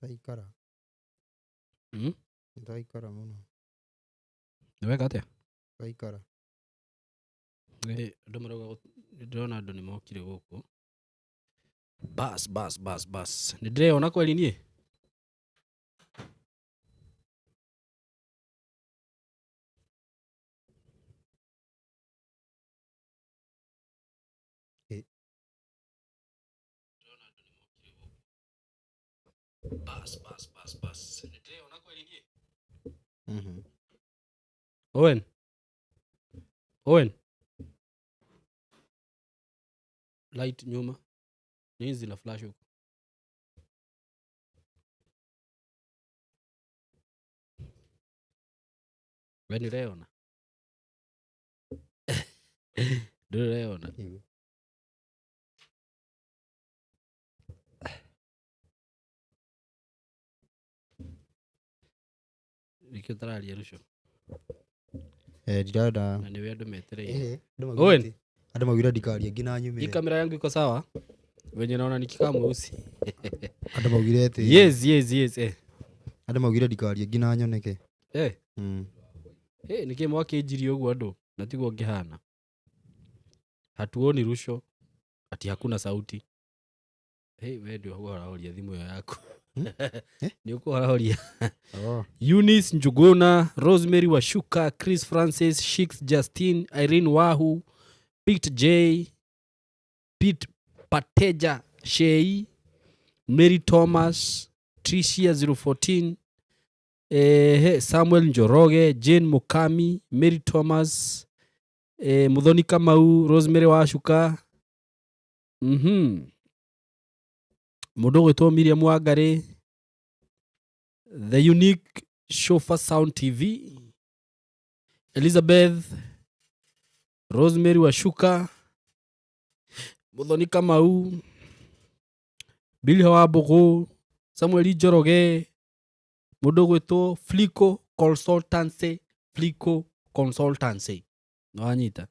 Taikara. Taikara muno. Niweka atia? Taikara. Andũ marauga ndĩrona andũ nĩmokire gũkũ. Bas. Nĩndĩreona kweli niĩ? Bas. Nĩndĩreona kweli niĩ? Owen. Light nyuma. Nini zina flash huko? Wewe nĩũreona? Ndũreona? Nĩkĩo tararia Ruco. Ndirada. Na nĩwe andũ metereire. Owen. Andũ maugire ndikaria ngina nyume. Hii kamera yangu iko sawa? Wenye naona nikikaa mweusi. Andũ maugire ati. Yes. Andũ maugire ndikaria ngina nyoneke. Nĩkĩ mwakĩnjirie ũguo andũ na tiguo ngĩhana. Hatuoni Ruco. Ati hakuna sauti. Wewe ndio ũrahoria thimũ ĩyo yaku. Nĩ ũkũhoria. Eunice Njuguna, Rosemary Washuka, Chris Francis, Shix Justin, Irene Wahu, Pete J, Pete Pateja Shei, Mary Thomas, Tricia 014, Samuel Njoroge, Jane Mukami, Mary Thomas, Muthoni Kamau, Rosemary Washuka, Mũndũ gwĩtwo Miriam Wangari, The Unique Chauffeur Sound TV, Elizabeth, Rosemary Washuka, Muthoni Kamau, Billy Hawabugu, Samuel Njoroge, Mũndũ gwĩtwo Flico Consultancy. No anyita?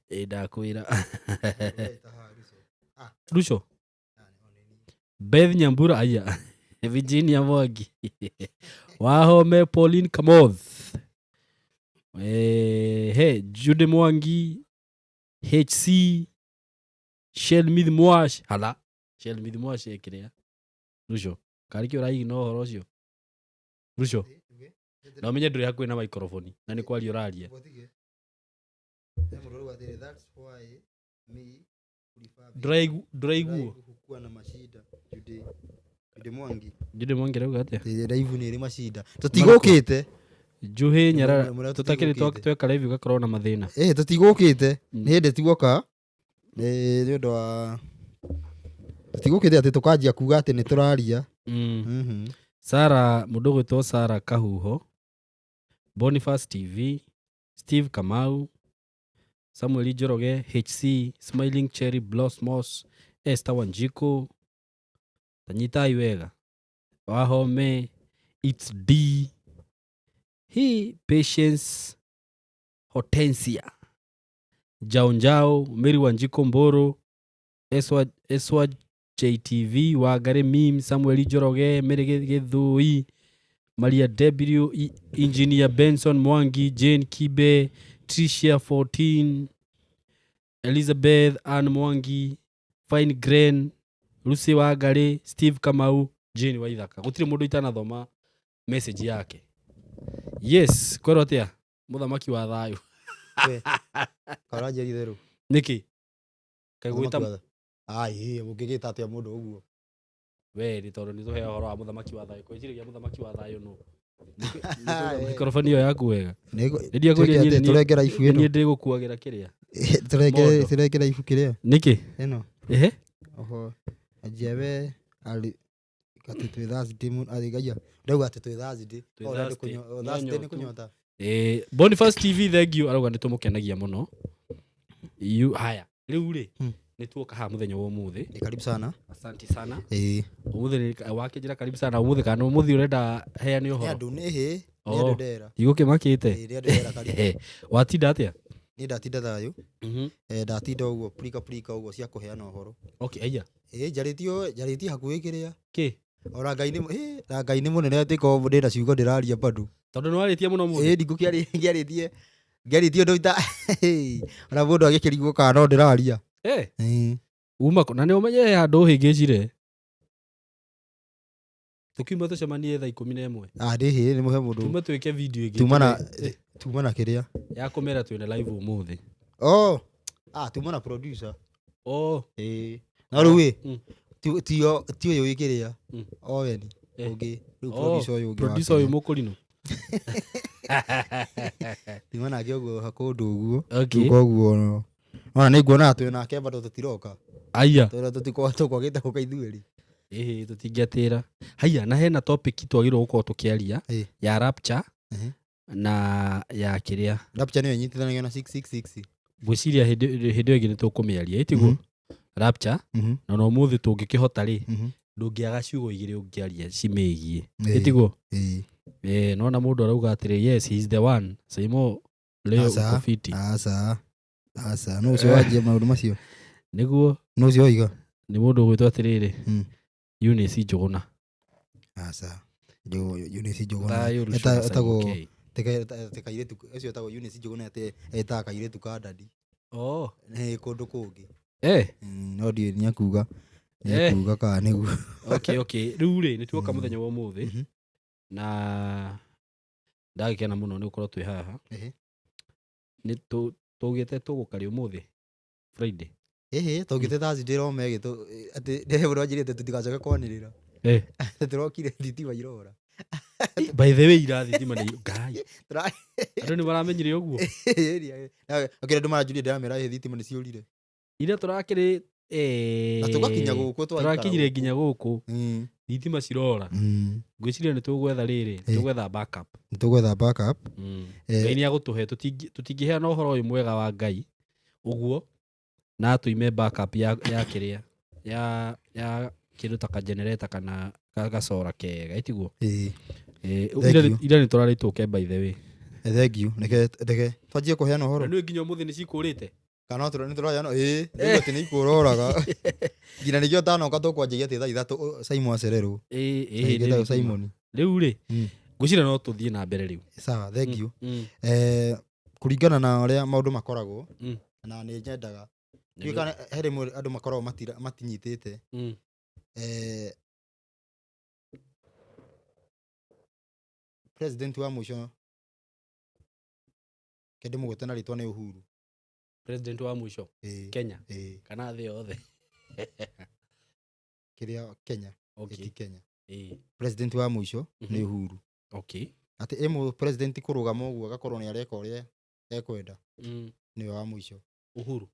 Ndakwĩra. Ruco. Beth Nyambura aya. Virginia Mwangi. Wahome Pauline Kamoth. Jude Mwangi. HC. Shelmith Mwash. Hala. Shelmith Mwash ekirea. Ruco. Kariki ũraigi no horo ũcio. Ruco. Na ũmenye ndũrĩ hakuhĩ na microphone. Na nĩ kwaria ũraria. Ndũraiguo. Jude Mwangi rauga atia? Live nĩ ĩrĩ macida. Tũtigũkĩte. Njuhĩ Nyarara. Tũtakĩrĩ tweka live ũgakorwo na mathĩna. Tũtigũkĩte. Nĩ hĩndĩ tiguoka. Nĩ ũndũ wa tũtigũkĩte atĩ tũkanjia kuga atĩ nĩ tũraria. Sara, mũndũ gwĩtwo Sara Kahuho, Boniface TV, Steve Kamau, Samuel Njoroge, HC, Smiling Cherry Blosmos, Esther Wanjiku, Tanyitai wega, Wahome, It's D, Patience, Hortensia, Njao, Mary Wanjiku Mboro, Eswa JTV, Wangari Mim, Samuel Njoroge, Mary Githui, Maria W, Engineer Benson Mwangi, Jane Kibe, Tricia 14, Elizabeth Ann Mwangi, Fine Grain, Lucy Wangari, Steve Kamau, Jane Waithaka. Gũtirĩ mũndũ itanathoma message yake. Yes, kwero atia mũthamaki wa thayũ. Karaje itherũ. Niki? Kaigwĩta mũngĩgĩta atia mũndũ ũguo. Weri tondũ nĩ tũheo ũhoro wa mũthamaki wa thayũ. Kwĩcirĩria mũthamaki wa thayũ nũ? Microphone ĩyo yaku wega. Nĩndia kũria nyire tũrengera ibu ĩno. Niĩ ndĩgũkuagĩra kĩrĩa. Tũrengera ibu kĩrĩa. Niki? Ĩno. Oho. Ajiawe ali kati twĩ Thursday athigaia. Ndauga atĩ twĩ Thursday. Thursday nĩ kũnyota. Boniface TV thank you arauga nĩ tũmũkenagia mũno. Haya. Rĩu rĩ. Nĩ tuoka haha mũthenya wa ũmũthĩ. Karibu sana. Asante sana. Ũmũthĩ wakĩnjĩra karibu sana ũmũthĩ kana ũmũthĩ ũrenda heane ũhoro. Andũ nĩ hĩ. Nĩ andũ ndera. Igũkĩmakĩte. Nĩ andũ ndera karibu. Watinda atĩa? ni ndatinda thayo Mhm. ndatinda uguo plika uguo cia kuheana uhoro Okay, aya. njarĩtie hakuhĩ kĩrĩa Ke. ona ngai nĩ mũnene atĩka ndĩna ciugo ndĩraria bado Tondu nĩ warĩtie mũno mũthĩ. ndingu ngĩarĩtie ũndũ ita ona mũndũ agĩkĩrigwo kana no ndĩraria Uma na nĩ ũmenye handũ ũhĩngĩcire. Tukiuma tucemanie thaa 11. ndĩhĩ nĩ mũhe mũndũ Tuma twĩke video ĩngĩ. tuma na kĩrĩa Ya kũmera twĩna live ũmũthĩ. tuma na producer Na rĩu ti ũyũ wĩkĩrĩa Owen ũngĩ rĩu producer ũyũ mũkũrinũ. tuma nake ũguo hakũndũ ũguo Okay. koguo ona nĩ nguona twĩ nake bado tũtiroka Aya. tũkwagĩte gũka ithuerĩ Tũtingĩatĩra. Haya, na hena topic twagĩrĩirwo gũkorwo tũkĩaria ya rapture na ya kĩrĩa. Rapture nĩyo ĩnyitithanagio na 666. Ngwĩciria hĩndĩ ĩngĩ nĩ tũkũmĩaria ĩtiguo rapture na no mũthĩ tũngĩkĩhota rĩ ndũngĩaga ciugo igĩrĩ ũngĩaria cimĩgiĩ ĩtiguo. Nona mũndũ arauga atĩrĩ yes he is the one Saimo leo uko fiti. Asa no ũcio wanjia maũndũ macio nĩguo no ũcio oiga nĩ mũndũ ũgwĩtwo atĩrĩrĩ Eunice Njũgũna. Eunice Njũgũna etagwo tekairĩtu ũcio etagwo Eunice Njũgũna etaga kairĩtu ka ndadi nĩ kũndũ kũngĩ no ndiũĩ nĩ akuga kana nĩguo. Okay rĩu rĩ nĩtuoka mũthenya wa ũmũthĩ na ndagĩkena mũno nĩ gũkorwo twĩ haha nĩ tũgĩte tũgũkaria ũmũthĩ Friday tũgĩte Thursday rome atĩ ndĩrĩbũra njĩrĩte tũtigacoke kwanĩrĩra tũrokire thitima irora. By the way ira thitima nĩ ngai andũ nĩ maramenyire ũguo andũ maranjuria ndĩramera thitima nĩ ciũrire ira tũrakĩrĩ na tũgakinya gũkũ tũrakinyire nginya gũkũ thitima cirora. Ngwĩciria nĩ tũgwetha rĩrĩ tũgwetha backup Ngai nĩ agũtũhe tũtingĩheana ũhoro ũyũ mwega wa Ngai ũguo na tuime backup ya kĩrĩa ya kĩndũ ta generator kana gacora kega ĩtiguo. Ira nĩ tũrarĩ tũke by the way. Thank you reke twanjie kũheana ũhoro nĩ nginya ũmũthĩ nĩ cikũrĩte kana nĩ tũrayana nĩguo atĩ nĩ ikũroraga nginya nĩkĩo tanoka tũkwanjĩgia atĩ thaa ithatũ Simon acererwo Simon rĩu rĩ ngwĩciria no tũthiĩ na mbere rĩu. Sawa thank you. Kũringana na ũrĩa maũndũ makoragwo na nĩ nyendaga he rĩmwe andũ makoragwo matinyitĩte president wa mũico kĩndĩ mũgwĩte na rĩtwa nĩ Uhuru. President wa mũico Kenya kana thĩ yothe kĩrĩa Kenya Kenya president wa mũico nĩ Uhuru. Atĩ president kũrũgama ũguo agakorwo nĩ areka ũrĩa ekwenda nĩwe wa mũico Uhuru.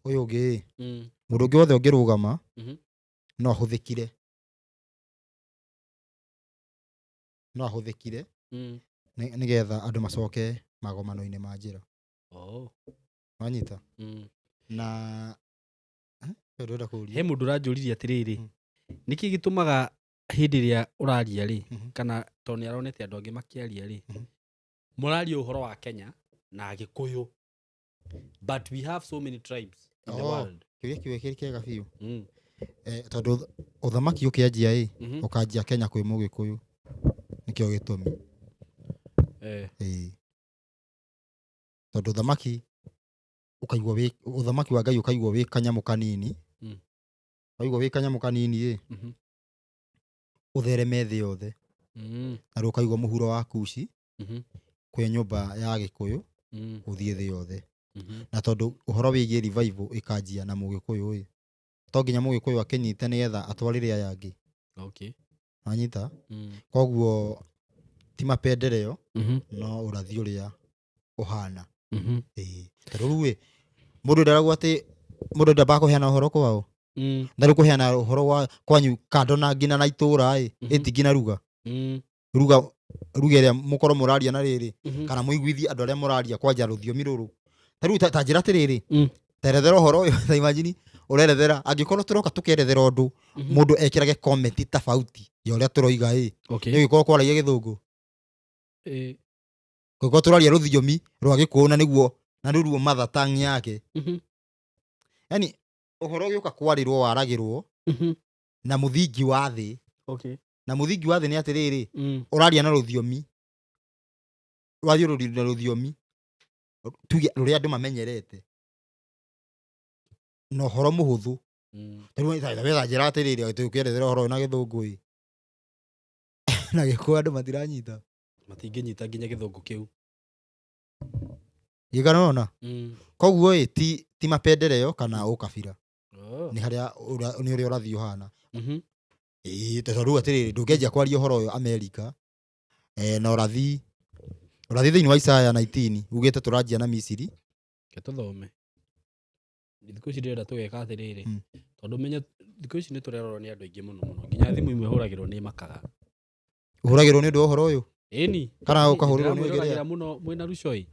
Ũyũ ũngĩ mũndũ ũngĩ wothe ũngĩrũgama no ahũthĩkire nĩgetha andũ macoke magomano-inĩ ma njĩra wanyita na he mũndũ ũranjũririe atĩrĩrĩ nĩkĩ gĩtũmaga hĩndĩ ĩrĩa ũraria rĩ kana to nĩ aronete andũ angĩ makĩaria rĩ mũraria ũhoro wa Kenya na Gĩkũyũ but we have so many tribes in the world. Kĩũria kĩu kĩega biũ tondũ ũthamaki ũkĩanjia ũkanjia Kenya kwĩ Mũgĩkũyũ nĩkĩo gĩtũmi tondũ ũthamaki wa Ngai ũkaigwo wĩ kanyamũ kanini waigwo wĩ kanyamũ kanini ũthereme thĩ yothe na rĩu ũkaigwo mũhuro wa Kushi kwĩ nyũmba ya Gĩkũyũ gũthiĩ thĩ yothe na tondũ ũhoro wĩgiĩ revival ĩkanjia na Mũgĩkũyũ to nginya Mũgĩkũyũ akĩnyite nĩgetha atwarĩre aya angĩ wanyita koguo ti mapendeleo no ũrathi ũrĩa ũhana tondũ rĩu mũndũ ndaragwo atĩ mũndũ ndamba kũheana ũhoro kwao ndarĩ kũheana ũhoro wa kwanyu kando na ngina na itũra ĩti ngina ruga ĩrĩa mũkorwo mũraria na rĩrĩ kana mũiguithie andũ arĩa mũraria kwanja rũthiomi rũrũ ta rĩu ta njĩra atĩrĩrĩ terethera ũhoro ũyũ ta imagine ũrerethera angĩkorwo tũroka tũkerethera ũndũ mũndũ ekĩrage comment tofauti ya ũrĩa tũroiga nĩ gĩkorwo kwaragia Gĩthũngũ Koguo turaria ruthiomi rwa Gikuyu na niguo mother tongue yake. Yani uhoro ugiuka kwarirwo waragirwo na muthingi wa thi. Okay. Na muthingi wa thi ni atiriri uraria na ruthiomi rwathio na ruthiomi tuge ruria andu mamenyerete no uhoro muhuthu. Riu wetha njira atiriri tukierethera uhoro na Githungu na Gikuyu andu matiranyita, matingĩnyita nginya Githungu kiu. Iganona. Koguo ti mapendeleo kana ukabira. Ni haria ni uria urathi uhana. Tondu riu atiriri ndungenjia kwaria uhoro uyu America na urathi thiini wa Isaya 19 ugite turanjia na Misiri ke tuthome. Thikũ ici ndĩrenda tũgeka atĩrĩrĩ, tondũ menye thikũ ici nĩ tũrerorwo nĩ andũ aingĩ mũno nginya thimũ imwe hũragĩrwo nĩ makaga. Ũhũragĩrwo nĩ ũndũ wa ũhoro ũyũ? Ĩni. Kana ũkahũrĩrwo nĩ ũgerea mũno mwĩna Rucoi.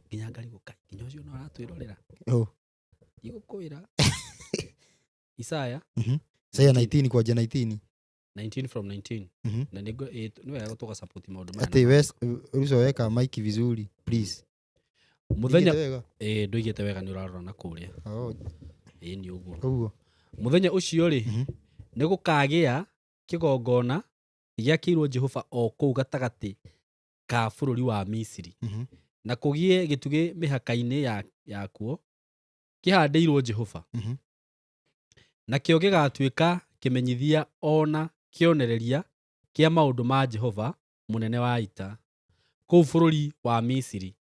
Nginya ngarigũka nginya ũcio no aratwĩrorera. Igũkwĩra Isaya 19 kwanjia 19 from 19. Na nĩ wega tũga support maũndũ maya. Ati Rucoi weka mic vizuri please. Muthenya ndũigĩte wega nĩ ũrarora na kũrĩa. Ĩni ũguo. Ũguo. Muthenya ũcio rĩ nĩ gũkagĩa kĩgongona gĩakĩirwo Jehova o kũu gatagatĩ ka bũrũri wa Misiri. Na kũgie gĩtugĩ mĩhaka-inĩ yakuo kĩhandĩirwo Jehova. Na kĩo gĩgatuĩka kĩmenyithia ona kĩonereria kĩa maũndũ ma Jehova mũnene wa ita kũu bũrũri wa Misiri.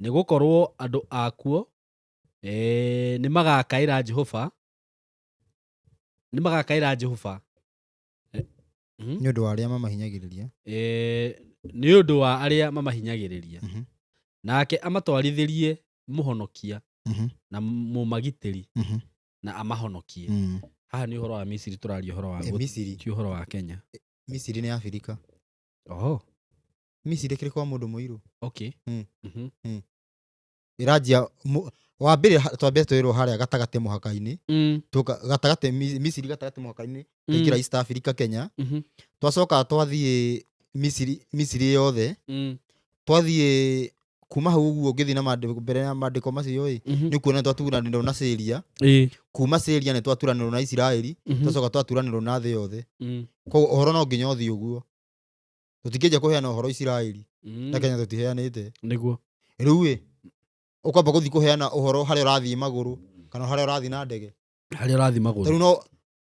Nĩ gũkorwo andũ akuo nĩ magakaĩra Jehova. Nĩ ũndũ wa arĩa mamahinyagĩrĩria. Nĩ ũndũ wa arĩa mamahinyagĩrĩria. Nake amatwarithĩrie mũhonokia na mũmagitĩri na amahonokie. Haha nĩ ũhoro wa Misiri tũraria ũhoro wa Misiri, ti ũhoro wa Kenya. Misiri nĩ Afrika. Misiri kĩrĩ kwa mũndũ mũirũ. Okay. Iranjia wa mbere twambe twĩrwo harĩa gatagatĩ mũhaka-inĩ. Gatagatĩ Misiri gatagatĩ mũhaka-inĩ tũingĩra East Africa Kenya. Twacoka twathiĩ Misiri yothe. Twathiĩ kuma hau ũguo ũngĩthiĩ na mbere ya mandĩko macio nĩ kuona twaturanĩrwo na Syria. Kuma Syria nĩ twaturanĩrwo na Isiraeli. Twacoka twaturanĩrwo na thĩ yothe. Koguo ũhoro no nginya ũthiĩ ũguo. Tũtingĩenja kũheana ũhoro Isiraeli na Kenya tũtiheanĩte. Nĩguo. Rĩu ũkwamba gũthiĩ kũheana ũhoro harĩa ũrathiĩ magũrũ kana harĩa ũrathiĩ na ndege. Harĩa ũrathiĩ magũrũ. Rĩu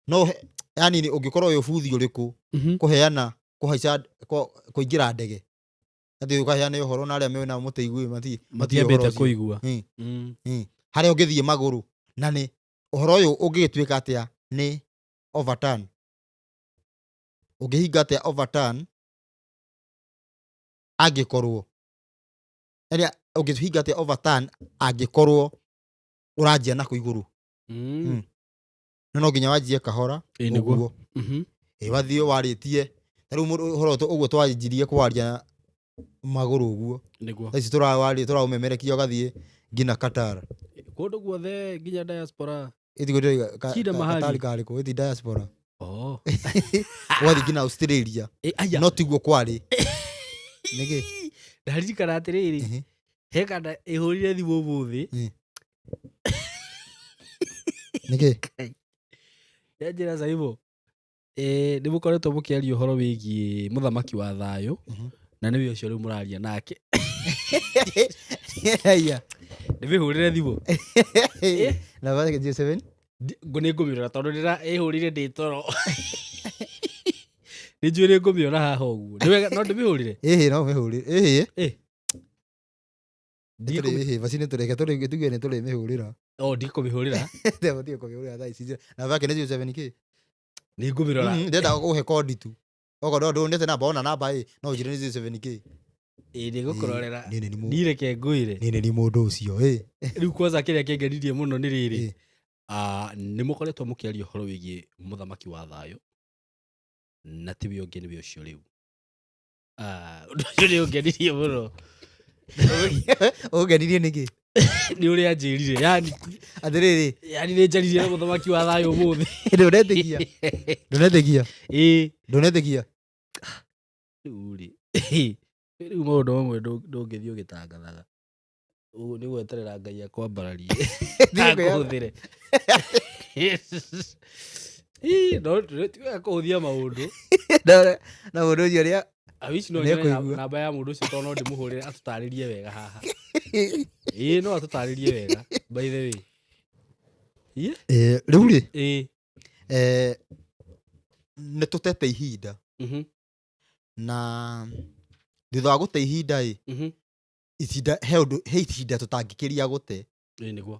no yani ũngĩkorwo ũyũ buthi ũrĩkũ kũheana kũhaica kũingĩra ndege. Atĩ ũkaheana ũhoro na arĩa mena mũtĩigui matiambĩte kũigua. Harĩa ũngĩthiĩ magũrũ na nĩ ũhoro ũyũ ũngĩtuĩka atĩa nĩ overturn. Ũngĩhinga atĩa overturn angĩkorwo ĩrĩa ũngĩhinga atĩa overturn angĩkorwo ũranjia na kũigũrũ. No nginya wanjie kahora ũguo. Wathiĩ warĩtie rĩu ũhoro ũguo twanjirie kwaria magũrũ ũguo. Ici tũraũmemerekia ũgathiĩ nginya Qatar. Kũndũ guothe nginya diaspora. Qatar karĩkũ ĩti diaspora. Wathiĩ nginya Australia. No tiguo kwarĩ. Nĩkĩ? Ndaririkana atĩrĩrĩ. He kana ĩhũrire thimũ ũmũthĩ. Nĩkĩ? Yanjĩra Saibo. Nĩ mũkoretwo mũkĩaria ũhoro wĩgiĩ mũthamaki wa thayũ. Na nĩ ũcio rĩu mũraria nake. Nĩmĩhũrĩre thimũ. Na wake G7? Nĩ ngũmĩrora tondũ ĩhũrire ndĩ toro. Nĩ njũĩ nĩ ngũmĩona haha ũguo. No ndĩmĩhũrĩre? No mĩhũrĩre. Basi nĩtũreke tuge nĩtũrĩmĩhũrĩra. Ndikũmĩhũrĩra? Ndĩbatiĩ kũmĩhũrĩra thaa ici. Na wake nĩ G7 kĩ? Nĩ ngũmĩrora. Ndenda gũkũhe kodi tu. Okorwo ndũnete namba ona namba no ũnjĩre nĩ G7 kĩ? Nĩ gũkũrorera. Ndireke ngwĩre. Nĩ mũndũ ũcio. Rĩu kwanza kĩrĩa kĩngenirie mũno nĩ rĩrĩ. Nĩ mũkoretwo mũkĩaria ũhoro wĩgiĩ mũthamaki wa thayũ. Na tiwe ũngĩ nĩwe ũcio rĩu. Ũndũ ũcio nĩ ũngenirie mũno. Ũngenirie nĩkĩ? Nĩ ũrĩa anjĩrire. Yani atĩrĩrĩ. Yani nĩ njaririe na mũthamaki wa thayũ ũmũthĩ. Ndũnetĩkia? Ndũnetĩkia? Ndũnetĩkia. Ndũnetĩkia? Rĩu rĩ. Rĩu maũndũ mamwe ndũngĩthiĩ ũgĩtangathaga. Ũguo nĩ gweterera Ngai akwambararie akũhũthĩre. No tiwega kũhũthia maũndũ. Na mũndũ ũcio ũrĩa I wish no nyone namba ya mũndũ ũcio tondũ no ndĩmũhũrĩre atũtarĩrie wega haha. No atũtarĩrie wega by the way. Rĩu rĩ nĩ tũtete ihinda na thutha wa gũte ihinda he ihinda tũtangĩkĩria gũte. Nĩguo.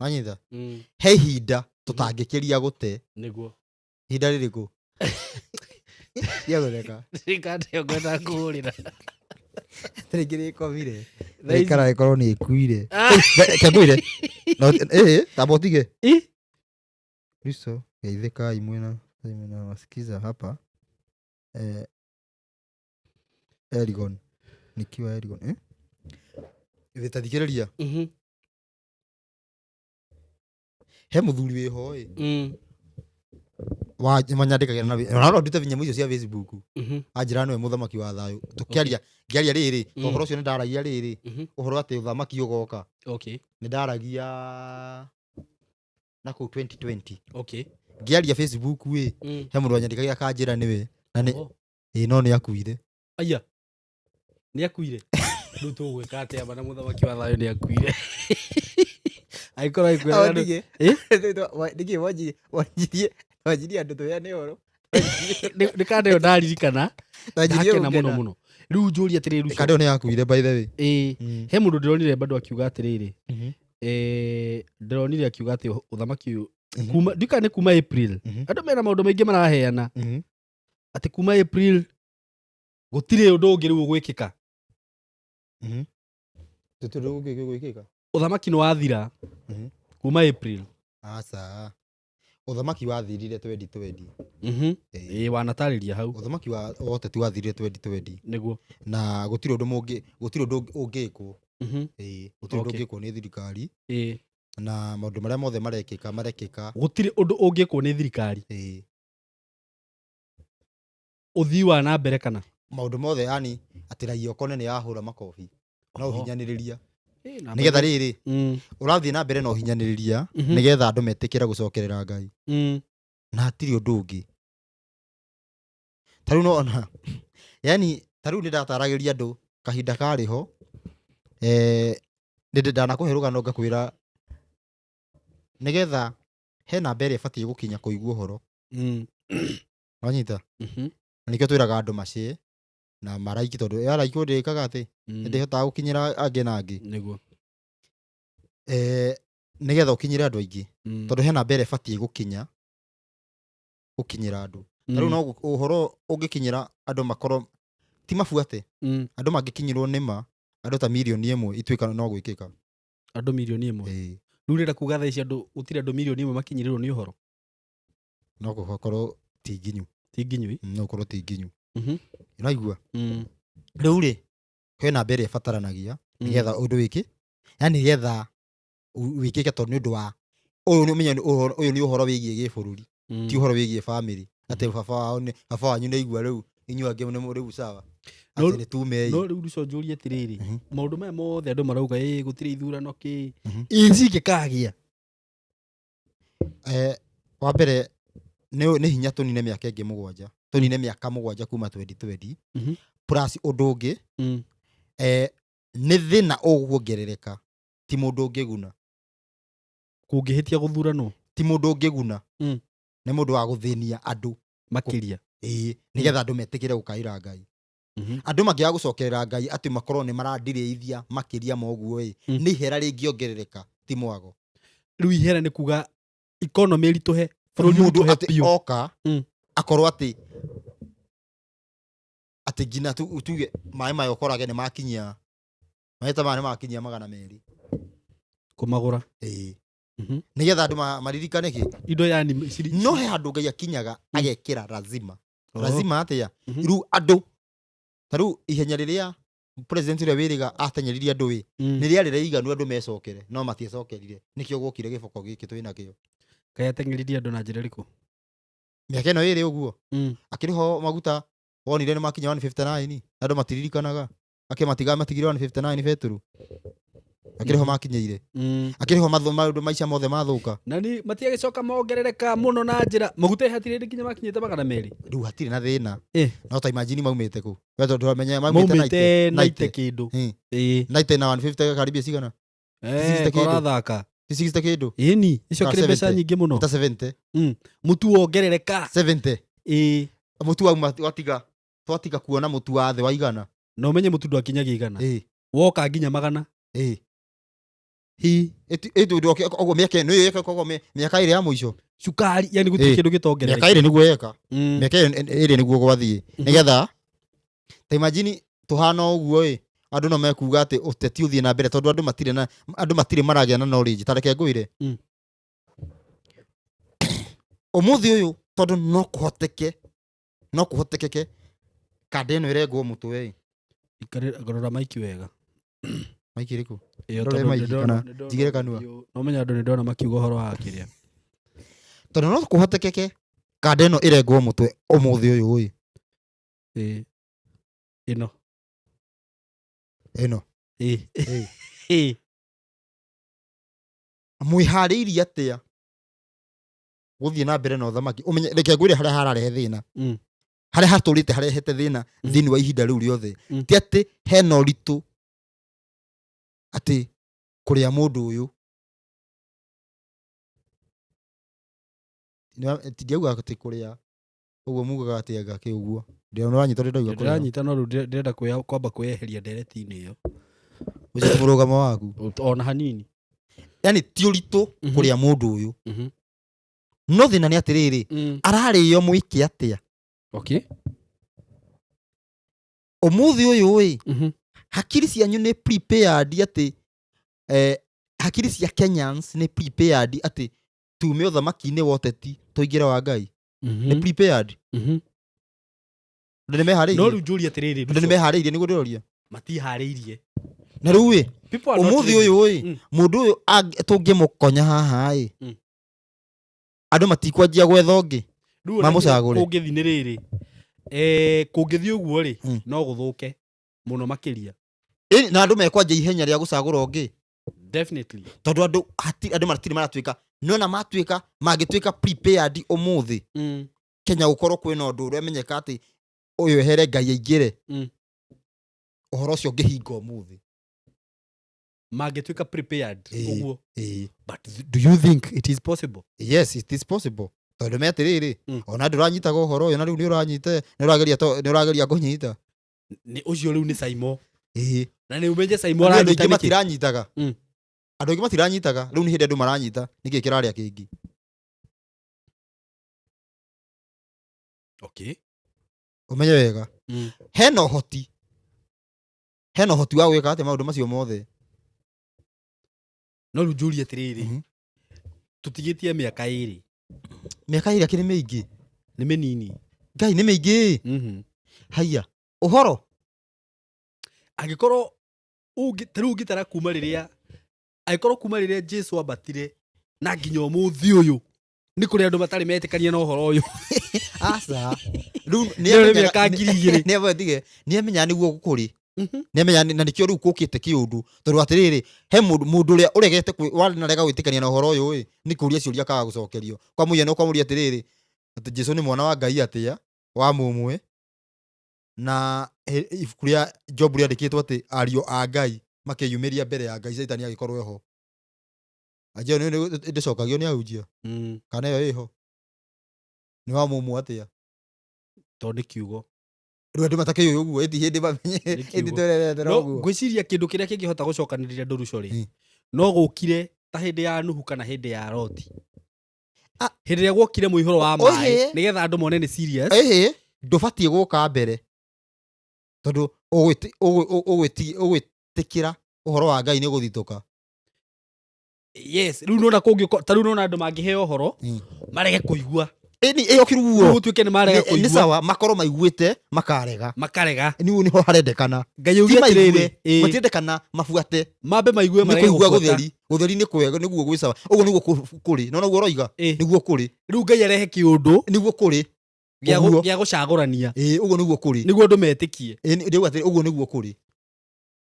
Wanyitha? He ihinda tũtangĩkĩria gũte. Nĩguo. Ihinda rĩrĩkũ? Ria gũtheka. Rĩkandeo ngwenda kũhũrĩra. Rĩngĩ rĩkomire. Rĩkara rĩkorwo nĩ ĩkuire. Kĩakuire? Tamba ũtige. Kristo, geithĩkai mwena wasikiza hapa. Erigon. Nikiwa Erigon. Thikĩrĩria. He mũthuri wĩho manyandĩkagĩra na ndute vinyamũ icio cia Facebook. Anjĩra nĩwe mũthamaki wa thayũ. Ngĩaria rĩrĩ, ũhoro ũcio nĩ ndaragia rĩrĩ, ũhoro atĩ ũthamaki ũgoka. Nĩ ndaragia na kũu 2020. Ngĩaria Facebook he mũndũ wanyandĩkagĩra akanjĩra nĩwe. Na no nĩ akuire. Aya. Nĩ akuire. Rĩu tũgwĩka atĩa na mũthamaki wa thayũ nĩ akuire. Aikorwo aikwĩra wanjirie andũ tũheane ũhoro. Nĩ kandeo ndaririkana. Ndakena mũno mũno. Rĩu njũria atĩrĩrĩ. Kandeo nĩ yakuire by the way. He mũndũ ndĩronire bado akiuga atĩrĩrĩ. Ndĩronire akiuga atĩ ũthamaki ũyũ ndika nĩ kuma April. Andũ mena maũndũ maingĩ maraheana. Atĩ kuma April gũtirĩ ũndũ ũngĩ rĩu ũgwĩkĩka. Ũthamaki nĩ wathira kuma April. Aca. Ũthamaki wathirire 2020. Wanatarĩria hau. Ũthamaki wa ũteti wathirire 2020. Nĩguo. Na gũtirĩ ũndũ ũngĩkwo. Gũtirĩ ũndũ ũngĩkwo nĩ thirikari. Na maũndũ marĩa mothe marekĩka. Gũtirĩ ũndũ ũngĩkwo nĩ thirikari. Ũthii wa na mbere kana. Maũndũ mothe yani atĩ raia ũkone nĩ yahũra makobi. No hinyanĩrĩria. Nĩgetha rĩrĩ ũrathiĩ na mbere na ũhinyanĩrĩria nĩgetha andũ metĩkĩra gũcokerera Ngai. Na hatirĩ ũndũ ũngĩ. Tarĩu no ona yani tarĩu nĩ ndataragĩria andũ kahinda karĩ ho. Ndanakũhe rũgano ngakwĩra nĩgetha he namba ĩrĩa ĩbatiĩ gũkinya kũigua ũhoro. Wanyita? Nĩkĩo twĩraga andũ macare na maraiki tondũ yaraiki ndĩkaga atĩ ndĩhotaga gũkinyĩra angĩ na angĩ. Nĩguo. Nĩgetha ũkinyĩre andũ aingĩ tondũ he namba ĩrĩa ĩbatiĩ gũkinyĩra andũ. Tarĩu no ũhoro ũngĩkinyĩra andũ makorwo ti mabuate. Andũ mangĩkinyĩrwo nĩma andũ ta mirioni 1 ituĩka no gwĩkĩka. Andũ mirioni 1. Rĩu rĩrenda kuga thaa ici andũ gũtirĩ andũ mirioni 1 makinyĩrĩrwo nĩ ũhoro. No gũkorwo ti nginyu. Ti nginyu. No gũkorwo ti nginyu. Ũraigua? Rĩu rĩ he namba ĩrĩa ĩbataranagia nĩgetha ũndũ wĩke. Yani nĩgetha wĩkĩke tondũ nĩ ũndũ wa ũyũ nĩ ũhoro wĩgiĩ gĩbũrũri. Ti ũhoro wĩgiĩ family. Atĩ baba wanyu nĩ igua rĩu inyuĩ angĩ nĩ rĩu sawa. Atĩ nĩ tumei. No rĩu Ruco njũrie atĩrĩrĩ. Maũndũ maya mothe andũ marauga gũtirĩ ithurano kĩ. Ici ingĩkagĩa. Wa mbere nĩ hinya tũnine mĩaka ĩngĩ 7. Tũnine mĩaka 7 kuma 2020. Plus ũndũ ũngĩ nĩ thĩna ũguongerereka. Ti mũndũ ũngĩguna. Kũngĩhĩtia gũthuranwo. Ti mũndũ ũngĩguna. Nĩ mũndũ wa gũthĩnia andũ makĩria. Nĩgetha andũ metĩkĩre gũkaĩra Ngai. Andũ mangĩaga gũcokerera Ngai atĩ makorwo nĩ marandirĩithia makĩria ma ũguo nĩ ihera rĩngĩongerereka ti mwago. Rĩu ihera nĩ kuga economy ĩritũhe. Mũndũ atĩ oka akorwo atĩ nginya tuge maĩ maya ũkorage nĩ makinyia maĩ ta nĩ makinyia 200 kũmagũra. Nĩgetha andũ maririkane kĩ indo yani no he handũ Ngai akinyaga agekĩra lazima atĩa. Rĩu andũ tarĩu ihenya rĩrĩa president ũrĩa wĩrĩga ateng'eririe andũ nĩ rĩarĩ rĩiganu andũ mecokere no matiacokerire. Nĩkĩo gũkire gĩboko gĩkĩ twĩ nakĩo. Kaĩ ateng'eririe andũ na njĩra ĩrĩkũ? Mĩaka ĩno ĩrĩ ũguo akĩrĩho maguta wonire nĩ makinya 159 andũ matiririkanaga akĩmatiga matigire 159 Petro akĩrĩho makinyĩire akĩrĩho maũndũ maica mothe mathũka na ni matiagĩcoka mongerereka mũno na njĩra maguta hatirĩ rĩngĩ nginya makinyĩte 200 rĩu hatirĩ na thĩna no ta imagine maumĩte kũ we tondũ tũramenya maumĩte naite kĩndũ naite na 150 karibia cigana kũrathaka 60 kĩndũ ĩni icio kĩrĩ mbeca nyingĩ mũno ta 70 mũtu wongerereka 70 mũtu wa twatiga kuona mũtu wa thĩ wa igana no ũmenye mũtu ndwakinyagia igana woka nginya 100 Itu ndoke ogo miaka no yeka kogo miaka ire ya mũico cukari yani gũtirĩ kĩndũ gĩtongerera miaka ire nĩguo yeka miaka ire nĩguo gwathie nigetha ta imagine tuhana ũguo andũ no mekuga atĩ ũteti ũthie na mbere tondũ andũ matirĩ maragĩa na knowledge tareke ngwire ũmũthĩ ũyũ tondũ no kũhotekeke kade ĩno ĩrengwo mũtwe ikarora maiki wega maiki rĩkũ jigire kanua no menya andũ nĩ ndona makiuga ũhoro wa kĩrĩa tondũ no kũhotekeke kade ĩno ĩrengwo mũtwe ũmũthĩ ũyũ ĩno mwĩharĩirie atĩa gũthiĩ na mbere na ũthamaki ũmenye reke ngwĩre harĩa hararehe thĩna harĩa hatũrĩte harehete thĩna thĩinĩ wa ihinda rĩu rĩothe ti atĩ hena ũritũ atĩ kũrĩa mũndũ ũyũ ndiauga atĩ kũrĩa ũguo mugaga atĩ anga kĩ ũguo ndĩranyita ndĩrauga kũrĩa ndĩranyita no ndĩrenda kwamba kwĩyeheria ndereti-inĩ ĩyo ũcio mũrũgamo waku ona hanini yani ti ũritũ kũrĩa mũndũ ũyũ no thĩna nĩ atĩrĩrĩ ararĩo mwĩke atĩa ũmũthĩ ũyũ hakiri cianyu nĩ prepared atĩ hakiri cia Kenyans nĩ prepared atĩ tume ũthamaki-inĩ wa ũteti tũingĩre wa Ngai nĩ prepared ndĩ meharĩirie no rĩu njũria atĩrĩrĩ ndĩ meharĩirie nĩguo ndĩroria matiharĩirie na rĩu ũmũthĩ ũyũ mũndũ ũyũ tũngĩmũkonya haha andũ matikwanjia gwetha ũngĩ mamũcagũre kũngĩthi nĩ rĩrĩ kũngĩthi ũguo rĩ no gũthũke mũno makĩria na andũ mekwanjia ihenya rĩa gũcagũra ũngĩ definitely tondũ andũ matirĩ maratuĩka nona mangĩtuĩka prepared ũmũthĩ Kenya gũkorwo kwĩna ũndũ ũrĩa menyeka atĩ ũyũ ehere Ngai aingĩre ũhoro ũcio ũngĩhinga ũmũthĩ mangĩtuĩka prepared ũguo but do you think it is possible? Yes, it is possible tondũ me atĩrĩrĩ ona ndũranyitaga ũhoro ũyũ na rĩu nĩ ũrageria kũnyita nĩ ũcio rĩu nĩ Saimo na nĩ umenye Saimo andũ aingĩ matiranyitaga andũ aingĩ matiranyitaga rĩu nĩ hĩndĩ andũ maranyita nĩkĩ kĩrarĩa kĩngĩ ũmenye wega hena ũhoti wa gwĩka atĩ maũndũ macio mothe no rĩu njũrie atĩrĩrĩ tũtigĩtie mĩaka ĩrĩ akĩrĩ mĩingĩ nĩ mĩnini Ngai nĩ mĩingĩ haiya ũhoro angĩkorwo tarĩu ũngĩtara kuma rĩrĩa Jesu ambatire na nginya ũmũthĩ ũyũ nĩ kũrĩ andũ matarĩ metĩkania na ũhoro ũyũ aca rĩu nĩamenya nĩguo gũkũrĩ nĩamenya na nĩkĩo rĩu kũkĩte kĩũndũ tondũ atĩrĩrĩ he mũndũ ũrĩa ũregete warega gwĩtĩkania na ũhoro ũyũ nĩ kũria ciũria akaga gũcokerio kwa mũhiano ũkamũria atĩrĩrĩ atĩ Jesu nĩ mwana wa Ngai atĩa wa mũmwe na ibuku rĩa Job rĩandĩkĩtwo atĩ ariũ a Ngai makĩyumĩria mbere ya Ngai Saitani agĩkorwo ho ajio nĩ ndĩcokagio nĩ ahunjia kana ĩyo ĩho nĩ wa mũmwe atĩa tondũ nĩ kiugo rĩu andũ matakĩũĩ ũguo ĩti hĩndĩ bamenye ĩti tũreretera ũguo ngwĩciria kĩndũ kĩrĩa kĩngĩhota gũcokanĩrĩria ndũruco rĩ no gũkire ta hĩndĩ ya Nuhu kana hĩndĩ ya Loti hĩndĩ ĩrĩa gwokire mũihũro wa maĩ nĩgetha andũ mone nĩ serious ndũbatiĩ gũka mbere tondũ ũgwĩtĩkĩra ũhoro wa Ngai nĩ ũgũthitũka yes rĩu nona tarĩu nona andũ mangĩheo ũhoro marege kũigua ĩyo kĩruguo gũtuĩke nĩ marega kũigua nĩ sawa makorwo maiguĩte makarega niho harendekana Ngai auge atĩrĩrĩ matiendekana mabuate mambe maigue marega kũigua gũtheri nĩ kwega nĩguo gwĩ sawa ũguo nĩguo kũrĩ nona ũguo ũroiga nĩguo kũrĩ rĩu Ngai arehe kĩũndũ nĩguo kũrĩ gĩa gũcagũrania uguo niguo kuri niguo andũ metĩkie ndio atĩ uguo niguo kuri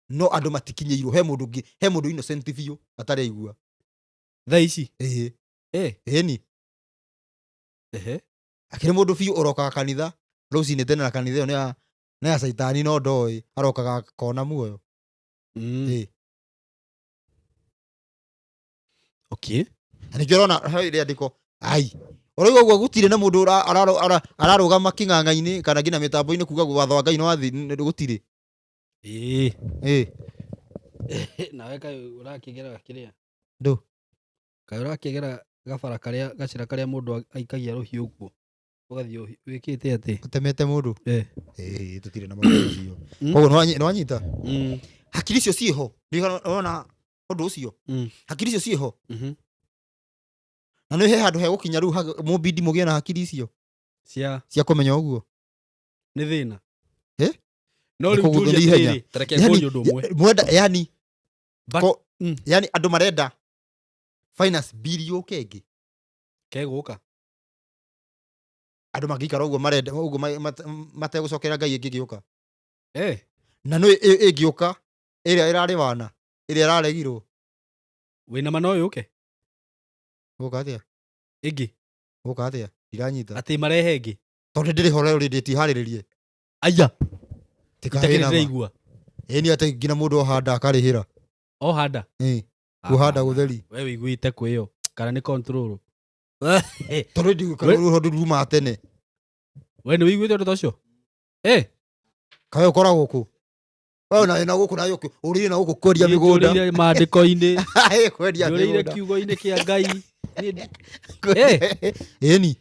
no andũ matikinyĩirwo he mũndũ innocent biũ atarĩ aigua thaa ici ni akĩrĩ mũndũ biũ ũrokaga kanitha rũcinĩ tene na kanitha ĩyo nĩ ya caitani no ndoĩ arokaga kona muoyo okay nĩkĩo ũrona hĩndĩ andĩko ũrauga ũguo gũtirĩ na mũndũ ararũgama kĩng'ang'a-inĩ kana nginya mĩtambo-inĩ kuga watho wa Ngai nĩ wathĩ gũtirĩ nawe kaĩ ũrakĩgera kĩrĩa ndũ kaĩ ũrakĩgera gabara karĩa gacĩra karĩa mũndũ aikagia rũhiũ ũguo ũgathiĩ wĩkĩte atĩ ũtemete mũndũ tũtirĩ na maũndũ ũcio koguo nĩ wanyita hakiri icio ciĩho nĩũrona ũndũ ũcio hakiri icio ciĩho na nĩ he handũ he gũkinya rĩu mũbindi mũgĩe na hakiri icio cia kũmenya ũguo nĩ thĩna no rĩu tuuria atĩrĩrĩ tareke kũria ũndũ ũmwe mwenda yani andũ marenda finance bill yũke ĩngĩ kegũka andũ mangĩikara ũguo marenda ũguo mategũcokera Ngai ĩngĩ gĩũka na no ĩngĩũka ĩrĩa ĩrarĩ wana ĩrĩa ĩraregirwo wĩna ma no yũke gũka atĩa ĩngĩ gũka atĩa ndiranyita atĩ marehe ĩngĩ tondũ ndĩrĩ ho rĩu ndĩtiharĩrĩrie aya tikaigua nĩ atĩ nginya mũndũ ohanda akarĩhĩra ohanda kuhanda gũtheri we wĩiguĩte kwĩyo kana nĩ control tondũ ndigũkorwo ruma tene we nĩ wĩiguĩte ũndũ ta ũcio kaĩ ũkoragwo kũ wewe na gũkũ na yũkũ ũrĩire na gũkũ kwendia mĩgũnda ũrĩire maandĩko-inĩ kwendia ũrĩire kiugo-inĩ kĩa Ngai ni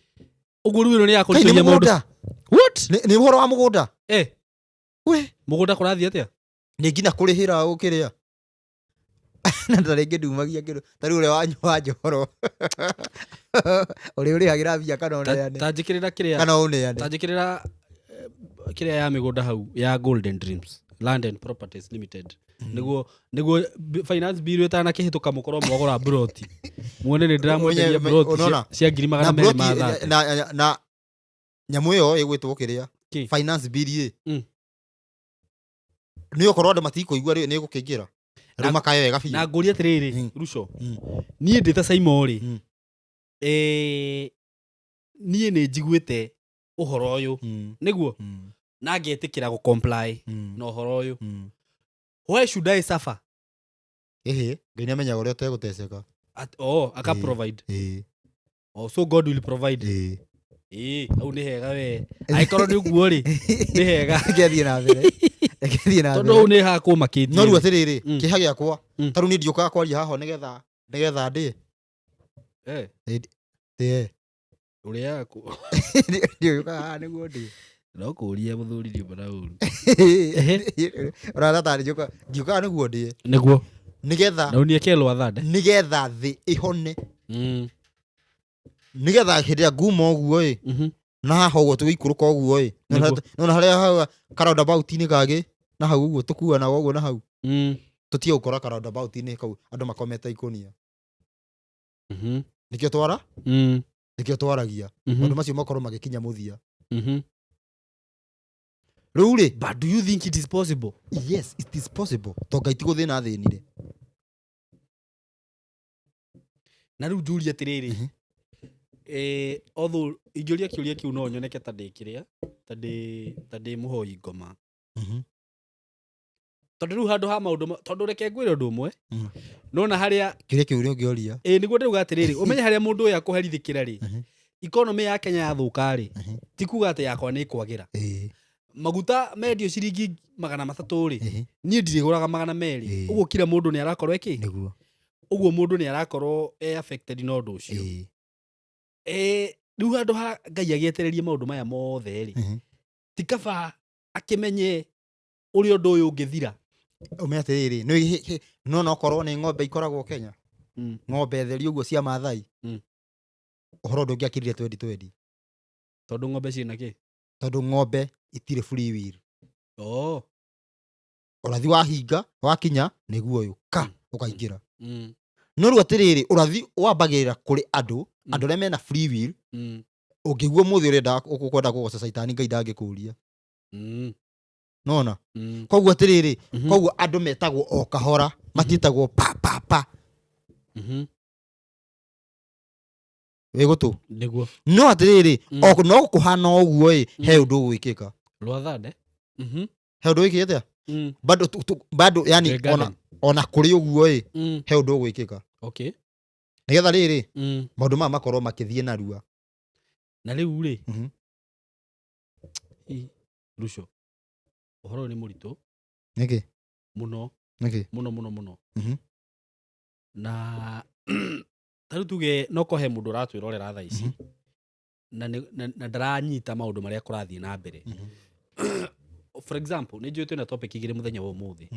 ũguo rĩu nĩ yakũrĩria mũndũ what nĩ ũhoro wa mũgũnda we mũgũnda kũrathiĩ atĩa nĩ nginya kũrĩhĩra ũkĩrĩa na tarĩngĩ ndumagia kĩndũ tarĩ ũrĩa wanyua njohoro ũrĩa ũrĩhagĩra mbia kana ũneane tanjĩkĩrĩra kĩrĩa kana ũneane tanjĩkĩrĩra kĩrĩa ya mĩgũnda hau ya Golden Dreams Land and Properties Limited nĩguo finance bill ĩtanakĩhĩtũka mũkorwo mwagũra broti muone nĩ ndĩramwenderia broti cia 200,000 na nyamũ ĩyo ĩgwĩtwo kĩrĩa finance bill nĩ ũkorwo andũ matikũigua nĩ gũkĩingĩra rĩu makayo wega biũ na ngũria atĩrĩrĩ Ruco niĩ ndĩ ta Saimo rĩ niĩ nĩ njiguĩte ũhoro ũyũ nĩguo na ngetĩkĩra gũ comply na ũhoro ũyũ why should I suffer Ngai nĩ amenyaga ũrĩa ũtegũteceka aka provide so God will provide au nĩ hega we aikorwo nĩ ũguo rĩ nĩ hega ngethiĩ na mbere tondũ hau nĩ hakũ makĩtie no rĩu atĩrĩrĩ kĩha gĩakwa tarĩu niĩ ndiũkaga kwaria haha nĩgetha ndĩe ũrĩa yakũ ndiũkaga haha nĩguo ndĩe no kũria mũthuri nĩ mbara ũru ũrata tarĩ ndiũkaga nĩguo ndĩe nĩguo nĩgetha na ũniĩkelwa thande nĩgetha thĩ ĩhone nĩgetha hĩndĩ ĩrĩa nguma ũguo na haha ũguo tũgĩikũrũka ũguo nona harĩa karoundabout-inĩ kagĩ na hau ũguo tũkuanaga ũguo na hau tũtige gũkora karoundabout-inĩ kau andũ makomete ikũnia nĩkĩo twaragia maũndũ macio makorwo magĩkinya mũthia rĩu rĩ but do you think it is possible yes it is possible to Ngai tigũthĩna thĩnire na rĩu njũria atĩrĩrĩ although ingĩũria kĩũria kĩu no nyoneke ta ndĩkĩrĩa ta ndĩ mũhoi ngoma tondũ rĩu handũ ha maũndũ tondũ reke ngwĩre ũndũ ũmwe nona harĩa kĩũria kĩu ũrĩa ũngĩoria nĩguo ndĩuga atĩrĩrĩ ũmenye harĩa mũndũ ũyũ akũherithĩkĩra rĩ economy ya Kenya yathũka rĩ ti kuga atĩ yakwa nĩ kwagĩra maguta mendio ciringi 300 rĩ niĩ ndirĩgũraga 200 ũguo kila mũndũ nĩ arakorwo nĩguo ũguo mũndũ nĩ arakorwo affected na ũndũ ũcio rĩu handũ ha Ngai agĩetererie maũndũ maya mothe rĩ ti kaba akĩmenye ũrĩa ũndũ ũyũ ũngĩthira ũmenye atĩrĩrĩ no korwo nĩ ng'ombe ikoragwo Kenya ng'ombe theri ũguo cia Maathai ũhoro ndũngĩakĩrire 2020 tondũ ng'ombe ciĩna kĩ tondũ ng'ombe itirĩ free will ũrathi wahinga wakinya nĩguo ũyũ ũkaingĩra no rĩu atĩrĩrĩ ũrathi wambagĩrĩra kũrĩ andũ arĩa mena free will ũngĩgua mũthĩ ũrenda ũkwenda kũgoca caitani Ngai ndangĩkũria nona koguo atiriri koguo andũ metagwo o kahora matiĩtagwo pa wĩgũtũ niguo no atiriri o no kũhana ũguo he ũndũ ũgwĩkĩka rwathande he ũndũ wĩkĩte bado yani ona kũrĩ ũguo he ũndũ ũgwĩkĩka okay nĩgetha rĩrĩ maũndũ maya makorwo makĩthiĩ narua na rĩu rĩ Lucio ũhoro nĩ mũritũ nĩkĩ mũno nĩkĩ mũno na tarĩu tuge no kohe mũndũ ũratwĩrorera thaa ici na ndaranyita maũndũ marĩa kũrathiĩ na mbere for example nĩ njũĩ twĩna topic igĩrĩ mũthenya wa ũmũthĩ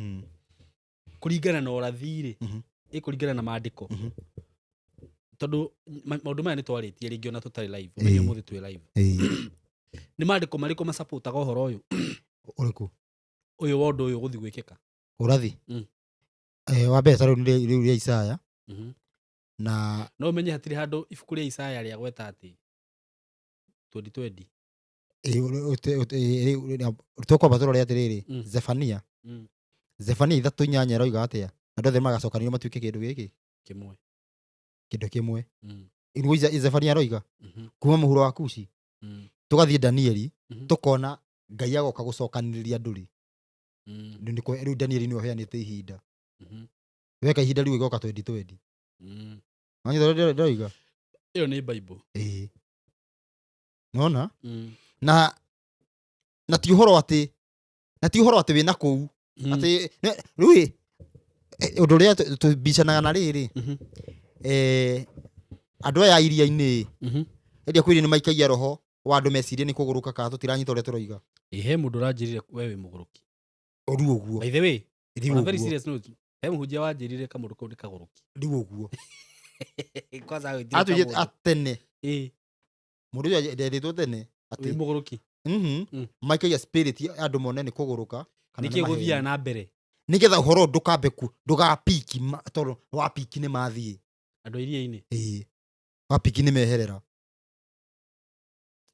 kũringana na ũrathi rĩ kũringana na maandĩko tondũ maũndũ maya nĩ twarĩtie rĩngĩ ona tũtarĩ live ũmenye ũmũthĩ twĩ live nĩ maandĩko marĩkũ macapũtaga ũhoro ũyũ ũrĩkũ ũyũ wa ũndũ ũyũ gũthiĩ gwĩkĩka ũrathi wa mbere tarĩu rĩu rĩa Isaya na no ũmenye hatirĩ handũ ibuku rĩa Isaya rĩa gweta atĩ 2020 tũkwamba tũrore atĩrĩrĩ Zefania 3:8 roiga atĩa andũ othe magacokanĩrĩrio matuĩke kĩndũ gĩkĩ kĩndũ kĩmwe irwo Zefania roiga kuma mũhuro wa Kushi tũgathiĩ Danieli tũkona Ngai agoka gũcokanĩrĩria ndũrĩ rĩu Danieli nĩwe ũheanĩte ihinda weka ihinda rĩu igoka 2020 Manyitho ndoiga iyo nĩ Bible nona na ti ũhoro atĩ wĩna kũu atĩ rĩu ũndũ ũrĩa tũbicanaga na rĩrĩ andũ aya iria-inĩ hĩndĩ kwĩrĩ nĩ maikagia roho wa andũ mecirie nĩ kũgũrũka kana tũtiranyita ũrĩa tũroiga he mũndũ ũranjĩrire we wĩ mũgũrũki ũru ũguo by the way on a very serious note he mũhunjia wanjĩrire kamũndũ kau nĩ kagũrũki rĩu ũguo kwanza atũire atene mũndũ ũyũ ndendetwo tene atĩ mũgũrũki maikagia spirit andũ mone nĩ kũgũrũka kana nĩkĩ gũthiaga na mbere nĩgetha ũhoro ndũkambe ndũgapiki tondũ wapiki nĩ mathiĩ andũ iria-inĩ wapiki nĩ meherera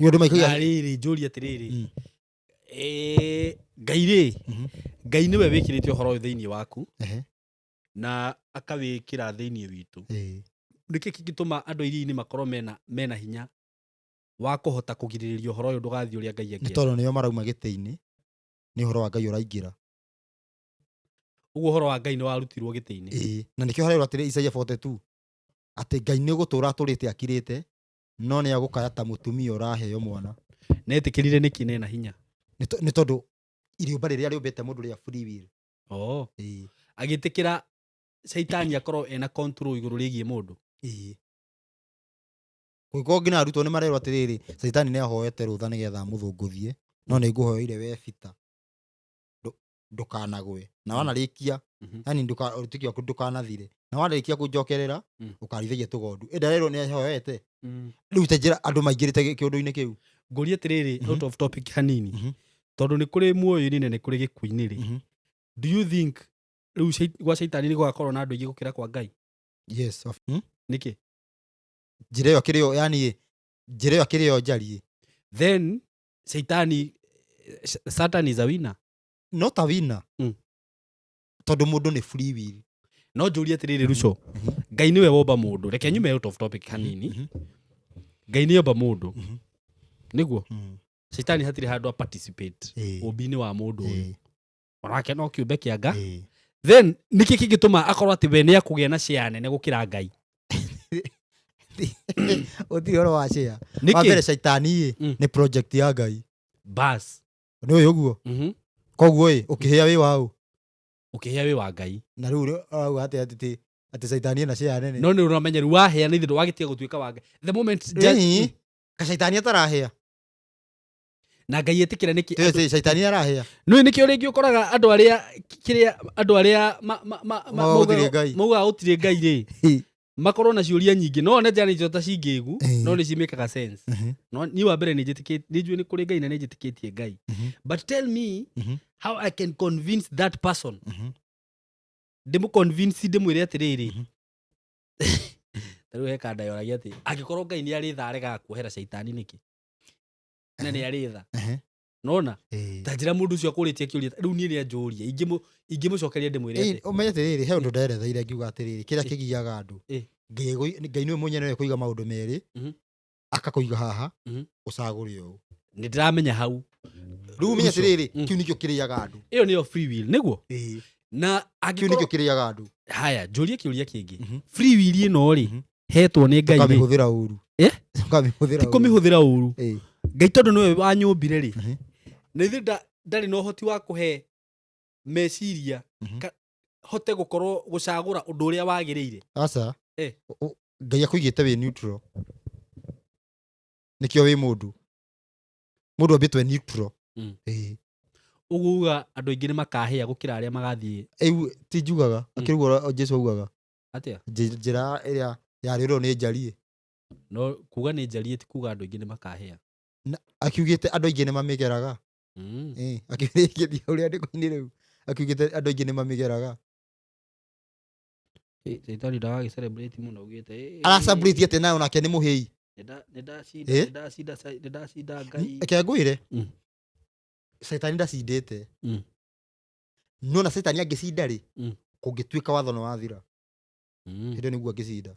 yũndũ maikagia rĩrĩ njũri atĩrĩrĩ Ngai nĩwe wĩkĩrĩte ũhoro ũyũ thĩinĩ waku na akawĩkĩra thĩinĩ witũ nĩkĩ kĩngĩtũma andũ iria-inĩ makorwo mena hinya wa kũhota kũgirĩrĩria ũhoro ũyũ ndũgathiĩ ũrĩa Ngai angĩenda tondũ nĩo marauma gĩtĩ-inĩ nĩ ũhoro wa Ngai ũraingĩra ũguo ũhoro wa Ngai nĩ warutirwo gĩtĩ-inĩ na nĩkĩo harĩa atĩrĩ Isaiah 42 atĩ Ngai nĩ gũtũra atũrĩte akirĩte no nĩ agũkaya ta mũtumia ũraheo mwana netĩkĩrire nĩkĩ nena hinya nĩ tondũ iriũmba rĩrĩa rĩũmbĩte mũndũ rĩa free will agĩtĩkĩra Shaitani akorwo ena control igũrũ rĩgiĩ mũndũ gũgĩkorwo nginya arutwo nĩ marerwo atĩrĩrĩ Shaitani nĩ ahoete rũtha nĩgetha mũthũngũthie no nĩ ngũhoeire we bita ndũkanagwe na wanarĩkia yani ndũkanathire na warĩkia kũnjokerera ũkarithagia tũgondu ndarerwo nĩ ahoete rĩu te njĩra andũ maingĩrĩte kĩũndũ-inĩ kĩu ngũria atĩrĩrĩ out of topic hanini tondũ nĩ kũrĩ muoyo-inĩ na nĩ kũrĩ gĩkuũ-inĩ rĩ do you think rĩu gwa Shaitani nĩ gũgakorwo na andũ aingĩ gũkĩra kwa Ngai yes nĩkĩ njĩra ĩyo kĩrĩ yani njĩra ĩyo kĩrĩ yo njariĩ then Satan is a winner not a winner tondũ mũndũ nĩ free will no njũrie atĩrĩrĩ Lucio Ngai nĩwe womba mũndũ reke nyume out of topic hanini Ngai nĩ omba mũndũ nĩguo Shaitani hatirĩ handũ a participate ũmbi-inĩ wa mũndũ ũyũ onake no kĩũmbe kĩa Nga then nĩkĩ kĩngĩtũma akorwo atĩ we nĩ akũgĩa na share nene gũkĩra Ngai ũtirĩ ũhoro wa share wa mbere Shaitani nĩ project ya Ngai bas nĩ ũyũ ũguo koguo ũkĩhĩa wĩ waũ ũkĩhĩa wĩ wa Ngai na rĩu arauga atĩ Shaitani ena share nene no nĩ ũramenya rĩu wahĩa nĩ thĩndũ wagĩtiga gũtuĩka wa Ngai the moment ka Shaitani atarahĩa na Ngai etĩkĩra nĩkĩ Shaitani arahĩa nĩ nĩkĩo rĩngĩ ũkoraga andũ arĩa maugaga gũtirĩ Ngai rĩ makorwo na ciũria nyingĩ no one njana icio ta cingĩgu no nĩ cimĩkaga sense no niĩ wa mbere nĩ njũĩ nĩ kũrĩ Ngai na nĩ njĩtĩkĩtie Ngai but tell me how I can convince that person ndĩmũconvince ndĩmwĩre atĩrĩrĩ tarĩu he kanda yoragia atĩ angĩkorwo Ngai nĩ arĩ tharega kuohera Shaitani nĩkĩ na nĩ arĩ tha nona ta njĩra mũndũ ũcio akũrĩtie kĩũria rĩu niĩ nĩ anjũria ingĩmũcokeria ndĩmwĩre ũmenyete rĩrĩ he ũndũ nderetheire ngiuga atĩrĩrĩ kĩrĩa kĩgiaga andũ Ngai nĩwe mwenye nĩwe kũiga maũndũ merĩ akakũiga haha ũcagũre ũũ nĩ ndĩramenya hau rĩu ũmenye atĩrĩrĩ kĩu nĩkĩo kĩrĩaga andũ ĩyo nĩyo free will nĩguo na kĩu nĩkĩo kĩrĩaga andũ haya njũrie kĩũria kĩngĩ free will ĩno rĩ hetwo nĩ Ngai ũkamĩhũthĩra ũru ti kũmĩhũthĩra ũru Ngai tondũ nĩwe wanyũmbire rĩ na ithuĩ ndarĩ na ũhoti wa kũhe meciria hote gũcagũra ũndũ ũrĩa wagĩrĩire aca Ngai akũigĩte wĩ neutral nĩkĩo wĩ mũndũ ambĩtwo neutral ũguo uga andũ aingĩ nĩ makahĩa gũkĩra arĩa magathiĩ rĩu ti njugaga akĩrugwo Jesũ augaga atĩa njĩra ĩrĩa yarĩrwo nĩ njarie no kuga nĩ njarie ti kuga andũ aingĩ nĩ makahĩa akiugĩte andũ aingĩ nĩ mamĩgeraga akĩrĩkĩthia ũrĩa andĩko-inĩ rĩu akiugĩte andũ aingĩ nĩ mamĩgeraga Saitani ndagagĩ celebrate mũno ugĩte aracelebrate atĩ nayo nake nĩ mũhĩi nĩndacinda Ngai reke ngwĩre Saitani ndacindĩte no na Saitani angĩcinda rĩ kũngĩtuĩka watho nĩ wathira hĩndĩ nĩguo angĩcinda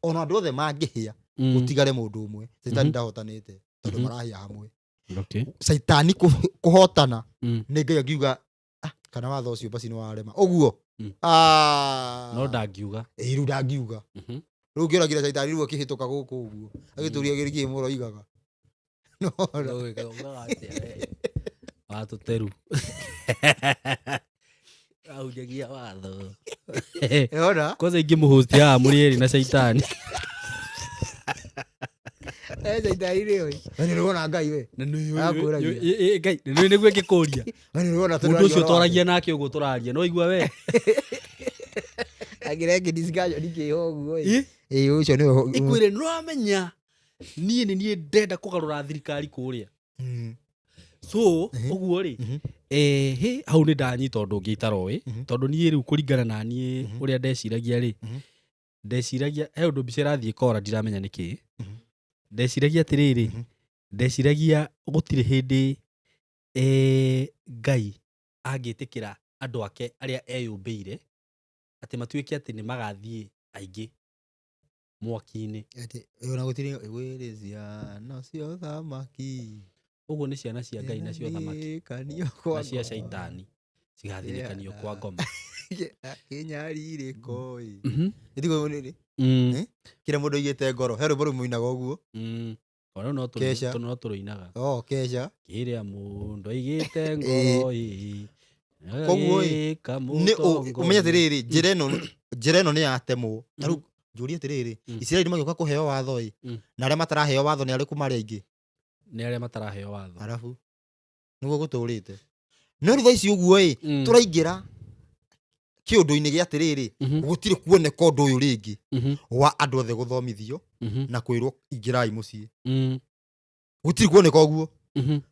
ona andũ othe mangĩhĩa gũtigare mũndũ ũmwe Saitani ndahotanĩte tondũ marahĩa hamwe Saitani kũhotana nĩ Ngai angiuga kana watho ũcio basi nĩ warema ũguo no ndangiuga rĩu ndangiuga rĩu ngĩoragire Saitani rĩu akĩhĩtũka gũkũ ũguo agĩtũria gĩkĩ mũroigaga watũteru aunjagia watho kwanza ingĩmũhosti haha mũrĩ erĩ na Saitani Saitani rĩo nĩ rũona Ngai we Ngai nĩguo ngĩkũria mũndũ ũcio twaragia nake ũguo tũraria no igua we agĩreke discussion ikĩho ũguo ũcio nĩwe ikwĩre nĩ wamenya niĩ nĩ niĩ ndenda kũgarũra thirikari kũrĩa so ũguo rĩ hau nĩ ndanyita ũndũ ũngĩ itaroĩ tondũ niĩ rĩu kũringana na niĩ ũrĩa ndeciragia rĩ ndeciragia he ũndũ mbica ĩrathiĩ kora ndiramenya nĩkĩ ndeciragia atĩrĩrĩ ndeciragia gũtirĩ hĩndĩ Ngai angĩtĩkĩra andũ ake arĩa eyũmbĩire atĩ matuĩke atĩ nĩ magathiĩ aingĩ mwaki-inĩ ona gũtirĩ wĩrĩcia nacio thamaki ũguo nĩ ciana cia Ngai nacio thamaki na cia Saitani cigathirĩkanio kwa ngoma kĩnyarirĩko ĩtigo nĩrĩ kĩrĩa mũndũ aigĩte ngoro he rwĩmbo rũu mũinaga ũguo ona no tũrũinaga keca kĩrĩa mũndũ aigĩte ngoro koguo ũmenye atĩrĩrĩ njĩra ĩno nĩ yatemwo na rĩu njũrie atĩrĩrĩ Isiraeli magĩũka kũheo watho na arĩa mataraheo watho nĩ arĩkũ marĩ aingĩ nĩ arĩa mataraheo watho arabu nĩguo gũtũrĩte no rĩu thaa ici ũguo tũraingĩra kĩũndũ-inĩ gĩa atĩrĩrĩ gũtirĩ kuoneka ũndũ ũyũ rĩngĩ wa andũ othe gũthomithio na kwĩrwo ingĩrai mũciĩ gũtirĩ kuoneka ũguo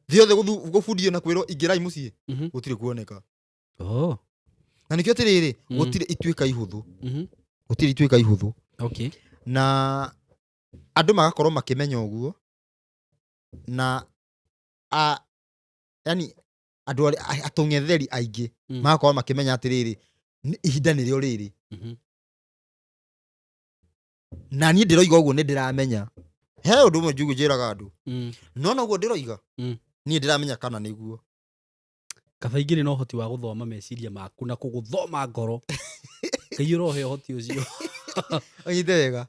thĩ othe gũbundio na kwĩrwo ingĩrai mũciĩ gũtirĩ kuoneka na nĩkĩo atĩrĩrĩ gũtirĩ ituĩka ihũthũ gũtirĩ ituĩka ihũthũ na andũ magakorwo makĩmenya ũguo na yani andũ atũng'etheri aingĩ magakorwo makĩmenya atĩrĩrĩ ihinda nĩrĩo rĩrĩ na niĩ ndĩroiga ũguo nĩ ndĩramenya he ũndũ ũmwe njĩraga andũ no noguo ndĩroiga niĩ ndĩramenya kana nĩguo kaba ingĩ na ũhoti wa gũthoma meciria maku na kũgũthoma ngoro Ngai ũrohe ũhoti ũcio ũnyite wega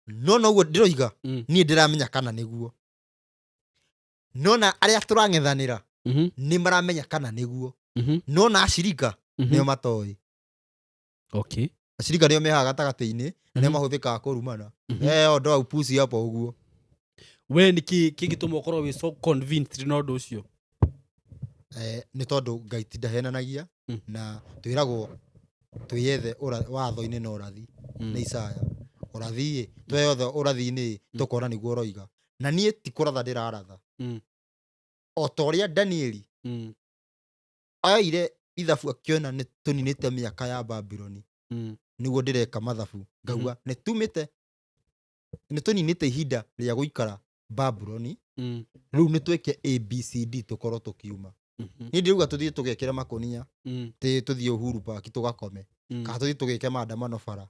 no noguo ndĩroiga niĩ ndĩramenya kana nĩguo no na arĩa tũrang'ethanĩra nĩ maramenya kana nĩguo no na acirika nĩo matoĩ acirika nĩo mehaga gatagatĩ-inĩ na nĩo mahũthĩkaga kũrumana ndo au pusi hapo ũguo we nĩ kĩngĩtũma ũkorwo wĩ so convinced na ũndũ ũcio nĩ tondũ Ngai ti ndahenanagia na twĩragwo twĩyethe watho-inĩ na ũrathi nĩ Isaya ũrathi tweyothe ũrathi-inĩ tũkona nĩguo ũroiga na niĩ ti kũratha ndĩraratha o ta ũrĩa Danieli oire ithabu akĩona nĩ tũninĩte mĩaka ya Babyloni nĩguo ndĩreka mathabu ngauga nĩ tũninĩte ihinda rĩa gũikara Babylon riu ni tweke ABCD tukorwo tukiuma ni ndiruga tuthie tugekera makonia ti tuthie Uhuru Park tugakome ka tuthie tugeke maandamano bara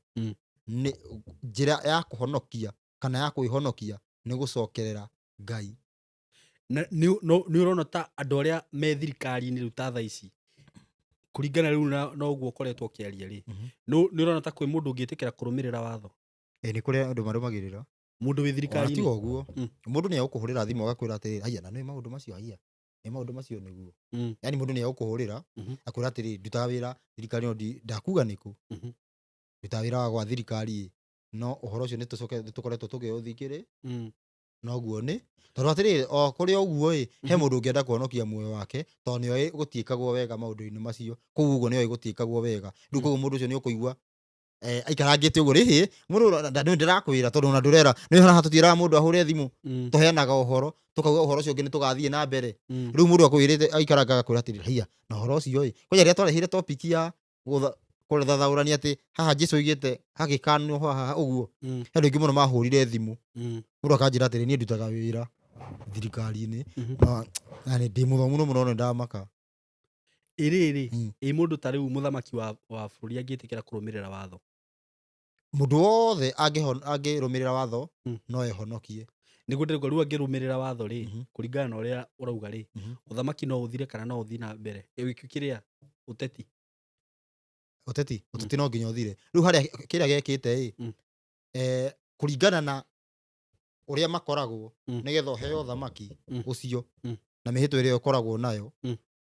ni njira ya kuhonokia kana ya kuihonokia ni gucokerera Ngai ni urona ta andu aria me thirikari-ini riu ta thaa ici kuringana riu no guo koretwo kiaria ri ni urona ta kwi mundu ungitikira kurumirira watho ni kuri andu marumagirira mundu wi thirikari-ini tiga uguo mundu ni agukuhurira thimu agakwira atiri haya na ni maundu macio haya ni maundu macio niguo yani mundu ni agukuhurira akwira atiri ndutaga wira thirikari no ndakuga niku ndutaga wira wa gwa thirikari no uhoro ucio ni tukoretwo tugiuthikiri no guo ni tondu atiri o kuri oguo he mundu ungienda kuhonokia muoyo wake tondu ni oi gutiikagwo wega maundu-ini macio koguo uguo ni oi gutiikagwo wega riu koguo mundu ucio ni ukuigua aikarangite uguo rihi mundu ndirakwira tondu na ndurera ni hana hatutiraga mundu ahure thimu tuheanaga uhoro tukauga uhoro ucio ungi ni tugathie na mbere riu mundu akwirite aikaranga akwira atiri haya na uhoro ucio kwa ria twarehire topic ya kurathaurania ati haha Jesu igite hagikanwo haha uguo andu ingi muno mahurire thimu mundu akanjira atiri ni ndutaga wira thirikari-ini na ni ndi muthomu muno ni ndamaka iri mundu ta riu muthamaki wa bururi angitikira kurumirira watho mundu wothe angirumirira watho no ehonokie niguo ndirauga riu angirumirira watho ri kuringana na uria urauga ri uthamaki no uthire kana no uthii na mbere kiria uteti no nginya uthire riu haria kiria gekite kuringana na uria makoragwo nigetha uheo uthamaki ucio na mihito iria ukoragwo nayo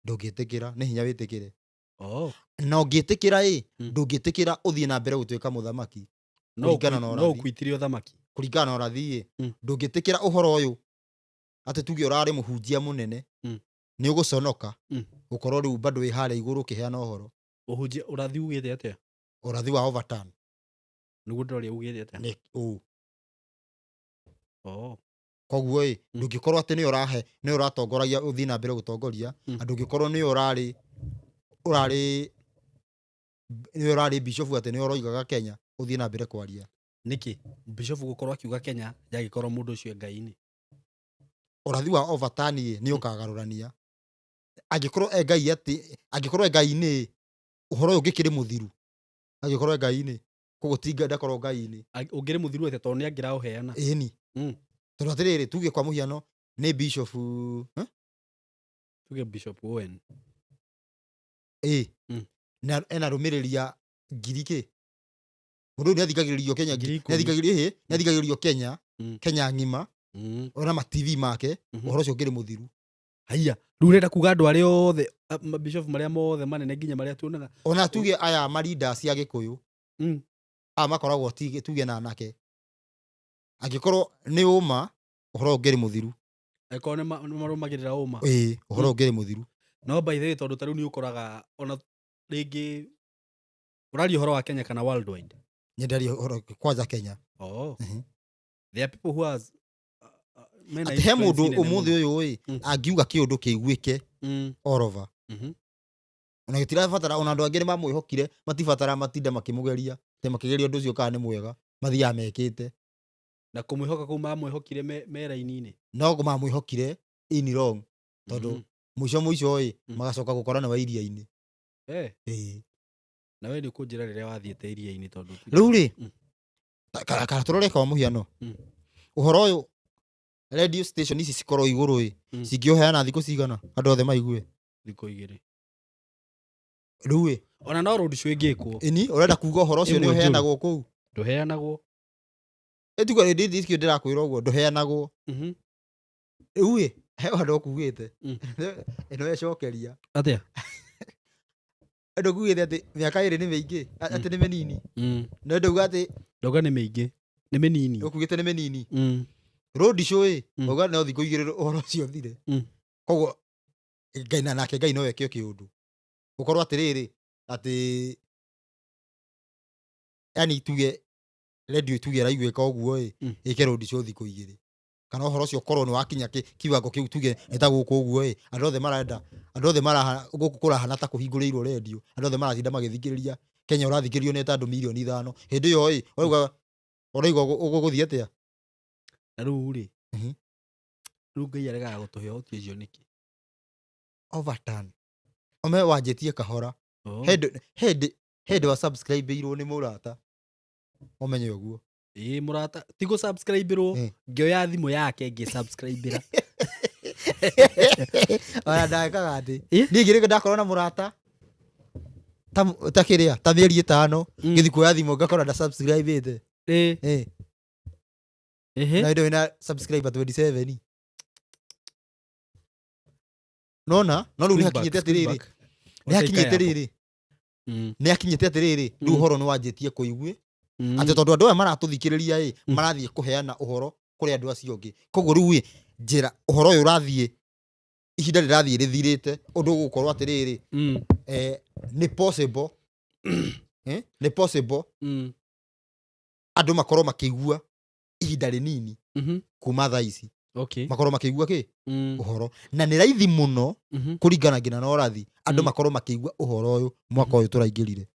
ndungitikira ni hinya witikire no ngitikira ndungitikira uthie na mbere gutuika muthamaki no ukwitire uthamaki kuringana na urathie ndungitikira uhoro uyu ati tuge urari muhunjia munene ni uguconoka ukorwo riu bado wi haria iguru ukiheana uhoro uhunjia urathi ugite atia urathi wa overturn niguo ndoria ugite atia ni koguo ndungikorwo ati ni uratongoragia uthii na mbere gutongoria ndungikorwo ni urari bishop ati ni uroigaga Kenya uthii na mbere kwaria niki bishop gukorwo akiuga Kenya yagikorwo mundu ucio ngai-ini urathi wa overturn ni ukagarurania angikorwo ngai ati angikorwo ngai-ini uhoro uyu ngikiri muthiru angikorwo ngai-ini kugutinga ndakorwo ngai-ini ungiri muthiru ati tondu ni angira uheana ni tondu atiriri tuge kwa muhiano ni bishop tuge bishop Owen na ena rumiriria ngiriki mundu ni athikagiririo Kenya ni athikagiririo Kenya Kenya ngima ona ma TV make uhoro ucio ngiri muthiru haya riu renda kuga andu aria othe bishop maria mothe manene nginya maria tuonaga ona tuge aya marinda cia Gikuyu makoragwo tuge na anake angikorwo ni uma uhoro ngiri muthiru eko ni marumagirira uma uhoro ngiri muthiru no by the way tondu ta riu ni ukoraga ona ringi urari uhoro wa Kenya kana worldwide nyendari uhoro kwanza Kenya there are people who has he mundu umuthi uyu angiuga kiundu kiiguike all over ona gitirabatara ona andu angire mamwihokire matibatara matinda makimugeria te makigeria undu ucio kana ni mwega mathia mekite na kumwihoka kuma mwihokire me raini-ini no mamwihokire in wrong tondu muico magacoka gukorana wa iria-ini na we ni kunjira riria wathiete iria-ini tondu riu ri kana turore kwa muhiano uhoro uyu radio station ici cikorwo iguru cingioheana thiku cigana andu othe maigue thiku 2 riu ona no road show ingikwo ini urenda kuga uhoro ucio ni uheanagwo kuu nduheanagwo etuga ndikio ndirakwira uguo nduheanagwo riu he andu kugite ino ecokeria atia andu kugite ati miaka iri ni mingi ati ni minini na ndauga ati ndoga ni mingi ni minini ukugite ni minini road show uga no thiku 2 uhoro ucio thire koguo ngai na nake ngai no weke kiundu ukorwo atiriri ati yani tuge radio tuge raigweka uguo ike road show thiku 2 kana uhoro ucio korwo ni wakinya kiwango kiu tuge eta guku uguo andu othe marenda andu othe mara guku kurahana ta kuhingurirwo radio andu othe maratinda magithikiriria Kenya urathikirio ni andu milioni 5 hindi yo urauga uguthie atia na riu ri Rĩu Ngai aregaga gũtũhe ũhoti ũcio nĩkĩ? Overturn. Ome wanjĩtie kahora. Hĩndĩ wa subscribe-irwo nĩ mũrata. Ũmenye ũguo. Mũrata ti gũ-subscribe-rwo ngĩoya thimũ yake ngĩ-subscribe-ra. Ona ndakaga atĩ. Niĩ ngĩrĩga ndakorwo na mũrata. Ta kĩrĩa, ta mĩeri 5 ngĩthiĩ kuoya thimũ ngakora nda-subscribe-ĩte. Na hĩndĩ wĩna subscriber 27. Nona, no rĩu nĩhakinyĩte atĩrĩrĩ. Nĩhakinyĩte atĩrĩrĩ. Rĩu ũhoro nĩwanjĩtie kũigua. Atĩ tondũ andũ aya maratũthikĩrĩria marathiĩ kũheana ũhoro kũrĩ andũ acio angĩ. Koguo rĩu njĩra ũhoro ũyũ ũrathiĩ ihinda rĩrathiĩ rĩthirĩte ũndũ ũgũkorwo atĩrĩrĩ. Nĩ possible andũ makorwo makĩigua ihinda rĩnini kuma thaa ici. Makorwo makĩigua kĩ? Ũhoro. Na nĩ raithi mũno kũringana nginya na ũrathi andũ makorwo makĩigua ũhoro ũyũ mwaka ũyũ tũraingĩrire.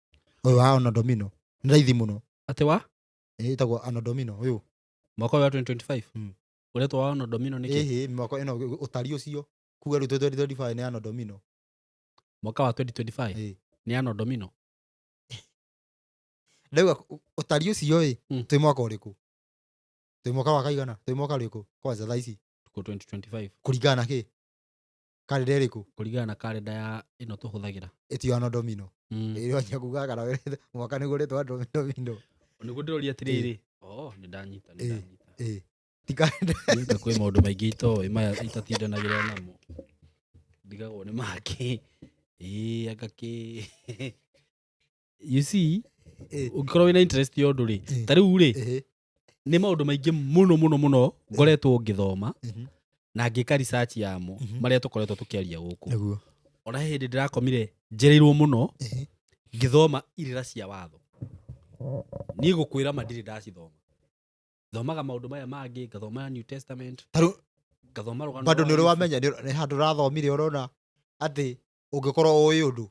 Ũyũ wa Ono Domino. Nĩ raithi mũno. Atĩ wa? Ĩtagwo Ono Domino ũyũ. Mwaka wa 2025. Ũretwo wa Ono Domino nĩkĩ? Mwaka ĩno ũtari ũcio. Kuga rĩu 2025 nĩ Ono Domino. Mwaka wa 2025 nĩ Ono Domino. Ndauga ũtari ũcio twĩ mwaka ũrĩkũ? Twĩ mwaka wa kaigana? Twĩ mwaka ũrĩkũ? Kwanza thaa ici. Tuko 2025. Kũringana na kĩ? Kalenda ĩrĩkũ? Kũringana na kalenda ya ĩno tũhũthagĩra. Ĩtio Ono Domino. Ĩrĩa kuga kana mwaka nĩguo ũrĩtwo Ono Domino. Nĩguo ndĩroria atĩrĩrĩ. Nĩndanyita. Ti kalenda. Nĩnga kwĩ maũndũ maingĩ itoĩ maya itatindanagĩra namo. Ndigagwo nĩ mangĩ. Agakĩ. You see, ũngĩkorwo wĩna interest ya ũndũ rĩ, ta rĩu rĩ, nĩ maũndũ maingĩ mũno ngoretwo ngĩthoma na ngĩka research yamo marĩa tũkoretwo tũkĩaria gũkũ. Ona hĩndĩ ndĩrakomire njereirwo mũno ngĩthoma irĩra cia watho. Niĩ gũkwĩra ma ndirĩ ndacithoma. Thomaga maũndũ maya mangĩ, ngathoma New Testament. Ngathoma rũgano. Bado nĩ ũramenya nĩ handũ rathomire ũrona atĩ ũngĩkorwo ũĩ ũndũ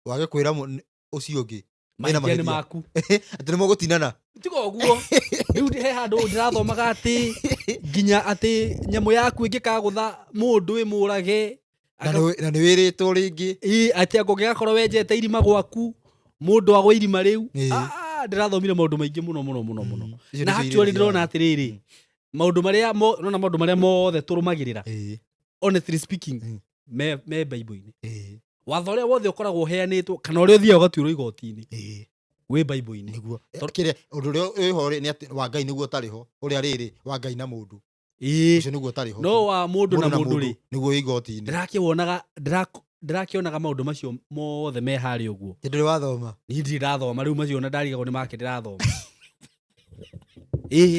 wage kwĩra ũcio ũngĩ maitĩa nĩ maku. Atĩ nĩ mũgũtinana. Tiga ũguo. Rĩu he handũ ndirathomaga atĩ nginya atĩ nyamũ yaku ĩngĩkagũtha mũndũ ĩmũrage. Na nĩ wĩrĩtwo rĩngĩ. Atĩ angĩgakorwo wenjete irima gwaku mũndũ agwe irima rĩu. Ndĩrathomire maũndũ maingĩ mũno. Na actually ndĩrona atĩrĩrĩ maũndũ marĩa mothe tũrũmagĩrĩra honestly speaking me Bible-inĩ. Watho ũrĩa wothe ũkoragwo ũheanĩtwo kana ũrĩa ũthiaga ũgatuĩrwo igoti-inĩ wĩ Bible-inĩ. Nĩguo kĩrĩa ũndũ ũrĩa wĩho nĩ atĩ wa Ngai nĩguo ũtarĩ ho ũrĩa rĩrĩ wa Ngai na mũndũ. Ũcio nĩguo ũtarĩ ho. No wa mũndũ na mũndũ rĩ nĩguo igoti-inĩ. Ndĩrakĩonaga maũndũ macio mothe me harĩa ũguo. Ndĩrĩ wathoma. Niĩ ndirathoma rĩu macio ona ndarigagwo nĩ make ndĩrathoma.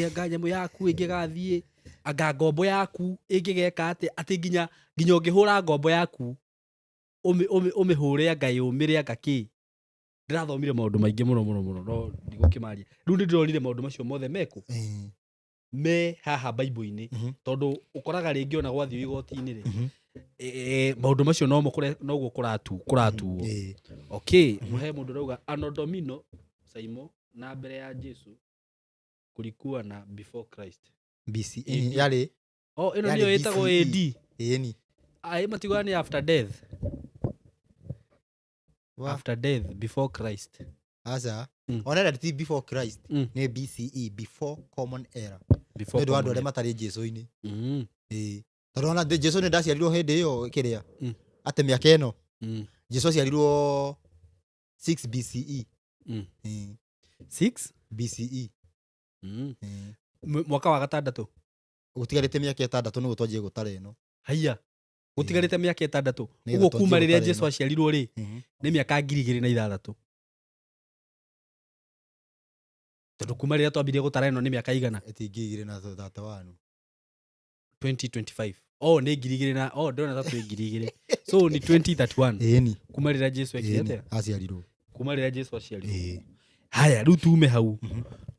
Anga nyamũ yaku ĩngĩgathiĩ, anga ngombo yaku ĩngĩgeka atĩ nginya ũngĩhũra ngombo yaku ũmĩhũre Ngai ũmĩre anga kĩ. Ndĩrathomire maũndũ maingĩ mũno no ndigũkĩmaria. Rĩu nĩndĩrorire maũndũ macio mothe meko me haha Bible-inĩ tondũ ũkoraga rĩngĩ ona gwathiĩ igoti-inĩ rĩ maũndũ macio noguo kũratuo. Okay, he mũndũ ũrauga Ano Domino Saimo na mbere ya Jesu kulikuwa na before Christ. BCE yale. Ĩno niyo ĩtagwo AD. Ni. Matigwa ni after death. After death, before Christ. Asa. Ona ti before Christ. Ni BCE, before common era. Before common era. Ndio matari Jesu-inĩ. Tondũ ona Jesu nĩ ndaciarirwo hĩndĩ ĩyo kĩrĩa. Atĩ mĩaka ĩno. Jesu aciarirwo 6 BCE. 6 BCE. Mwaka wa gatandatũ. Gũtigarĩte mĩaka 6 nĩguo twanjie gũtara ĩno. Haiya. Gũtigarĩte mĩaka 6. Ũguo kuma rĩrĩa Jesu aciarirwo rĩ nĩ mĩaka 2006. Tondũ kuma rĩrĩa twambirie gũtara ĩno nĩ mĩaka igana? Eti 2031. 2025. Nĩ 2000 na ndona ta 2000. So ni 2031. Kuma rĩrĩa Jesu aciarirwo. Kuma rĩrĩa Jesu aciarirwo. Haya rĩu tume hau.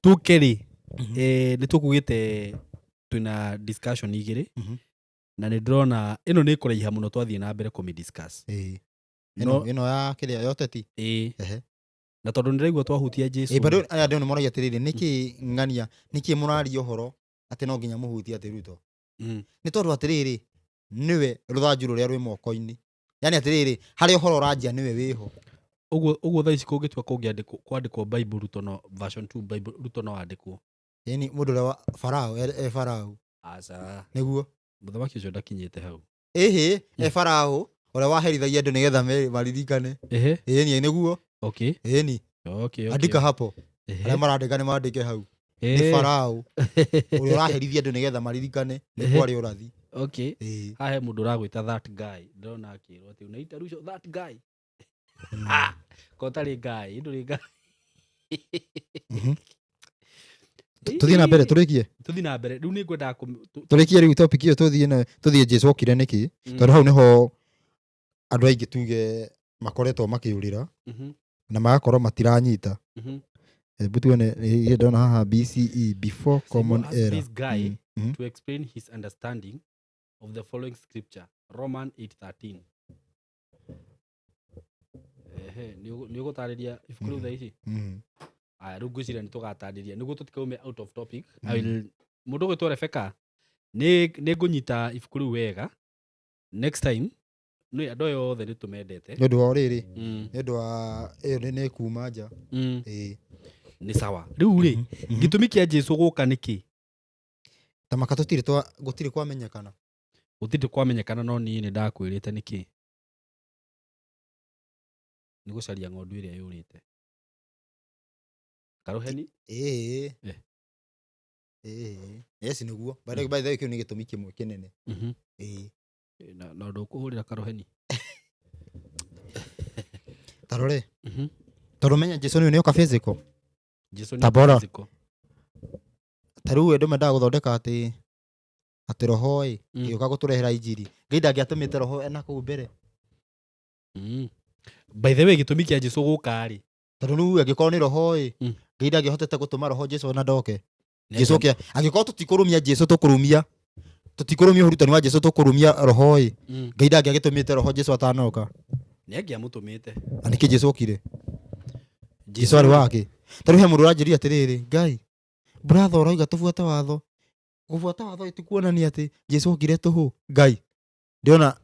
Tukeri nĩ tũkugĩte twina discussion igĩrĩ. Na nĩ ndĩrona ĩno nĩ kũraiha mũno twathiĩ na mbere kũmĩ-discuss. Ĩno ya kĩrĩa yoteti. Na tondũ nĩraigua twahutia Jesu. Bado aya ndio moragia atĩrĩrĩ nĩkĩ ng'ania nĩkĩ mũraria ũhoro atĩ no nginya mũhutie atĩ Ruto. nĩ tondũ atirĩrĩ niwe rũthanju rũrĩa rwĩ moko-inĩ, yani atirĩrĩ harĩa ũhoro ũranjia niwe wĩho. Ũguo thaa ici kũngĩtua kwandĩkwo Bible Ruto no version 2 Bible Ruto no andĩkwo. Yani mũndũ ũrĩa wa Farao Farao Aca nĩguo mũthamaki ũcio ndakinyĩte hau. Farao ũrĩa waherithagia andũ nĩgetha maririkane. Ĩni nĩguo. Okay. Ĩni. Okay. Andĩka hapo. Arĩa marandĩka nĩ mandĩke hau. Nĩ Farao ũrĩa ũraherithia andũ nĩgetha maririkane nĩ kwarĩ ũrathi. Okay. Hahe mũndũ ũragwĩta that guy. Ndĩrona akĩrwo atĩ unaita Ruto that guy. Kotarĩ guy, ndũrĩ guy. Tuthiĩ na mbere tũrĩkie. Tuthiĩ na mbere. Rĩu nĩ ngwenda tũrĩkie rĩu topic ĩyo tũthiĩ Jesũ okire nĩkĩ? Tondũ hau nĩho andũ aingĩ tuge makoretwo makĩũrĩra na magakorwo matiranyita. Hebu tuone ndona haha BCE before common era. This guy to explain his understanding of the following scripture, Romans 8:13. Nĩ ũgũtarĩria ibuku rĩu thaa ici? Rĩu ngwĩciria nĩ tũgatarĩria nĩguo tũtikaume out of topic. Mũndũ ũgwĩtwo Rebeka nĩ ngũnyita ibuku rĩu wega. Next time andũ aya othe nĩ tũmendete. Nĩ ũndũ wa ũrĩrĩ, nĩ ũndũ wa nĩ kuma nja. Nĩ sawa. Rĩu rĩ, gĩtũmi kĩa Jesũ gũka nĩkĩ? Tamaka gũtirĩ kwamenyekana. Gũtirĩ kwamenyekana, no niĩ nĩ ndakwĩrĩte nĩkĩ? Nĩ gũcaria ng'ondu ĩrĩa yũrĩte. Karũheni? Yes nĩguo. By the way kĩu nĩ gĩtũmi kĩmwe kĩnene. Na ndũkũhũrĩra karũheni. Tarore. Tondũ menya Jesũ nĩ oka physical. Jesũ nĩ physical. Tarĩu andũ mendaga gũthondeka atĩ roho gĩũka gũtũrehera injiri. Ngai ndangĩatũmĩte roho ena kũu mbere. By the way gĩtũmi kĩa Jesũ gũka rĩ. Tondũ rĩu angĩkorwo nĩ roho Ngai ndangĩhotete gũtũma roho Jesũ na ndoke. Jesũ kĩa angĩkorwo tũtikũrũmia Jesũ tũkũrũmia ũrutani wa Jesũ tũkũrũmia roho Ngai ndangĩagĩtũmĩte roho Jesũ atanoka. Nĩ angĩamũtũmĩte. Nĩkĩ Jesũ okire? Jesũ arĩ wake. Tarĩu he mũndũ ũranjĩria atĩrĩrĩ, Ngai brother ũrauga tũbuate watho. Gũbuata watho ĩtikuonania atĩ Jesũ okire tũhũ. Ngai ndĩona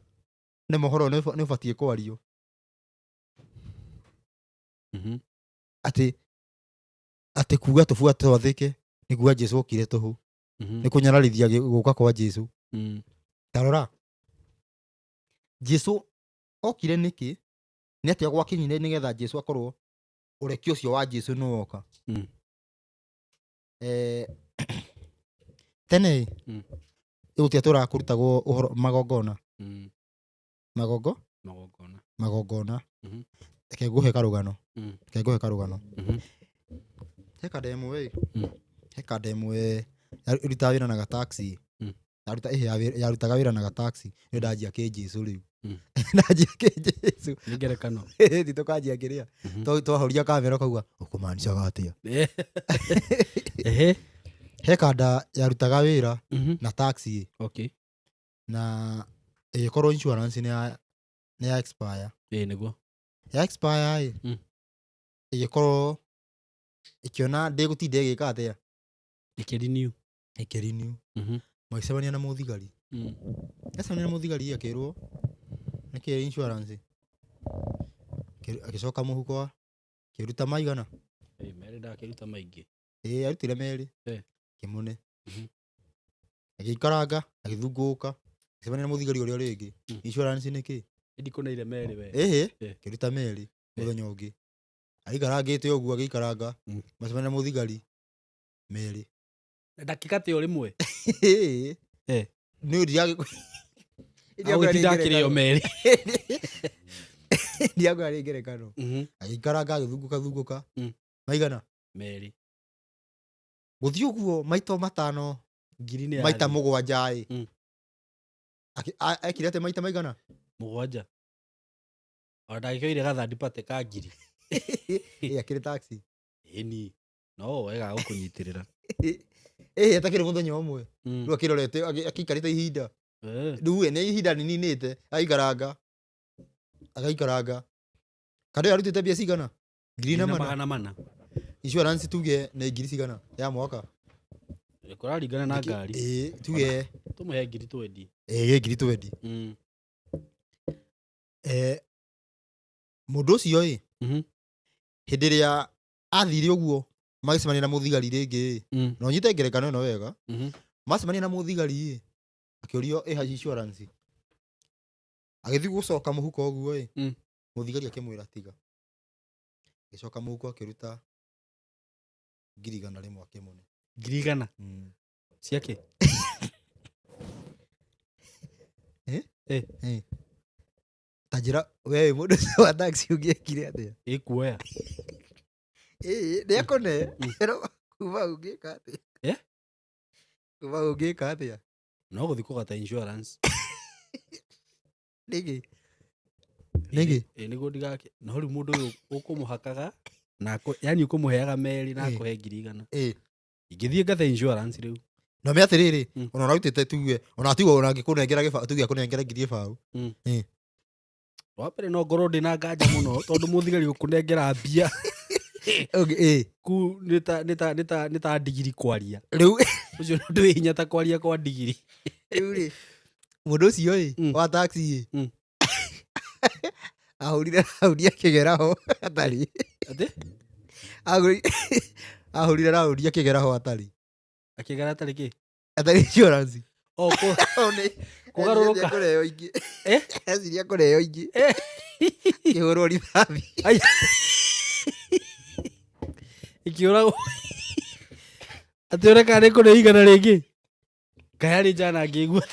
nĩ mohoro nĩ ũbatiĩ kwario. Atĩ kuga tũbuate twathĩke nĩ kuga Jesũ okire tũhũ. Nĩ kũnyararithia gũka kwa Jesũ. Tarora. Jesũ okire nĩkĩ? Nĩ atĩa gwakinyire nĩgetha Jesũ akorwo ũreki ũcio wa Jesũ nĩ woka. Tene gũtia tũrakũrutagwo ũhoro magongona. Magongona. Reke ngũhe karũgano. He kademu yarutaga wĩra na gataxi. Yarutaga wĩra na gataxi. Nĩ ndanjia kĩ Jesũ rĩu. Ndanjia kĩ Jesũ. Nĩ ngerekano. Tũkanjia kĩrĩa. Twahoria kamera kauga ũkũmaanishaga atĩa. He kanda yarutaga wĩra na taxi. Okay. Na ĩgĩkorwo insurance nĩ ya expire. Nĩguo. Ya expire ĩgĩkorwo ĩkĩona ndĩgũtinda ĩgĩka atĩa. Ĩkĩrenew. Magĩcemania na mũthigari. Acemania na mũthigari akĩrwo nĩkĩ insurance. Agĩcoka mũhuko akĩruta maigana. Merĩ ndakĩruta maingĩ. Arutire merĩ. Kĩmune. Agĩikaranga agĩthungũka. Agĩcemania na mũthigari ũrĩa rĩngĩ. Insurance nĩkĩ? Ndikũneire merĩ we. Kĩruta merĩ mũthenya ũngĩ. Aikarangĩte ũguo agĩikaranga. Macemania na mũthigari merĩ. Ndakĩka te o rĩmwe. Nĩ ũria ndakĩrĩo merĩ. Ndiagwa rĩ ngerekano. Agĩikaranga agĩthungũka. Maigana? Merĩ. Gũthiĩ ũguo maita matano. Maita mũgwanja ekire atĩ maita maigana? Mũgwanja. Ona ndagĩkĩoire gathandi pate ka ngiri. Akĩrĩ taxi. Ĩni. No wega gũkũnyitĩrĩra. Atakĩrĩ mũthenya ũmwe. Rĩu akĩrorete akĩikarĩte ihinda. Rĩu nĩ ihinda ninĩte agaikaranga. Kando yarutĩte mbia cigana? Ngiri na mana. Insurance tuge nĩ ngiri cigana ya mwaka. Kũraringana na ngari. Tuge Tumuhe ngiri twendi. ngiri twendi. Mundu ucio hindi ria athire uguo magicemania na muthigari ringi no nyite ngerekano ino wega. Macemania na muthigari akiurio ha insurance agithi gucoka muhuko uguo muthigari akimwira tiga gicoka muhuko akiruta 100 rimwe akimune 100 ciake tajira wewe mundu wa taxi ungiekire atia ikuoya ndiakone kuma ungika atia kuma ungika atia no guthi kugata insurance nigi nigo ndigake no ri mundu uyu ukumuhakaga na yani ukumuheaga meri na kuhe 100 ingithie ngathe insurance riu no me atiriri ona rautite tuwe ona tigo ona ngikunengera gibao tuge akunengera 1,000 wapere no ngoro ndina nganja muno tondu muthigari gukunengera mbia ku nita ndigiri kwaria riu ucio ndu hinya ta kwaria kwa ndigiri riu ri mundu ucio wa taxi ahurire raudi akigeraho atari ate ahurire raudi akigeraho atari akigera atari ki atari insurance kugaruruka kureo ingi asiria kureo ingi kihurwo rithathi ikiurago atioreka ni kureo igana ringi kayari jana ngigua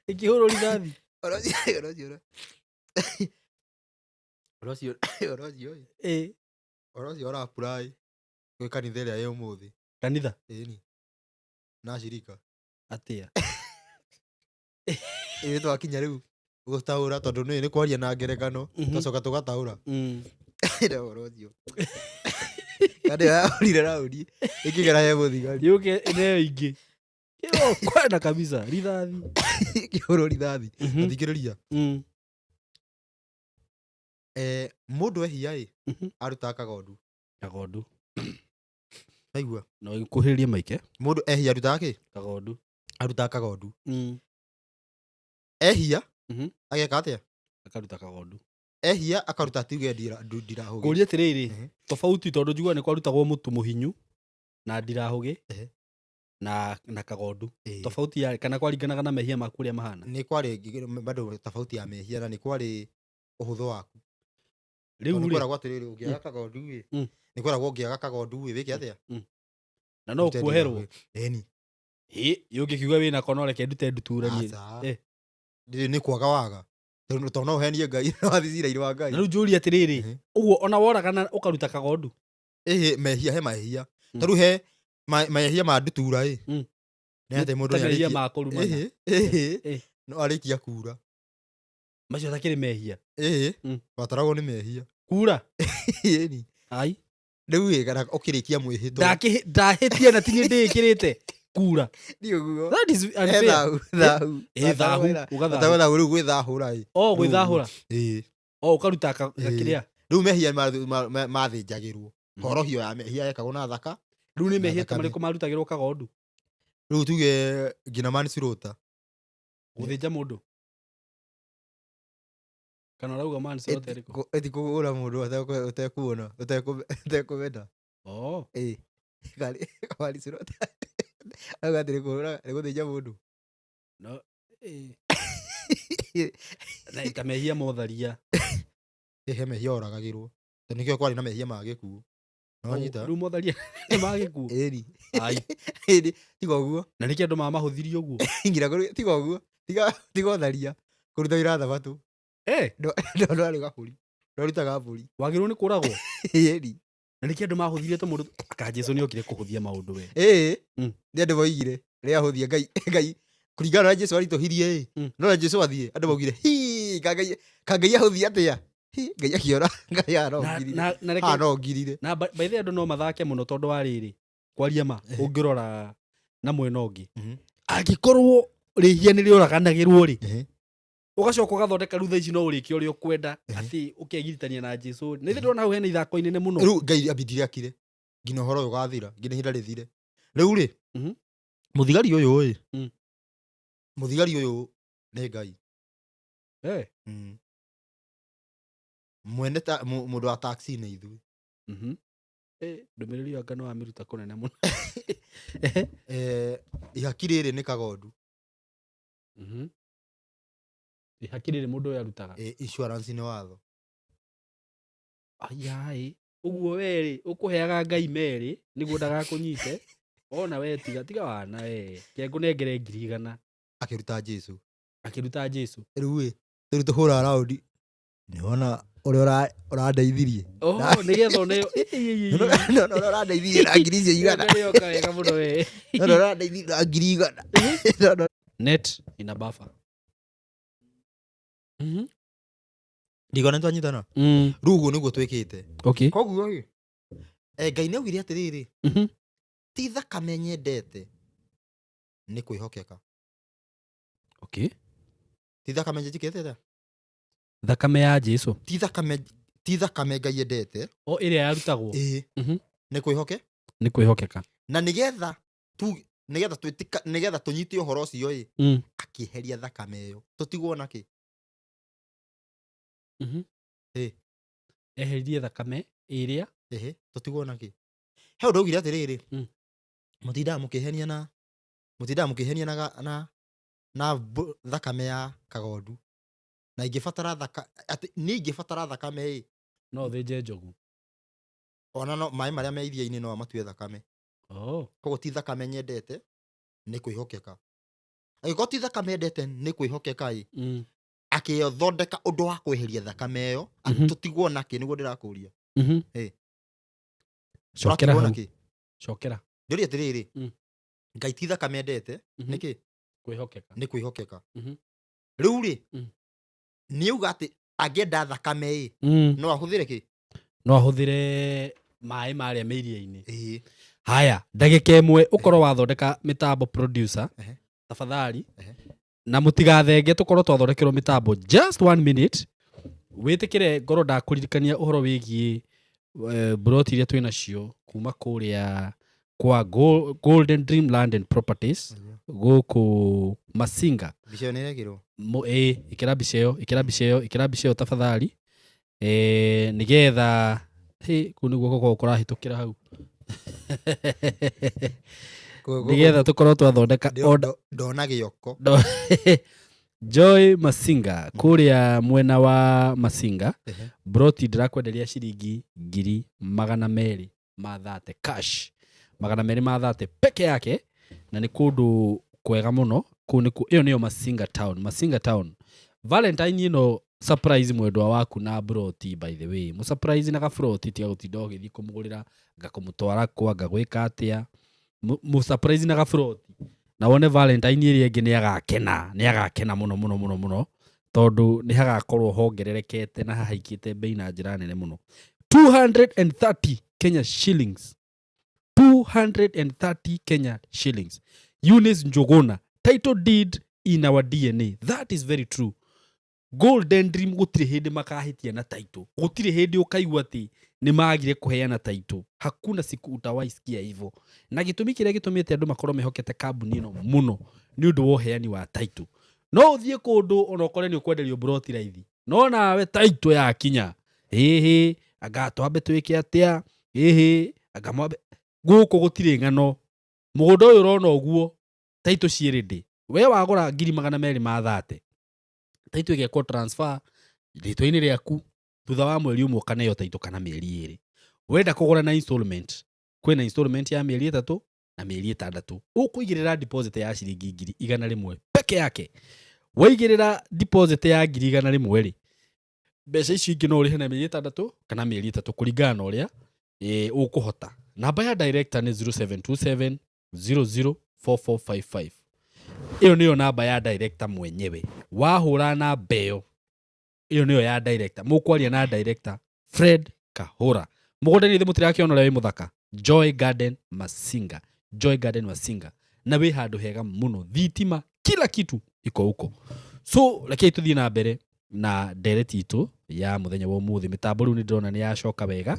ikihurwo rithathi orocio ora apply kwi kanitha iria ye umuthi kanitha ni na shirika atia twakinya riu gutaura tondu ni kwaria na ngerekano tucoka tugataura orocio kandi ahurire raudi ikigera ye muthigari yuke ine ingi kwenda kabisa rithathi kihurwo rithathi athikiriria mundu ehia aruta kagondu aigua no ikuhirie maike mundu ehia aruta ki kagondu aruta kagondu ehia ageka atia akaruta kagondu ehia akaruta tuge ndirahugi kuria tiriri tofauti tondu njugua ni kwarutagwo mutu muhinyu na ndirahugi na kagondu tofauti ya kana kwaringanaga na mehia maku ria mahana ni kwari bado tofauti ya mehia na ni kwari uhutho waku riu ni kwara gwatiriri ungiaga kagondu ni kwara ungiaga kagondu wiki atia na no kuoherwo eni yungi kiuga wina konore ke ndute nduturanie ni kwaga waga tondu no henie ngai no athicira irwa ngai na riu njuri atiriri uguo ona woraga na ukaruta kagondu mehia he mahia taru he mahia ma ndutura ni ate mundu ni mehia ma kurumana no arikia kura macio takiri mehia wataragwo ni mehia kura eni ai riu kana ukirikia mwihito ndahitia na tinye ndikirite kura ndio that is unfair thahu ugathahu riu gwithahura gwithahura ukaruta kiria riu mehia mathinjagirwo horohio ya mehia yekagwo na thaka riu ni mehia tamariku marutagirwo kagondu riu tuge ngina man sirota guthinja mundu kana rauga man sirota eriko eti kugura mundu utekuona utekumenda kali sirota agatire kugura guthinja mundu no na ikamehia motharia he mehia oragagirwo nikio kwari na mehia magikuo no nyita riu motharia magikuo ai tiga uguo na niki andu mamahuthirie uguo ngira tiga uguo tiga otharia kuruta ira thabatu ndo ari gaburi ndo gaburi wagirwo ni kuragwo na niki andu mahuthirie to mundu aka Jesu ni okire kuhuthia maundu we ni andu boigire ria huthia ngai kuringana na Jesu aritohirie no na Jesu athie andu boigire kangai ahuthia atia ngai akiora ngai arongirire na by the andu no mathake muno tondu wa riri kwaria ma ungirora na mwena ungi angikorwo rihia ni rioraganagirwo ri ugacoka ugathondeka rutha ici no uriki uri ukwenda ati ukegiritania na Jesu ni ndona hau hena ithako inene muno riu ngai abidire akire ngina horo ugathira ngina hinda rithire riu ri muthigari uyu oi Mm. muthigari uyu nĩ ngai mwene mundu wa taxi nĩ ithuĩ ndũmĩrĩri wa ngano wa mĩruta kũnene mũno ihaki rĩrĩ nĩ kagondu ihaki rĩrĩ mũndũ ũyũ arutaga insurance nĩ watho ayai ũguo werĩ ũkũheaga ngai merĩ nĩguo ndagakũnyite ona we tiga wana we kengũnengere 100,000 akĩruta Jesu rĩu rĩu tũhũra raundi nĩwona ũrĩa ũrandeithirie nĩgetha oneyo ũrandeithirie na 100,000 yoka wega mũno we ũrandeithirie na 100,000 net ina buffer ndigona twanyitana rĩu ũguo nĩguo twĩkĩte koguo ngai nĩaugire atĩrĩrĩ ti thakame nyendete nĩ kwĩhokeka ti thakame njĩkĩte thakame ya Jesu ti thakame ngai endete ĩrĩa yarutagwo nĩ kwĩhokeka na nĩgetha tũnyite ũhoro ũcio akĩeheria thakame ĩyo tũtigwo na kĩ eheririe thakame ĩrĩa tũtigwo na kĩ he ũndũ augire atĩrĩrĩ mũtindaga mũkĩhenia na thakame ya kagondu na ingĩbatara thakame no thĩnje njogu ona no maĩ marĩa me iria-inĩ no amatue thakame koguo ti thakame nyendete nĩ kwĩhokeka angĩkorwo ti thakame endete nĩ kwĩhokeka akĩthondeka ũndũ wa kweheria thakame ĩyo tũtigwo nakĩ nĩguo ndĩrakũria cokera ndĩrĩ atĩrĩrĩ ngai ti thakame endete nĩkĩ nĩ kwĩhokeka rĩu rĩ nĩuga atĩ angĩenda thakame no ahũthĩre kĩ no ahũthĩre maĩ marĩa me iria-inĩ haya ndagĩka ĩmwe ũkorwo wathondeka mĩtambo producer tafadhali na mũtigathenge tũkorwo twathondekerwo mĩtambo just 1 minute wĩtĩkĩre ngoro ndakũririkania ũhoro wĩgiĩ broti iria twĩnacio kuma kũrĩa kwa Golden Dreamland and Properties gũkũ Masinga bicio nĩ regirwo ĩkĩra mbica ĩyo tafadhali nĩgetha kũu nĩguo gũkorwo kũrahĩtũkĩra hau nĩgetha tũkorwo twathondeka ndona gĩoko Joy Masinga kũrĩa mwena wa Masinga broti ndĩrakwenderia ciringi 230 cash 230 peke yake na nĩ kũndũ kwega mũno ĩyo nĩyo Masinga town Valentine ĩno surprise mwendwa waku na broti by the way surprise na gabroti tiga gũtinda ũgĩthiĩ kũmũgũrĩra ngakũmũtwara kwa ngagwĩka atĩa surprise na gabroti na wone Valentine ĩrĩa ĩngĩ nĩagakena mũno tondũ nĩ hagakorwo hongererekete na hahaikĩte bei na njĩra nene mũno 230 Kenya shillings 230 Kenya shillings Eunice Njuguna title deed in our DNA that is very true Golden Dream gũtirĩ hĩndĩ makahĩtia na title gũtirĩ hĩndĩ ũkaigua atĩ nĩ magire kũheana title hakuna siku utawaisikia hivyo na gĩtũmi kĩrĩa gĩtũmĩte andũ makorwo mehokete kambuni ĩno mũno nĩ ũndũ wa ũheani wa title no ũthiĩ kũndũ ona ũkore nĩ ũkwenderio broti raithi no nawe title yakinya anga twambe twĩke atĩa anga mwambe gũkũ gũtirĩ ng'ano mũgũnda ũyũ ũrona ũguo title ciĩrĩ ndĩ we wagũra 230 title ĩgekwo transfer rĩtwa-inĩ rĩaku thutha wa mweri ũmwe ũkaneo title kana mĩeri 2 wenda kũgũra na installment kwĩna installment ya mĩeri 3 na mĩeri 6 ũkũigĩrĩra deposit ya ciringi 100 peke yake waigĩrĩra deposit ya 100 rĩ mbeca icio ingĩ no ũrĩhe na mĩeri 6 kana mĩeri 3 kũringana na ũrĩa ũkũhota namba ya director nĩ 0727 004455 iyo niyo namba ya director mwenyewe wahũra na mbeo iyo niyo ya director mũkwaria na director Fred Kahura mũgũnda nĩ thĩ mũtirakĩona ũrĩa wĩ mũthaka Joy Garden Masinga na wĩ handũ hega mũno thitima kila kitu iko huko so rekei tũthiĩ na mbere na ndereti itũ ya mũthenya wa ũmũthĩ mĩtambo rĩu nĩ ndĩrona nĩ yacoka wega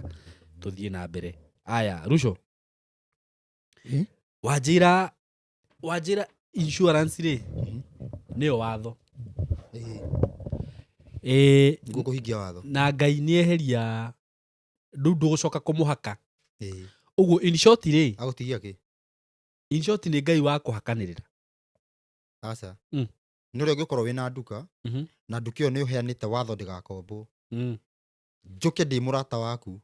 tũthiĩ na mbere aya Rusho wanjĩra Wajira insurance rĩ nĩyo watho. Ngũkũhingia watho. Na Ngai nĩeheria rĩu ndũgũcoka kũmũhaka. Ũguo in short rĩ. Agũtigia kĩ? In short nĩ Ngai wa kũhakanĩrĩra. Aca. Nĩ ũrĩa ũngĩkorwo wĩna nduka na nduka ĩyo nĩ ũheanĩte watho ndĩgakombwo. Njoke ndĩ mũrata waku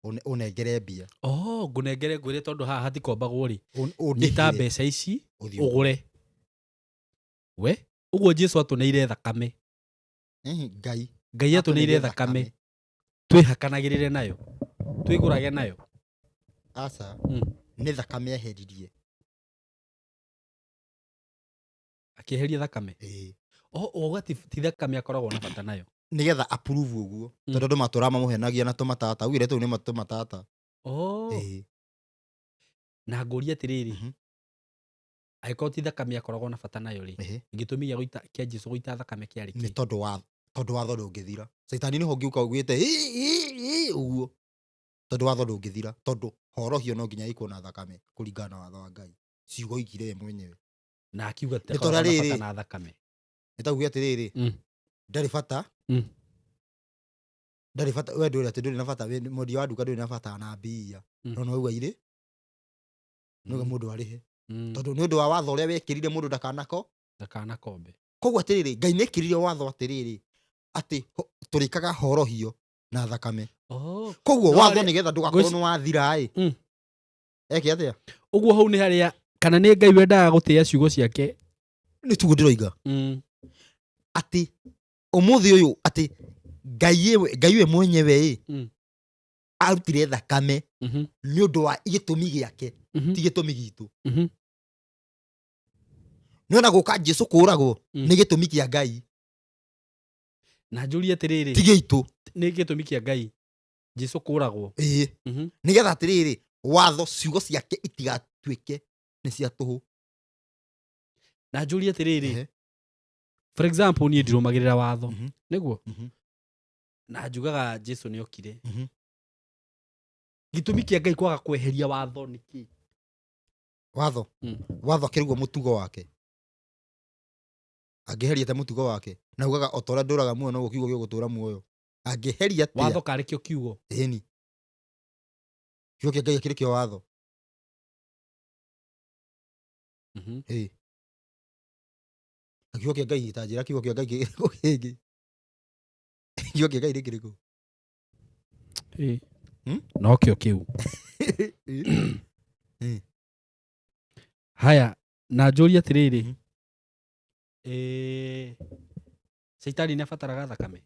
ũnengere mbia. Ngũnengere ngwĩre tondũ haha hatikombagwo rĩ. Nyita mbeca ici ũgũre. We ũguo Jesũ atũneire thakame. Ngai atũneire thakame. Twĩhakanagĩrĩre nayo. Twĩgũrage nayo. Aca. Nĩ thakame eheririe. Akĩeheria thakame. Ũgati ti thakame akoragwo na bata nayo. Nigetha approve ũguo. Tondũ andũ matũra mamũhenagia na tũmatata. Ugire tũu nĩ tũmatata. Na ngũria atĩrĩrĩ. Angĩkorwo ti thakame akoragwo na bata nayo rĩ. Gĩtũmi kĩa Jesũ gũita thakame kĩarĩ kĩ? Nĩ tondũ watho ndũngĩthira. Caitani nĩho ũngĩũka ugĩte ũguo. Tondũ watho ndũngĩthira. Tondũ horohio no nginya ĩkuo na thakame kũringana na watho wa Ngai. Ciugo igire we mwenyewe. Na akiuga tena na thakame. Nĩtaugire atĩrĩrĩ. Ndarĩ bata. Ndarĩ bata we ndũrĩ atĩ ndũrĩ na bata mwendia wa nduka ndũrĩ na bata na mbia. No no irĩ. Nĩguo mũndũ arĩhe. Tondũ nĩ ũndũ wa watho ũrĩa wekĩrire mũndũ ndakanakombe. Koguo atĩrĩrĩ Ngai nĩekĩrire watho atĩrĩrĩ atĩ tũrĩkaga horohio na thakame. Koguo watho nĩgetha ndũgakorwo nĩ wathira eke atĩa? Ũguo hau nĩ harĩa kana nĩ Ngai wendaga gũtĩa ciugo ciake. Nĩ tugo ndĩroiga. Atĩ ũmũthĩ ũyũ atĩ Ngai we mwenyewe arutire thakame nĩ ũndũ wa gĩtũmi gĩake ti gĩtũmi gitũ. Nĩona gũka Jesũ kũragwo nĩ gĩtũmi kĩa Ngai. Na njũrie atĩrĩrĩ. Ti gĩitũ. Nĩ gĩtũmi kĩa Ngai. Jesũ kũragwo. Nĩgetha atĩrĩrĩ watho ciugo ciake itigatuĩke nĩ cia tũhũ. Na njũrie atĩrĩrĩ. For example niĩ ndirũmagĩrĩra watho. Nĩguo? Na njugaga Jesũ nĩ okire. Gĩtũmi kĩa Ngai kwaga kweheria watho nĩ kĩ? Watho akĩrigwo mũtugo wake. Angĩheria ta mũtugo wake. Na ugaga o ta ũrĩa ndũraga muoyo noguo kiugo gĩgũtũra muoyo. Angĩheria atĩa? Watho karĩ kĩo kiugo. Ĩni. Kiugo kĩa Ngai kĩrĩ kĩo watho. Kiugo kĩa Ngai ta njĩra kiugo kĩa Ngai kĩngĩ. Kiugo kĩa Ngai nĩ kĩrĩkũ? No kĩo kĩu. Haya na njũrie atĩrĩrĩ. Caitani nĩ abataraga thakame.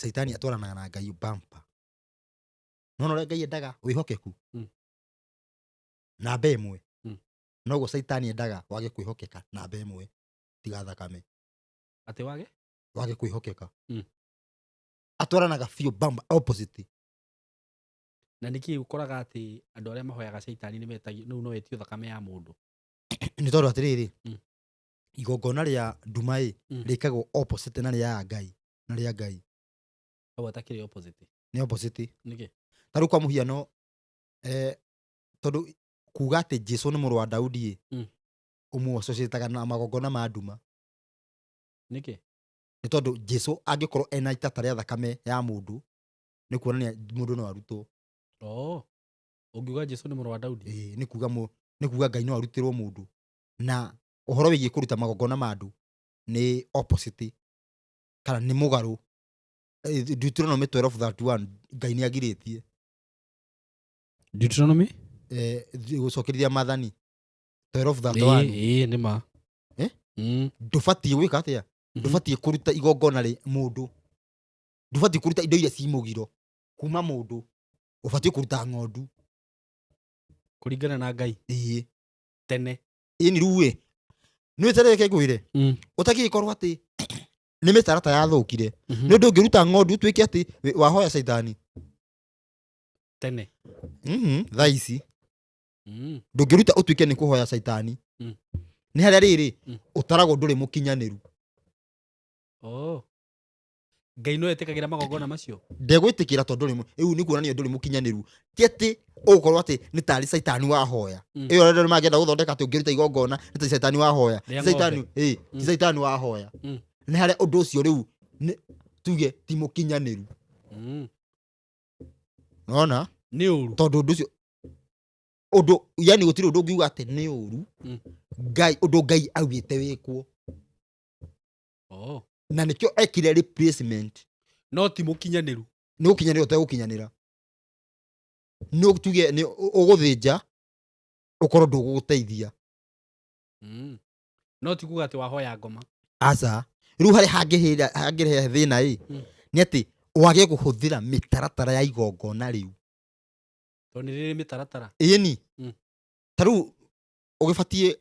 Caitani atwaranaga na Ngai bampa. Nona ũrĩa Ngai endaga wĩhokeku. Namba ĩmwe. Noguo Caitani endaga wage kwĩhokeka namba ĩmwe tiga thakame. Atĩ wage? Wage kwĩhokeka. Atwaranaga biũ bamba opposite. Na nĩkĩ ũkoraga atĩ andũ arĩa mahoyaga Caitani nĩ metagio no etio thakame ya mũndũ. Nĩ tondũ atĩrĩrĩ. Igongona rĩa nduma rĩkagwo opposite na rĩa Ngai. Na rĩa Ngai. Hau atakĩrĩ opposite. Nĩ opposite. Nĩkĩ? Ta rĩu kwa mũhiano tondũ kuga atĩ Jesũ nĩ mũrũ wa Daudi ũmwe associataga na magongona ma nduma. Nĩkĩ? Nĩ tondũ Jesũ angĩkorwo ena itata rĩa thakame ya mũndũ nĩ kuonania mũndũ no arutwo. Ũngiuga Jesũ nĩ mũrũ wa Daudi. Nĩ kuga Ngai no arutĩrwo mũndũ. Na ũhoro wĩgiĩ kũruta magongona ma andũ nĩ opposite kana nĩ mũgarũ. Deuteronomy 12:31 Ngai nĩ agirĩtie. Deuteronomy? Gũcokerithia Maathani 12:31. Nĩ ma. Ndũbatiĩ gwĩka atĩa? Ndũbatiĩ kũruta igongona rĩ mũndũ. Ndũbatiĩ kũruta indo iria ci mũgiro kuma mũndũ. Ũbatiĩ kũruta ng'ondu. Kũringana na Ngai. Tene. Ĩni rĩu nĩ wetereke ngwĩre. Ũtakĩkorwo atĩ nĩ mĩtarata yathũkire. Nĩ ũndũ ũngĩruta ng'ondu tuĩke atĩ wahoya Caitani. Tene. Thaa ici. Ndũngĩruta ũtuĩke nĩ kũhoya Caitani. Nĩ harĩa rĩrĩ ũtaragwo ndũrĩ mũkinyanĩru. Ngai no etĩkagĩra magongona macio. Ndegwĩtĩkĩra tondũ rĩu nĩ kuonania ndũrĩ mũkinyanĩru. Ti atĩ ũgũkorwo atĩ nĩ tarĩ caitani wahoya. Ĩyo rĩrĩa mangĩenda gũthondeka atĩ ũngĩruta igongona nĩ ta caitani wahoya. Ti caitani wahoya. Nĩ harĩa ũndũ ũcio rĩu tuge ti mũkinyanĩru. Nona? Nĩ ũru. Tondũ ũndũ ũcio yani gũtirĩ ũndũ ũngiuga atĩ nĩ ũru. Ũndũ Ngai augĩte wĩkwo. Na nĩkĩo ekire replacement. No ti mũkinyanĩru. Nĩ ũkinyanĩra ũtegũkinyanĩra. Nĩ tuge nĩ ũgũthĩnja ũkorwo ndũgũgũteithia. No ti kuga atĩ wahoya ngoma. Aca. Rĩu harĩa hangĩrehe thĩna nĩ atĩ wage kũhũthĩra mĩtaratara ya igongona rĩu. Tondũ nĩ rĩrĩ mĩtaratara. Ĩni. Ta rĩu ũgĩbatiĩ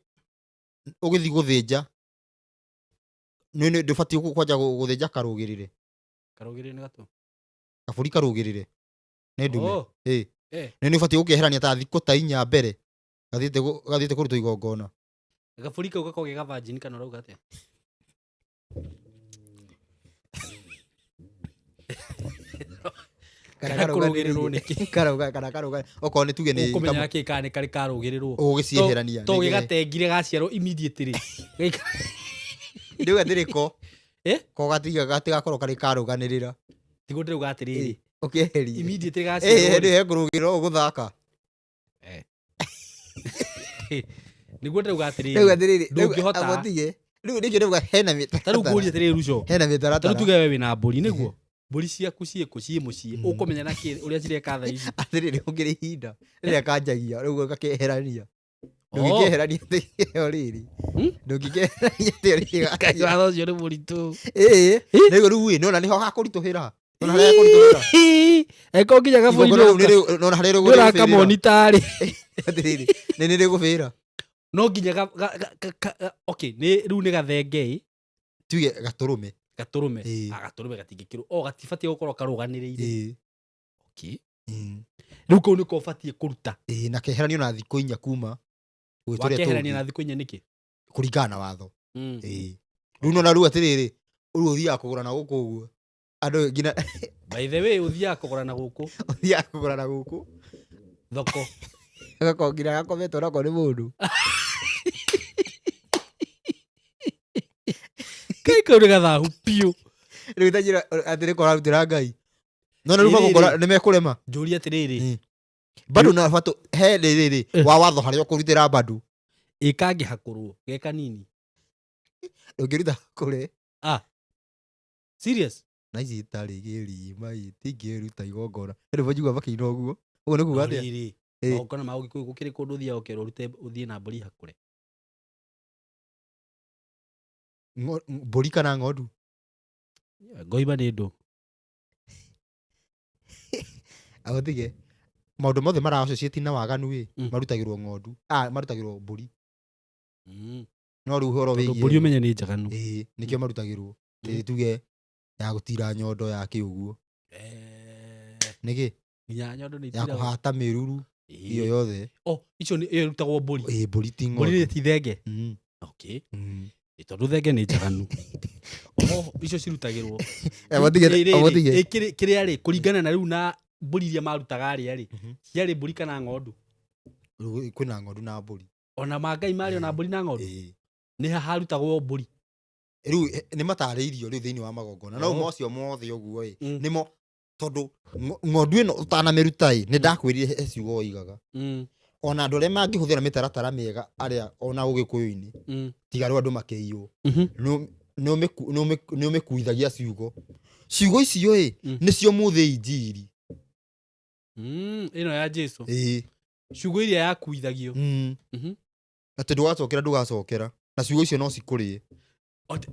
ũgĩthiĩ gũthĩnja ndũbatiĩ kwanja gũthĩnja karũgĩrĩre. Karũgĩrĩre nĩ gatũ. Kabũri karũgĩrĩre. Nĩ ndume. Nĩ ũbatiĩ gũkeherania ta thikũ ta 4 mbere. Gathiĩte kũruta igongona. Gabũri kau gakorwo gĩ gavanjini kana ũrauga atĩa? Karũgĩrĩrwo nĩkĩ? Karũga. Okorwo nĩ tuge nĩ ũkũmenya kĩ kana nĩ karĩ karũgĩrĩrwo. Ũgĩcieherania. To gĩgatengire gaciarwo immediately. Ndio gathiriko. Ko gatigakorwo karĩ karũganĩrĩra. Tigo ndĩrauga atĩrĩrĩ. Ũkĩeheria. Immediately gaciarwo. Nĩ kũrũgĩrwo ũgũthaka. Nĩguo ndĩrauga atĩrĩrĩ. Rĩu atĩrĩrĩ. Ndũngĩhota. Rĩu nĩkĩo ndĩrauga hena mĩtaratara. Ta rĩu ngũria atĩrĩrĩ Ruco. Hena mĩtaratara. Ta rĩu tuge we wĩna mbũri nĩguo. Mbũri ciaku ciĩ mũciĩ. Ũkũmenya na kĩ ũrĩa cireka thaa ici. Atĩrĩrĩ ũngĩrĩ ihinda. Rĩrĩa kanjagia rĩu gakeherania. Ndũngĩkeherania thĩinĩ rĩrĩ. Ndũngĩkeherania thĩinĩ Ngai watho ũcio nĩ mũritũ. Nĩguo rĩu nona nĩho hakũritũhĩra. Nona harĩa hakũritũhĩra. Eko nginya gabũri nona harĩa rĩgũrĩra. Ndũrakamonitari. Atĩrĩrĩ nĩ rĩgũbĩra. No nginya okay rĩu nĩ gathenge. Tuge gatũrũme. Gatũrũme gatingĩkĩrwo. Gatibatiĩ gũkorwo karũganĩrĩire. Okay. Rĩu kau nĩko ũbatiĩ kũruta. Na keheranio na thikũ 4 kuma. Wakeherania na thikũ 4 nĩkĩ? Kũringana na watho. Rĩu nona rĩu atĩrĩrĩ rĩu ũthiaga kũgũra na gũkũ ũguo. Andũ nginya by the way ũthiaga kũgũra na gũkũ. Ũthiaga kũgũra na gũkũ. Thoko. Gakongira gakometwo nako nĩ mũndũ. Kai kau nĩ gathahu piũ. Rĩu itanjĩra atĩrĩ ko ararutĩra Ngai. Nona rĩu magũkora nĩ mekũrema. Njũria atĩrĩrĩ. Bado na bato he rĩrĩ wa watho harĩa ũkũrutĩra bado. Ĩkangĩhakũrwo ge kanini. Ndũngĩruta kũrĩ. Serious? Na ici itarĩ gĩrima itingĩruta igongona. Rĩu bajigwa bakĩina ũguo. Ũguo nĩ kuga atĩa? Igongona ma ũgĩkũyũ gũkĩrĩ kũndũ ũthiaga ũkerwo ũthiĩ na mbũri hakũre. Mbũri kana ng'ondu? Ngoiba nĩ ndũ. Agotige maũndũ mothe mara-associate na waganu marutagĩrwo ng'ondu. Marutagĩrwo mbũri. No rĩu ũhoro wĩgiĩ mbũri ũmenye nĩ njaganu. Nĩkĩo marutagĩrwo. Tuge ya gũtira nyondo ya kĩũguo. Nĩkĩ? Nginya nyondo nĩ ya kũhata mĩruru iyo yothe. Icio nĩ ĩrutagwo mbũri. Mbũri ti ng'ondu. Mbũri ti thenge. Okay. Tondũ thenge nĩ njaganu. Icio cirutagĩrwo. Kĩrĩa rĩ kũringana na rĩu na mbũri iria marutaga arĩa rĩ ciarĩ mbũri kana ng'ondu. Kwĩna ng'ondu na mbũri. Ona Mangai marĩ ona mbũri na ng'ondu. Nĩ harutagwo mbũri. Rĩu nĩ matarĩirio rĩu thĩinĩ wa magongona. No mocio mothe ũguo nĩmo tondũ ng'ondu ĩno ũtanamĩruta nĩ ndakwĩrire ciugo oigaga. Ona andũ arĩa mangĩhũthĩra mĩtaratara mĩega arĩa ona ũgĩkũyũ-inĩ tiga rĩu andũ makĩiywo. Nĩ ũmĩkuithagia ciugo. Ciugo icio nĩcio mũthĩ injiri. Ĩno ya Jesũ. Ciugo iria yakuithagio. Atĩ ndũgacokera ndũgacokera. Na ciugo icio no cikũrĩe.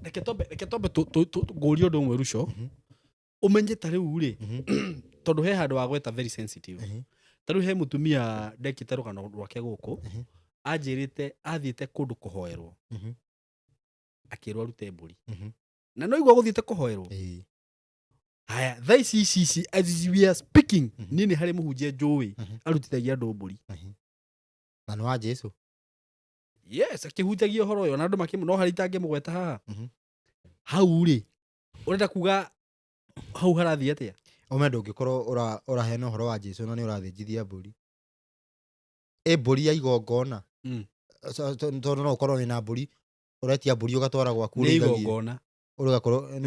Reke tombe ngũria ũndũ ũmwe Ruco. Ũmenye ta rĩu rĩ tondũ he handũ wa gweta very sensitive. Ta rĩu he mũtumia ndekĩte rũgano rwake gũkũ anjĩrĩte athiĩte kũndũ kũhoerwo. Akĩrwo arute mbũri. Na no igua gũthiĩte kũhoerwo. Haya thaa ici as we are speaking nini harĩ mũhunjia njũĩ arutithagia andũ mbũri. Na nĩ wa Jesũ. Yes, akĩhunjagia ũhoro ũyũ na andũ no harĩ itangĩmũgweta haha. Hau rĩ ũrenda kuga hau harathi atia omendo ngĩkorwo ũraheana ũhoro wa Jesũ na nĩ ũrathĩnjithia mbũri mbũri ya igongona tondũ no ũkorwo wĩna mbũri ũretia mbũri ũgatwara gwaku nĩ igongona ũgakorwo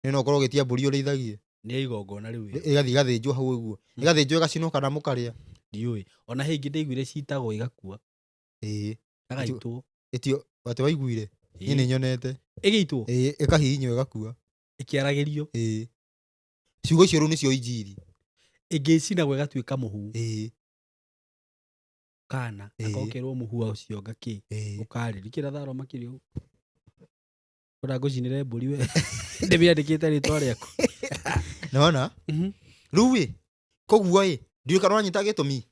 no ũkorwo ũgĩtia mbũri ũrĩithagie nĩ igongona rĩu ĩgathiĩ igathĩnjwo hau ũguo igathĩnjwo ĩgacinwo kana mũkarĩa ndiũĩ ona hĩngĩ ndaiguire citagwo igakua agaitwo ĩtio atĩ waiguire niĩ nĩ nyonete ĩgĩitwo ĩkahihinywo ĩgakua ĩkĩaragĩrio ciugo icio rĩu nĩcio injiri ĩngĩcinagwo ĩgatuĩka mũhu kana akokerwo mũhu wa ũcio ngakĩ ũkarĩrĩkĩra tharo makĩria ũguo ũra ngũcinĩre mbũri we ndĩmĩandĩkĩte rĩtwa rĩaku nona rĩu koguo ndiũĩ kana nyita gĩtũmi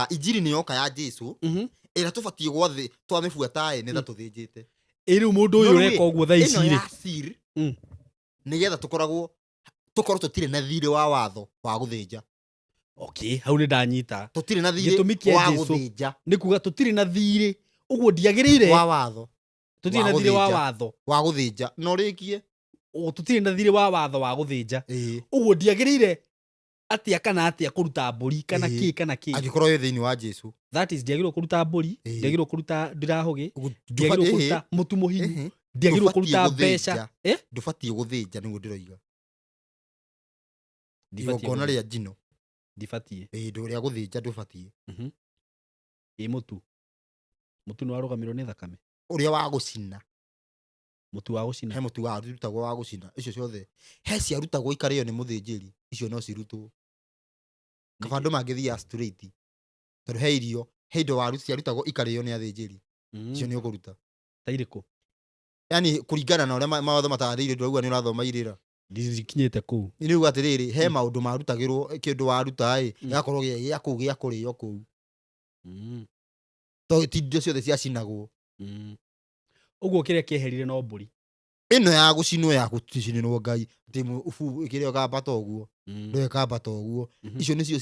injiri nĩ yoka ya Jesũ ĩrĩa tũbatiĩ gwothe twamĩbuata nĩ ta tũthĩnjĩte rĩu mũndũ ũyũ ũreka ũguo thaa ici rĩ nĩgetha tũkorwo tũtirĩ na thirĩ wa watho wa gũthĩnja hau nĩ ndanyita tũtirĩ na thirĩ wa gũthĩnja nĩ kuga tũtirĩ na thirĩ ũguo ndiagĩrĩire wa watho tũtirĩ na thirĩ wa watho wa gũthĩnja no rĩkie tũtirĩ na thirĩ wa watho wa gũthĩnja ũguo ndiagĩrĩire atĩa kana atĩa kũruta mbũri kana kĩ angĩkorwo wĩ thĩinĩ wa Jesũ that is ndiagĩrĩirwo kũruta mbũri ndiagĩrĩirwo kũruta ndirahũgĩ ndiagĩrĩirwo kũruta mũtu mũhinyu ndiagĩrĩirwo kũruta mbeca ndũbatiĩ gũthĩnja nĩguo ndĩroiga igongona rĩa njino ndibatiĩ ndũ rĩa gũthĩnja ndũbatiĩ mũtu nĩ warũgamirwo nĩ thakame ũrĩa wa gũcina mũtu wa gũcina he mũtu wa rutagwo wa gũcina icio ciothe he ciarutagwo ikarĩo nĩ mũthĩnjĩri icio no cirutwo kaba andũ mangĩthiaga straight tondũ he irio he indo waru ciarutagwo ikarĩo nĩ athĩnjĩri icio nĩ ũkũruta ta irĩkũ yani kũringana na ũrĩa mawatho mataarĩirio ndĩrauga nĩ ũrathoma irĩra ndikinyĩte kũu nĩ uga atĩrĩrĩ he maũndũ marutagĩrwo kĩndũ waruta gĩgakorwo gĩa kũu gĩa kũrĩo kũu tondũ ti indo ciothe ciacinagwo ũguo kĩrĩa kĩeherire no mbũri ĩno ya gũcinwo ya gũcinĩrwo Ngai atĩ kĩrĩa ũkambata ũguo ndũgĩkambata ũguo icio nĩcio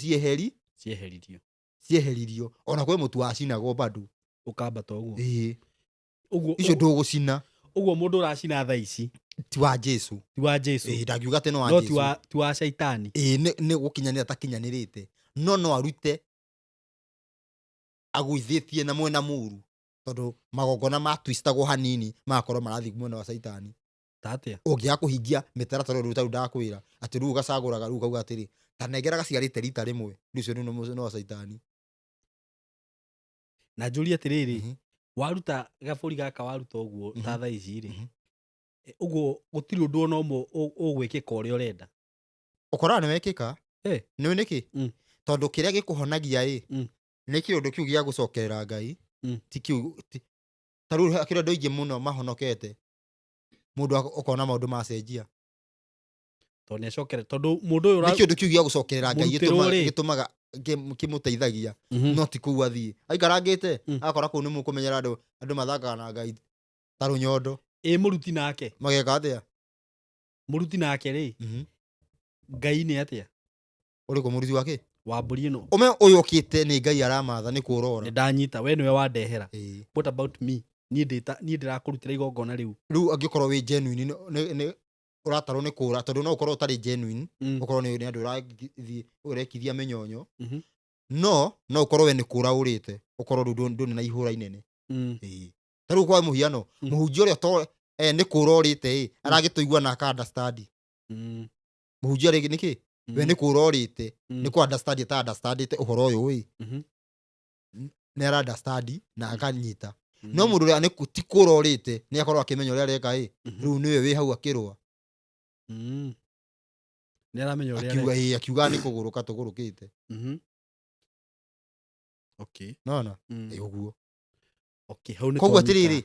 cieheririo ona kwĩ mũtu wacinagwo bado ũkambata ũguo icio ndũgũcina ũguo mũndũ ũracina thaa ici ti wa Jesũ ndakiuga atĩ no wa Jesũ ti wa caitani nĩ gũkinyanĩra atakinyanĩrĩte no arute agũithĩtie na mwena mũru tondũ magongona matwistagwo hanini magakorwo marathiĩ mwena wa caitani tatĩa ũngĩaga kũhingia mĩtaratara rĩu tarũ ndakwĩra atĩ rĩu gacagũraga rĩu kauga atĩrĩ ta nengera gaciarĩte rita rĩmwe rĩu nĩ wa caitani na njũrie atĩrĩrĩ waruta gabũri gaka waruta ũguo ta thaa ici rĩ ũguo gũtirĩ ũndũ ona ũmwe ũgwĩkĩka ũrĩa ũrenda ũkoraga nĩ wekĩka nĩ nĩkĩ tondũ kĩrĩa gĩkũhonagia nĩ kĩũndũ kĩu gĩa gũcokerera Ngai ti kĩu tarĩu kĩrĩa andũ aingĩ mũno mahonokete mũndũ ukona maũndũ macenjia tondũ nĩacokere tondũ mũndũ ũyũ nĩ kĩũndũ kĩu gĩa gũcokerera Ngai gĩtũmaga kĩmũteithagia no ti kũu athiĩ aikarangĩte akora kũu nĩ mũkũmenyera andũ mathakaga na Ngai ta rũnyondo mũruti nake mageka atĩa mũruti nake rĩ Ngai nĩ atĩa ũrĩkũ mũruti wake wa mbũri ĩno ũme ũyũ ũkĩte nĩ Ngai aramatha nĩ kũrora nĩ ndanyita we nĩwe wandehera what about me niĩ ndĩrakũrutĩra igongona rĩu angĩkorwo wĩ genuine nĩ ũratarwo nĩ kũra tondũ no ũkorwo ũtarĩ genuine ũkorwo nĩ andũ ũrekithia mĩnyonyo no ũkorwo we nĩ kũra ũrĩte ũkorwo ndũnĩ na ihũra inene tarĩu kwa mũhiano mũhunjia ũrĩa nĩ kũra ũrĩte aragĩtũigua na aka understand mũhunjia rĩngĩ nĩkĩ we nĩ kũra ũrĩte nĩ kũ understand understandĩte ũhoro ũyũ nĩ ara understand na akanyita no mũndũ ũrĩa ti kũra ũrĩte nĩ akorwo akĩmenya ũrĩa areka rĩu nĩwe wĩ hau akĩrũa nĩ aramenya ũrĩa akiuga nĩ kũgũrũka tũgũrũkĩte nona ũguo koguo atĩrĩrĩ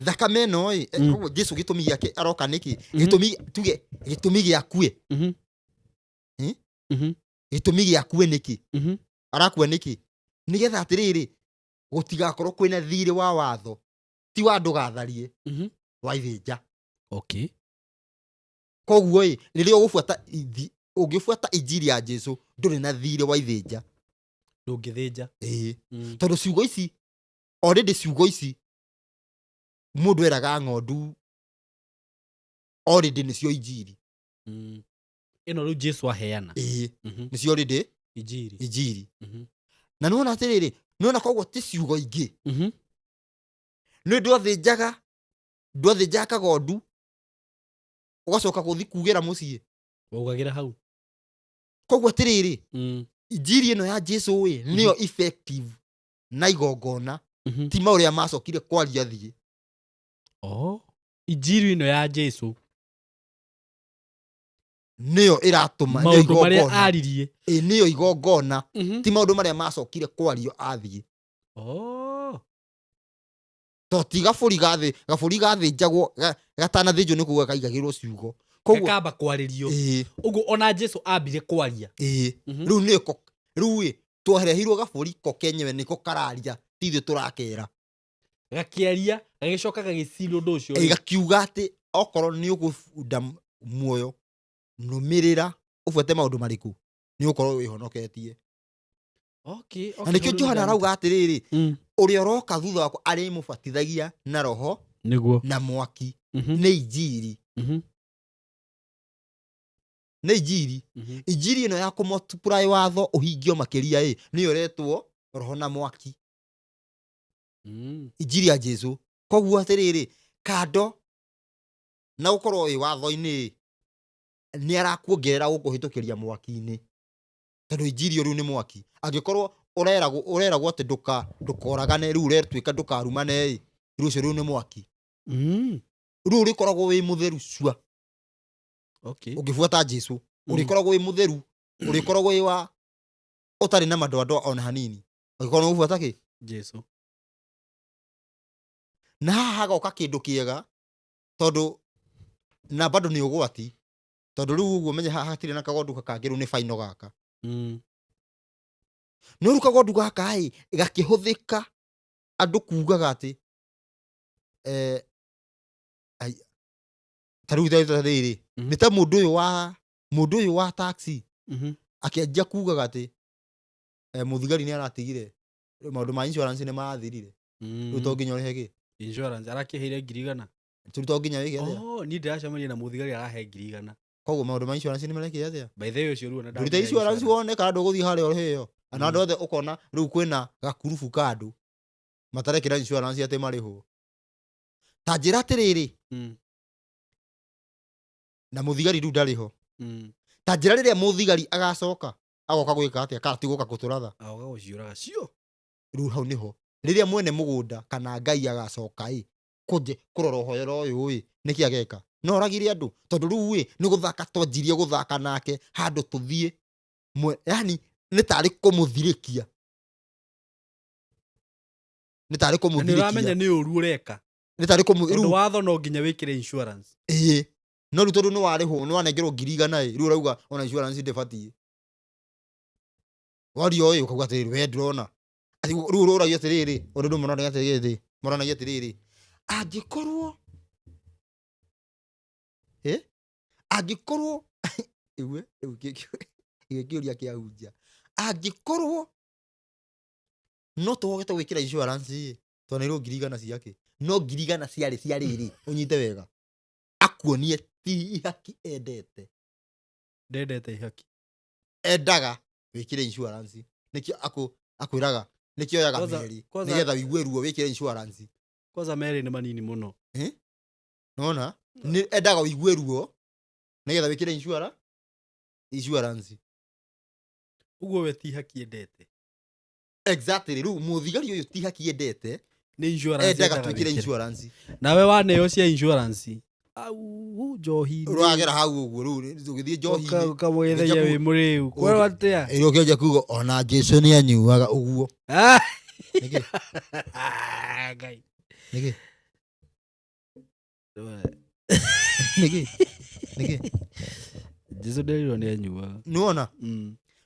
thakame ĩno koguo Jesũ gĩtũmi gĩake aroka nĩkĩ gĩtũmi gĩakue gĩtũmi gĩakue nĩkĩ arakua nĩkĩ nĩgetha atĩrĩrĩ gũtigakorwo kwĩna thirĩ wa watho ti wa andũ gatharie wa ithĩnja koguo rĩrĩa ũngĩbuata injiri ya Jesũ ndũrĩ na thirĩ wa ithĩnja ndũngĩthĩnja tondũ ciugo ici already ciugo ici mũndũ eraga ng'ondu already nĩcio injiri ino riu Jesu aheana nicio rindi injiri na nona atiriri nona koguo ti ciugo ingi ni ndwathinjaga kagondu ugacoka guthi kugira mucii waugagira hau koguo atiriri injiri ino ya Jesu niyo effective na igongona ti mauria macokire kwaria thie injiri ino ya Jesu niyo iratuma maundu maria aririe niyo igongona ti maundu maria macokire kwario athie to ti gaburi gathinjagwo gatanathinjwo ni kuga kaigagirwo ciugo koguo kamba kwaririo uguo ona Jesu ambire kwaria riu niko riu twarehirwo gaburi ko kenyewe niko kararia tithio turakera gakiaria gagicoka gagicira undu ucio gakiuga ati okoro ni ugubunda muoyo numirira ufuate maundu mariku ni ukorwo wihonoketie na nikio Johana arauga atiriri uria uroka thutha wako ari mubatithagia na roho niguo na mwaki ni injiri ni injiri ino ya kumultiply watho uhingio makiria ni uretwo roho na mwaki injiri ya Jesu koguo atiriri kando na ukorwo wi watho-ini ni arakuongerera gukuhitukiria mwaki-ini tondu injiri riu ni mwaki angikorwo ureragwo ati ndukoragane riu uretwika ndukarumane riu ucio riu ni mwaki riu urikoragwo wi mutheru cua ungifuata Jesu urikoragwo wi mutheru urikoragwo wi wa utari na madoa ona hanini ungikorwo ufuata ki Jesu na hagoka kindu kiega tondu na bado ni ugwati tondu riu uguo menye hatire na kagondu kakangiru ni faino gaka no ru kagondu gaka gakihuthika andu kugaga ati tariu riri ni ta mundu uyu wa taxi akianjia kugaga ati muthigari ni aratigire maundu ma insurance ni marathirire riu to nginya urihe ki insurance arakiheire 100,000 turi to nginya wige atia ni ndiracemania na muthigari arahe 100,000 koguo maundu ma insurance ni marekire atia by the way ucio ruo na ndurite insurance wone kana nduguthi haria uriheyo ana andu othe ukona riu kwina gakurubu kandu matarekira insurance ati mariho ta njira atiriri na muthigari riu ndariho ta njira riria muthigari agacoka agoka gwika atia kana ti guka guturatha agoka guciuraga cio riu hau niho riria mwene mugunda kana ngai agacoka kuje kurora uhoyero uyu niki ageka no oragire andu tondu riu ni guthaka twanjirie guthaka nake handu tuthie yani ni tari kumuthirikia ni uramenya ni uru ureka ni tari tondu watho no nginya wikire insurance no riu tondu ni wariho ni wanengerwo 100,000 riu urauga ona insurance ndibati wario ukaguga atiriri we ndirona riu ururagia atiriri undu ndu moranagia atiriri angikorwo iwe igikiuria kiahunjia angikorwo no tugogete gwikira insurance tondu riu 100,000 ciake no 100,000 ciari ciariri unyite wega akuonie ti ihaki endete ihaki endaga wikire insurance nikio akwiraga nikio yaga meri nigetha wigue ruo wikire insurance kwanza meri ni manini muno nona ni endaga wigue ruo nigetha wikire insurance uguo we ti haki endete exactly riu muthigari uyu ti haki endete ni insurance endaga twikire insurance nawe waneo cia insurance au njohi uragera hau uguo riu tugithie njohi ukamwethaia wi muriu kwero atia iro kiaja kugo ona Jesu ni anyuaga uguo niki Jesu ndiriro ni anyuaga nuona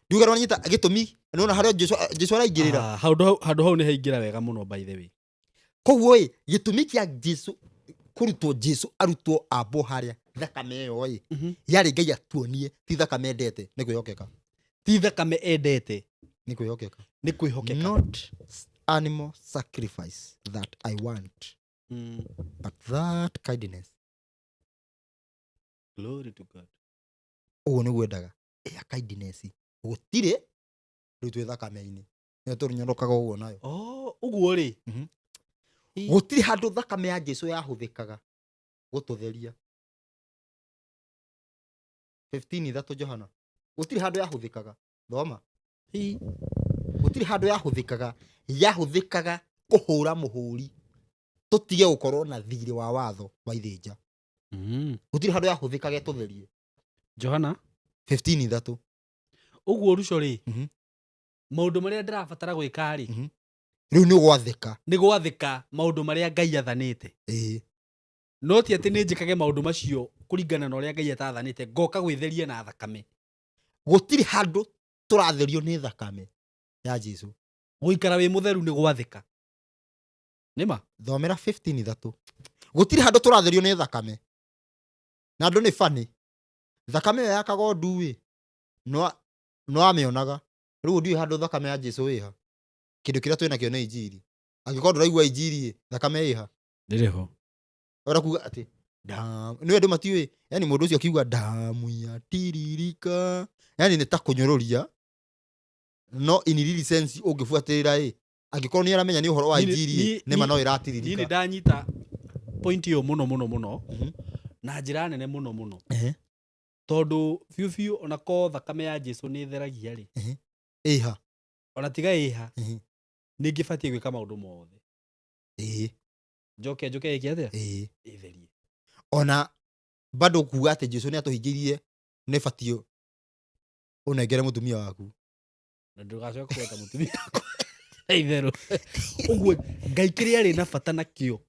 ndiuga wanyita gitumi nuona hario Jesu araingirira handu hau ni haingira wega muno by the way koguo gitumi kia Jesu kurutwo Jesu arutwo abo haria thakame yo yari ngai atuonie ti thakame endete ni kwihokeka ti thakame endete ni kwihokeka not animal sacrifice that I want but that kindness. Glory to God. uguo niguo endaga ya kindness gutire riu twi thakame-ini nio tunyorokaga uguo nayo uguo ri gutire handu thakame ya Jesu yahuthikaga gututheria 15:3 Johana gutire handu yahuthikaga thoma gutire handu yahuthikaga kuhura muhuri tutige gukorwo na thiri wa watho wa ithinja gutire handu yahuthikaga tutherie Johana 15:3 uguo ruco ri maundu maria ndirabatara gwika ri riu ni gwathika maundu maria Ngai athanite no ti ati ni njikage maundu macio kuringana na uria Ngai atathanite ngoka gwitheria na thakame gutire handu turatherio ni thakame ya Jesu guikara wi mutheru ni gwathika nima thomera 15:3 gutire handu turatherio ni thakame na andu ni funny thakame ya kagondu wi no amionaga riu ndiwe handu thakame ya Jesu wiha kindu kiria twina kio ni injiri angikorwo nduraigua injiri thakame iha ndiriho ora kuga ati ni andu matiwe yani mundu ucio akiuga damu ya tiririka yani ni ta kunyororia no in real sense ungifuatirira angikorwo ni aramenya ni uhoro wa injiri ni mano iratiririka ni ndanyita point yo muno na njira nene muno tondu fiu ona ko thakame ya Jesu ni theragia ri iha ona tiga iha ni ngibatie gwika maundu mothe njoke iki atia itherie ona bado kuga ati Jesu ni atuhingirie ni batio unengere mutumia waku na ndugacoka kweta mutumia itheru uguo Ngai kiria ri na bata nakio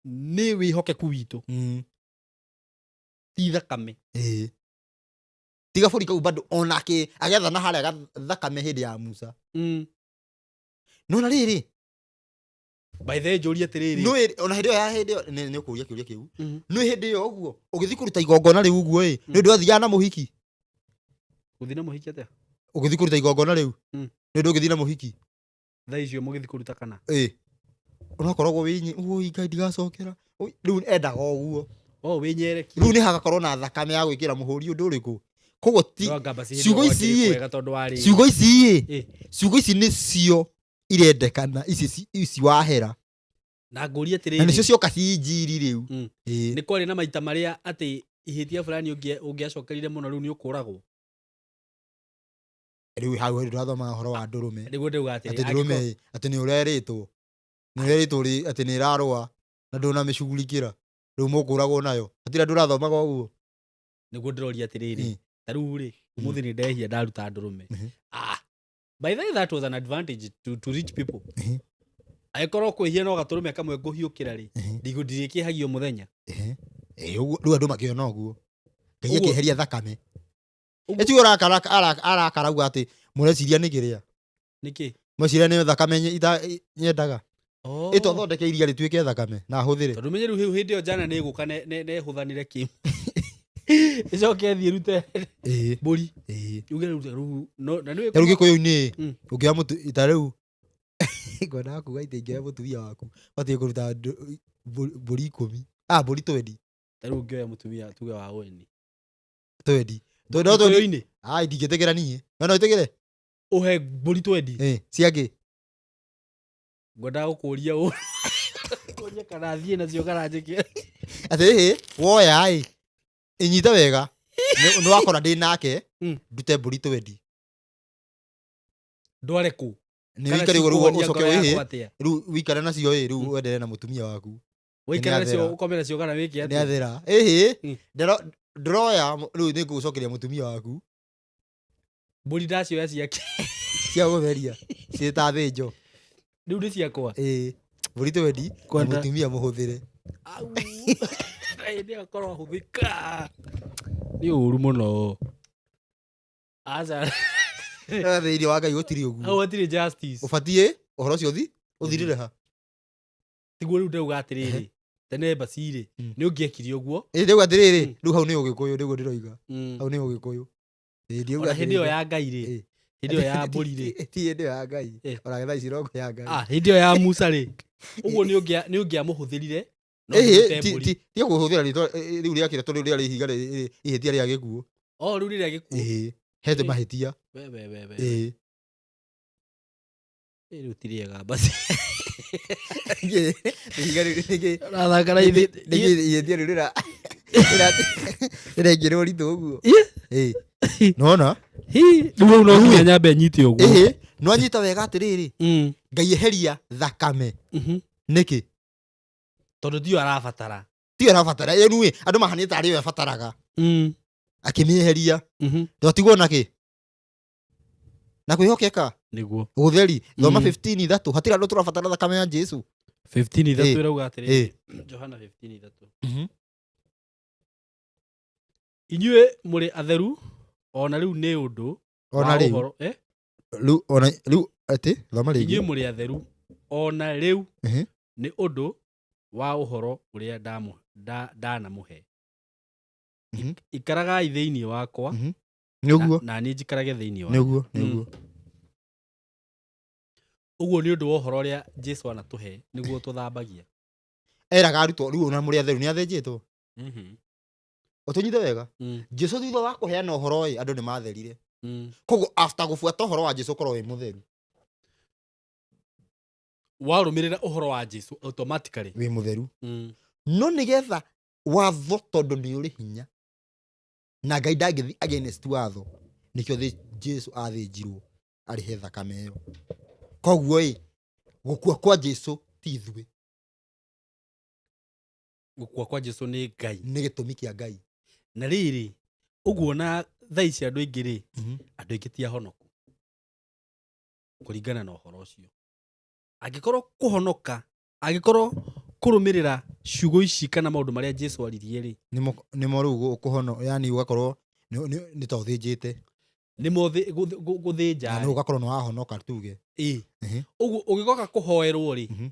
ni wihokeku witu ti thakame tiga buri kau bado onake agetha na haria thakame hindi ya Musa no na riri by the njuri atiriri no ona hindi yo ni ukuria kiuria kiu no hindi yo uguo ugithi kuruta igongona riu uguo ni ndu athia na muhiki uthi na muhiki atia ugithi kuruta igongona riu ni ndu ugithi na muhiki tha icio mugithi kuruta kana ona korogwo winyi ui Ngai ndigacokera riu endaga uguo winyereki riu ni hagakorwo na thakame ya gwikira muhuri undu uriku koguo ti ciugo ici ni cio irendekana ici wahera na nguria atiriri na nicio cioka ci injiri riu ni kwari na maita maria ati ihitia fulani ungiacokerire muno riu ni ukuragwo riu hau ndirathoma horo wa ndurume niguo ndauga ati ndurume ati ni ureritwo ri ati ni irarwa na nduna micugurikira riu mukuragwo nayo atira ndurathomaga uguo niguo ndiroria atiriri taru ri umuthi ni ndehia ndaruta ndurume by the way that was an advantage to rich people aikorwo kwihia no gaturume kamwe nguhiukira ri ndigundirikie muthenya uguo riu andu makiona uguo Ngai akiheria thakame eti arakarauga ati mureciria ni kiria niki muciria ni thakame nyendaga ito thondeke iria rituike thakame na huthire tondu menyeru hiu hindi yo jana ni guka ne huthanire kim icoke thie rute mburi uge ru no na ni gikuyu-ini ungia mutu ita riu ngona kuga itingia mutumia waku batie kuruta mburi 10 mburi 20 taru ngioya mutumia tuge wa weni 20 ndo ndingitegera nie no itegere uhe mburi 20 ciake ngoda gukuria u kuria kana thie nacio karanjikia ati woya inyita wega ni wakora ndi nake ndute mburi 20 ndware ku ni wikare riu ucoke riu wikare nacio riu wendere na mutumia waku wikare nacio ukomera cio kana wiki ati athira ndiroya riu ni ngucokeria mutumia waku mburi ndacio ya ciake cia gutheria ciita thinjo riu ndi ciakwa mburi 20 mutumia muhuthire ndio korwo huthika ni uru muno aza thiini wa Ngai gutiri uguo au atiri justice ubatie uhoro cio uthirire ha tiguo riu ndauga atiriri tene basiri ni ungiekire uguo ndauga atiriri riu hau ni ugikuyu niguo ndiroiga hau ni ugikuyu ndiuga hindi yo ya Ngai ri hindi yo ya mburi ri ti hindi ya Ngai ona getha icirongo ya Ngai hindi yo ya Musa ri uguo ni ungia muhuthirire ti kuhuthira riu riakire tondu ria ihiga ihitia ria gikuo Rĩu rĩrĩa gĩkuũ. Hete mahĩtia. We. Rĩu ti rĩega basi. Rathaka na ithe. Nĩgĩthiĩ rĩrĩa rĩrengĩrwo ritũ ũguo. Nona? Rĩu no nginya nyambe nyite ũguo. No anyita wega atĩrĩrĩ. Ngai eheria thakame. Nĩkĩ? Tondũ tiyo arabatara. Yenu andũ mahanie tarĩ we abataraga. Akĩmĩeheria. Twatigwo nakĩ? Na kwĩhokeka. Nĩguo. Ũtheri. Thoma 15:3. Hatirĩ andũ tũrabatara thakame ya Jesu. 15:3 ĩrauga atĩrĩrĩ. Johana 15:3. Inyuĩ mũrĩ atheru, ona rĩu nĩ ũndũ. Ona rĩu. Rĩu atĩ thoma rĩngĩ. Inyuĩ mũrĩ atheru, ona rĩu nĩ ũndũ wa ũhoro ũrĩa ndanamũhe. Ikaragai thĩinĩ wakwa. Nĩguo. Na niĩ njikarage thĩinĩ wakwa. Nĩguo. Ũguo nĩ ũndũ wa ũhoro ũrĩa Jesu anatũhe nĩguo tũthambagia. Eraga arutwo rĩu ona mũrĩ atheru nĩ athĩnjĩtwo. Ũtũnyite wega. Jesu thutha wa kũheana ũhoro andũ nĩ matherire. Koguo after gũbuata ũhoro wa Jesu korwo wĩ mũtheru. Warũmĩrĩra ũhoro wa Jesu automatically wĩ mũtheru. No nĩgetha watho tondũ nĩ ũrĩ hinya. Na Ngai ndangĩthi against watho. Nĩkĩo Jesu athĩnjirwo arĩhe thakame ĩyo. Koguo gũkua kwa Jesu ti ithuĩ. Gũkua kwa Jesu nĩ Ngai. Nĩ gĩtũmi kĩa Ngai. Na rĩrĩ, ũguo na thaa ici andũ aingĩ rĩ, andũ aingĩ ti ahonoku. Kũringana na ũhoro ũcio. Angĩkorwo kũhonoka, angĩkorwo kũrũmĩrĩra ciugo ici kana maũndũ marĩa Jesu aririe rĩ. Nĩmo rĩu ũkũhono, yani ũgakorwo nĩ ta ũthĩnjĩte. Nĩmo gũthĩnja. Na ũgakorwo nĩ wahonoka tuge. Ũguo ũgĩgoka kũhoerwo rĩ,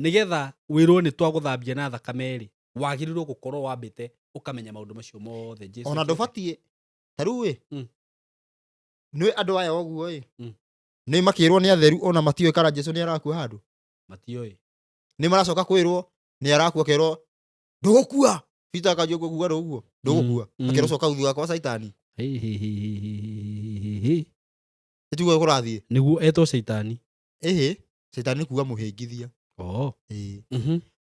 nĩgetha wĩrwo nĩ twagũthambia na thakame rĩ, wagĩrĩirwo gũkorwo wambĩte ũkamenya maũndũ macio mothe Jesu. Ona ndũbatiĩ. Ta rĩu nĩ andũ aya ũguo nĩ makĩrwo nĩ atheru ona matiũĩ kana Jesu nĩ arakua handũ. Matiũĩ. Nĩ maracoka kwĩrwo nĩ arakua kerwo ndũgũkua. Peter akanjua kũgua ũguo. Ndũgũkua. Akĩrwo coka thutha kwa Saitani. Ĩtugo kũrathiĩ. Nĩguo etwo Saitani. Saitani kuga mũhĩngithia.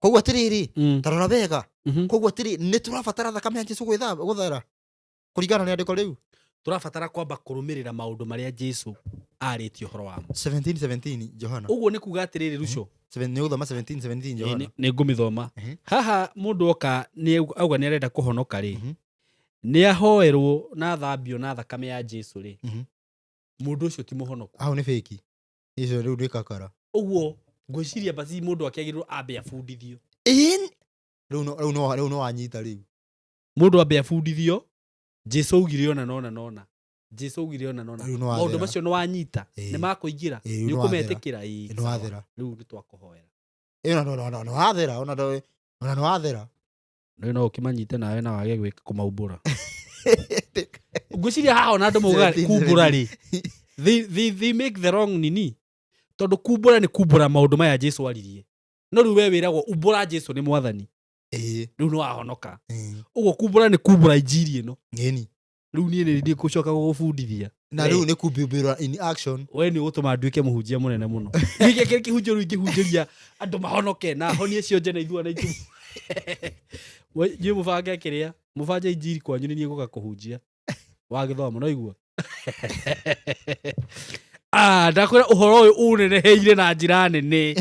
Koguo atĩrĩrĩ, tarora wega. Koguo atĩrĩ nĩ tũrabatara thakame ya Jesu gũthera. Kũringana na andĩko rĩu. Tũrabatara kwamba kũrũmĩrĩra maũndũ marĩa Jesu arĩtie ũhoro wamo. 17:17 Johana. Ũguo nĩ kuga atĩrĩrĩ Ruco. Nĩ ũthoma 17:17 Johana. Nĩ ngũmĩthoma. Haha mũndũ oka auga nĩ arenda kũhonoka rĩ. Nĩ ahoerwo na thambio na thakame ya Jesu rĩ. Mũndũ ũcio ti mũhonoku. Hau nĩ fake. Icio rĩu nĩ kakara. Ũguo ngwĩciria basi mũndũ akĩagĩrĩrwo ambe abundithio. Rĩu no wanyita rĩu. Mũndũ ambe abundithio. Jesu augire ona nona. Jesu augire ona nona. Maũndũ macio nĩ wanyita. Nĩ makũingĩra. Nĩ ũkũmetĩkĩra. Rĩu nĩ twakũhoera. Ona wathera. Ona nĩ wathera. Rĩu no ũkĩmanyite nawe na wage gwĩka kũmaumbũra. Ngwĩciria haha ona andũ mauga kumbũra rĩ. They make the wrong nini. Tondũ kumbũra nĩ kumbũra maũndũ maya Jesu aririe. No rĩu we wĩragwo umbũra Jesu nĩ mwathani. Rĩu nĩ wahonoka. Ũguo kumbũra nĩ kumbũra injiri ĩno. Rĩu niĩ nĩ ngũcoka gũgũbundithia. Na rĩu nĩ kumbũra in action. We nĩ ũgũtũma nduĩke mũhunjia mũnene mũno. Gĩkĩ kĩhunjio rĩu ingĩhunjĩria andũ mahonoke na honie cio na ithuana itu. Niĩ mũbange kĩrĩa, mũbange injiri kwanyu nĩ niĩ ngũka kũhunjia. Wagĩthoma no igua. Ndakwĩra ũhoro ũyũ ũneneheire na njĩra nene.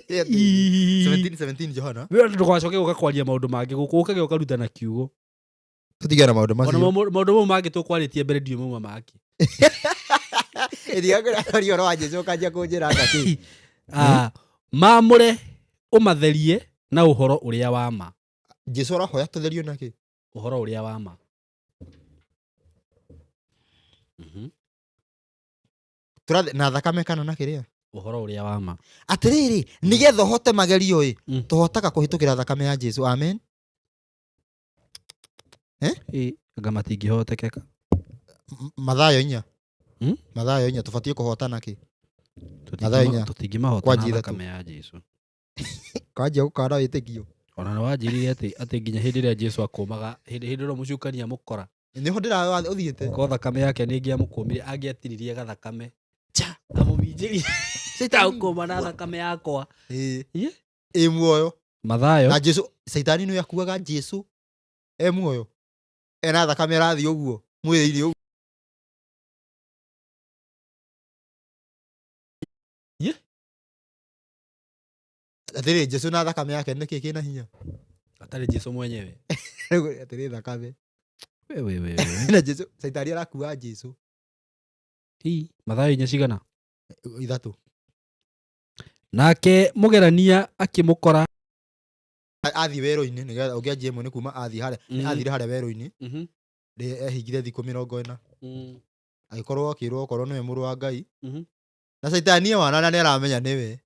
17:17 Johana. Wewe ndũgacoke ũgakwaria maũndũ mangĩ gũkũ ũkage ũkaruta na kiugo. Tũtigana maũndũ macio. Maũndũ mau mangĩ tũkwarĩtie mbere ndiũ mauma maki. Ĩthiaga wa Jesu ũkanjia kũnjĩra atĩ. Maamũre ũmatherie na ũhoro ũrĩa wa ma. Jesu arahoya tũtherio nakĩ? Ũhoro ũrĩa wa ma. Na thakame kana na kĩrĩa? Ũhoro ũrĩa wa ma. Atĩrĩrĩ, nĩgetha ũhote magerio tũhotaga kũhĩtũkĩra thakame ya Jesu. Amen. Anga matingĩhotekeka. Mathayo 4. Mathayo 4 tũbatiĩ kũhota nakĩ? Mathayo 4. Tũtingĩmahota na thakame ya Jesu. Kanjia gũkara wĩtĩkio. Ona nĩ wanjĩrire atĩ nginya hĩndĩ ĩrĩa Jesu akũmaga hĩndĩ ĩrĩa mũcukania mũkora Niho ndira uthiete. Ko thakame yake nĩ ngĩamũkũmire angĩatiririe gathakame. Cha amũminjĩrie. Sitaũkũma na thakame yakwa. Muoyo. Mathayo. Na Jesu Saitani no yakuaga Jesu. Muoyo. Ena thakame rathi ũguo. Mwĩrĩ-inĩ ũguo. Atĩrĩ Jesu na thakame yake nĩkĩ kĩna hinya? Atarĩ Jesu mwenyewe. Atĩrĩ thakame. Wewe. Na Jesu Saitani arakuaga Jesu. Mathayo 4:6. 3. Nake mũgerania akĩmũkora athi werũ-inĩ nĩgetha ũngĩanjia ĩmwe nĩ kuma athire harĩa werũ-inĩ ehingire thikũ 40 agĩkorwo akĩrwo okorwo nĩwe mũrũ wa Ngai na Saitani wana nĩ aramenya nĩwe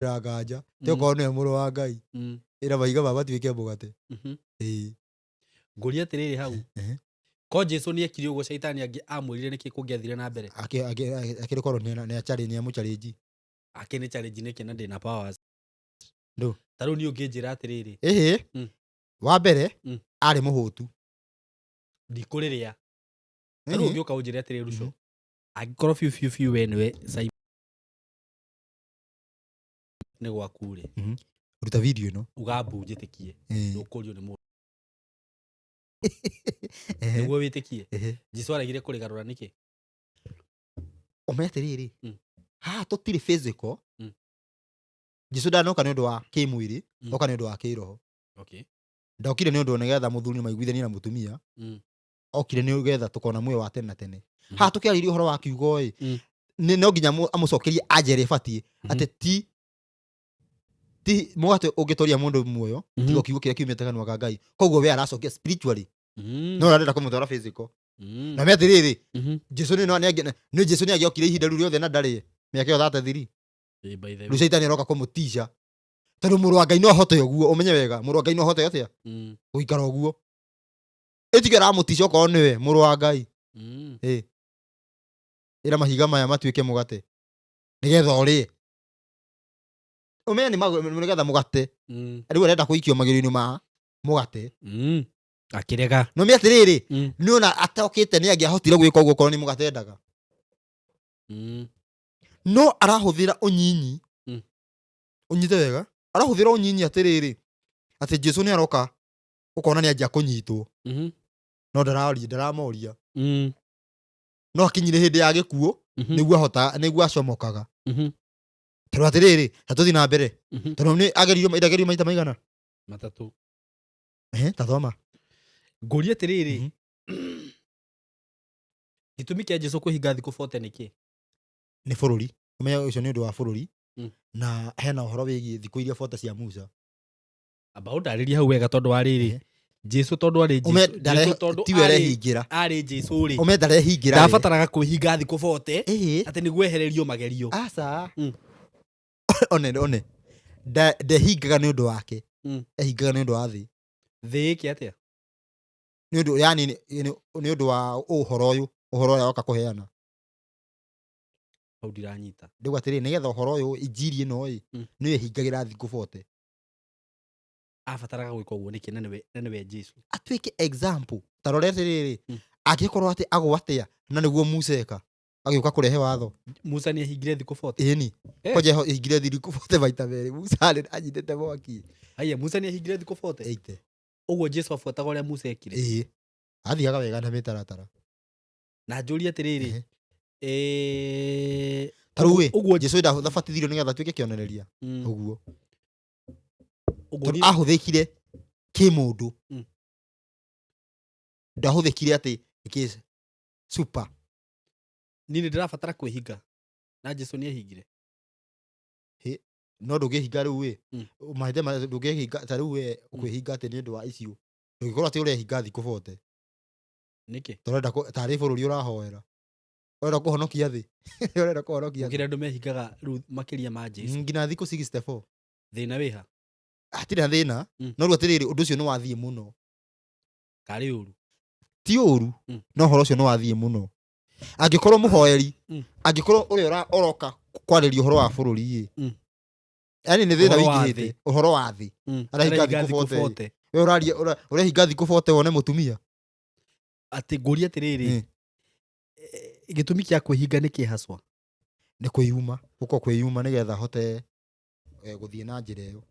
nganja te okorwo nĩwe mũrũ wa Ngai ĩra maiga baba tuĩke mũgate. Ngũria atĩrĩrĩ hau ko Jesu nĩ ekire ũguo Saitani amwĩrire nĩkĩ kũngĩathire na mbere akĩrĩkorwo nĩ amũchallenge nĩ challenge nĩkĩ na ndĩna powers ndo tarũ nĩ ũngĩnjĩra atĩrĩrĩ wa mbere arĩ mũhũtu ndikũrĩrĩa tarũ ũngĩũka ũnjĩre atĩrĩrĩ Ruco angĩkorwo fiu we nĩwe nĩ gwakure ruta video ĩno ugambu njĩtĩkie ndũkũrio nĩ mũndũ nĩguo wĩtĩkie Jesu aragire kũrĩgarũra nĩkĩ ũmeterĩrĩ haha tũtirĩ physical Jesu ndanoka nĩ ũndũ wa kĩmwĩrĩ oka nĩ ũndũ wa kĩroho. Ndokire nĩ ũndũ nĩgetha mũthuri maiguithanie na mũtumia okire nĩ ũgetha tũkona muoyo wa tene na tene. Haha tũkĩarĩria ũhoro wa kiugo no nginya amũcokerie anjere batie atĩ ti mũgate ũngĩtoria mũndũ muoyo tigo kiugo kĩrĩa kiumĩte kanua ka Ngai. Koguo we aracokia spiritually no arenda kũmũtwara physical. Na me atĩrĩrĩ Jesu nĩ Jesu nĩ agĩokire ihinda rĩu rĩothe na ndarĩ mĩaka 33. Rĩu Saitani aroka kũmũticia tondũ mũrũ wa Ngai no ahote ũguo ũmenye wega mũrũ wa Ngai no ahote atĩa gũikara ũguo ĩtige aramũticia okorwo nĩwe mũrũ wa Ngai ĩra mahiga maya matuĩke mũgate nĩgetha ũrĩe ũmenye nĩgetha mũgate rĩu arenda kũikio magĩrĩ-inĩ ma mũgate akĩrega no me atĩrĩrĩ nĩ ona atokĩte nĩ angĩahotire gwĩka ũguo korwo nĩ mũgate endaga no arahũthĩra ũnyinyi ũnyite wega arahũthĩra ũnyinyi atĩrĩrĩ atĩ Jesu nĩ aroka ũkona nĩ anjia kũnyitwo no ndaramoria no akinyire hĩndĩ ya gĩkuũ nĩguo acomokaga tondũ atĩrĩrĩ tatũthi na mbere tondũ nĩ agerio maita maigana 3 tathoma ngũria atĩrĩrĩ gĩtũmi kĩa Jesu kũhinga thikũ 40 nĩkĩ nĩ bũrũri ũmenye ũcio nĩ ũndũ wa bũrũri na hena ũhoro wĩgiĩ thikũ iria 40 cia Musa amba ũndarĩria hau wega tondũ wa rĩrĩ Jesu tondũ arĩ Jesu tondũ tiwe arehingĩra arĩ Jesu rĩ ũmenye ndarehingĩra ndabataraga kwĩhinga thikũ 40 atĩ nĩguo ehererio magerio aca one ndehingaga nĩ ũndũ wake ehingaga nĩ ũndũ wa thĩ ĩkĩ atĩa nĩ ũndũ yani nĩ ũndũ wa ũhoro ũrĩa oka kũheana hau ndiranyita ndĩgwa atĩrĩ nĩgetha ũhoro ũyũ injiri ĩno nĩwe hingagĩra thikũ 40 abataraga gwĩka ũguo nĩkĩ na nĩwe Jesu atuĩke example ta rore atĩrĩrĩ angĩkorwo atĩ agwatĩa na nĩguo Musa eka agĩũka kũrehe watho Musa nĩ ahingire thikũ 40 ĩni koje ahingire thikũ 40 maita merĩ Musa nĩ anyitĩte mwaki haya Musa nĩ ahingire thikũ 40 ũguo Jesu abuataga ũrĩa Musa ekire athiaga wega na mĩtaratara na njũria atĩrĩrĩ tarĩu Jesu ndabatithirio nĩgetha atuĩke kĩonereria ũguo ahũthĩkire kĩmũndũ ndahũthĩkire atĩ super niĩ ndĩrabatara kwĩhinga na Jesu nĩ ahingire no ndũngĩhinga rĩu mahĩtia ndũngĩhinga ta rĩu kwĩhinga atĩ nĩ ũndũ wa icio ndũngĩkorwo atĩ ũrehinga thikũ 40 nĩkĩ tũrenda tarĩ bũrũri ũrahoera ũrenda kũhonokia thĩ ũrenda kũhonokia thĩ andũ mehingaga rĩu makĩria ma Jesu nginya thikũ 64 thĩna wĩha hatirĩ thĩna no rĩu atĩrĩrĩ ũndũ ũcio nĩ wathiĩ mũno karĩ ũru ti ũru no ũhoro ũcio nĩ wathiĩ mũno angĩkorwo mũhoeri angĩkorwo ũrĩa ũroka kwarĩria ũhoro wa bũrũri yani nĩ thĩna wĩingĩhĩte ũhoro wa thĩ arahinga thikũ 40 we uraria urehinga thikũ 40 wone mũtumia Ati ngũria atiriri gĩtũmi kĩa kwĩhinga nĩ kĩhaswa nĩ kwĩyuma gũko kwĩyuma nĩgetha hote gũthiĩ na njĩra ĩyo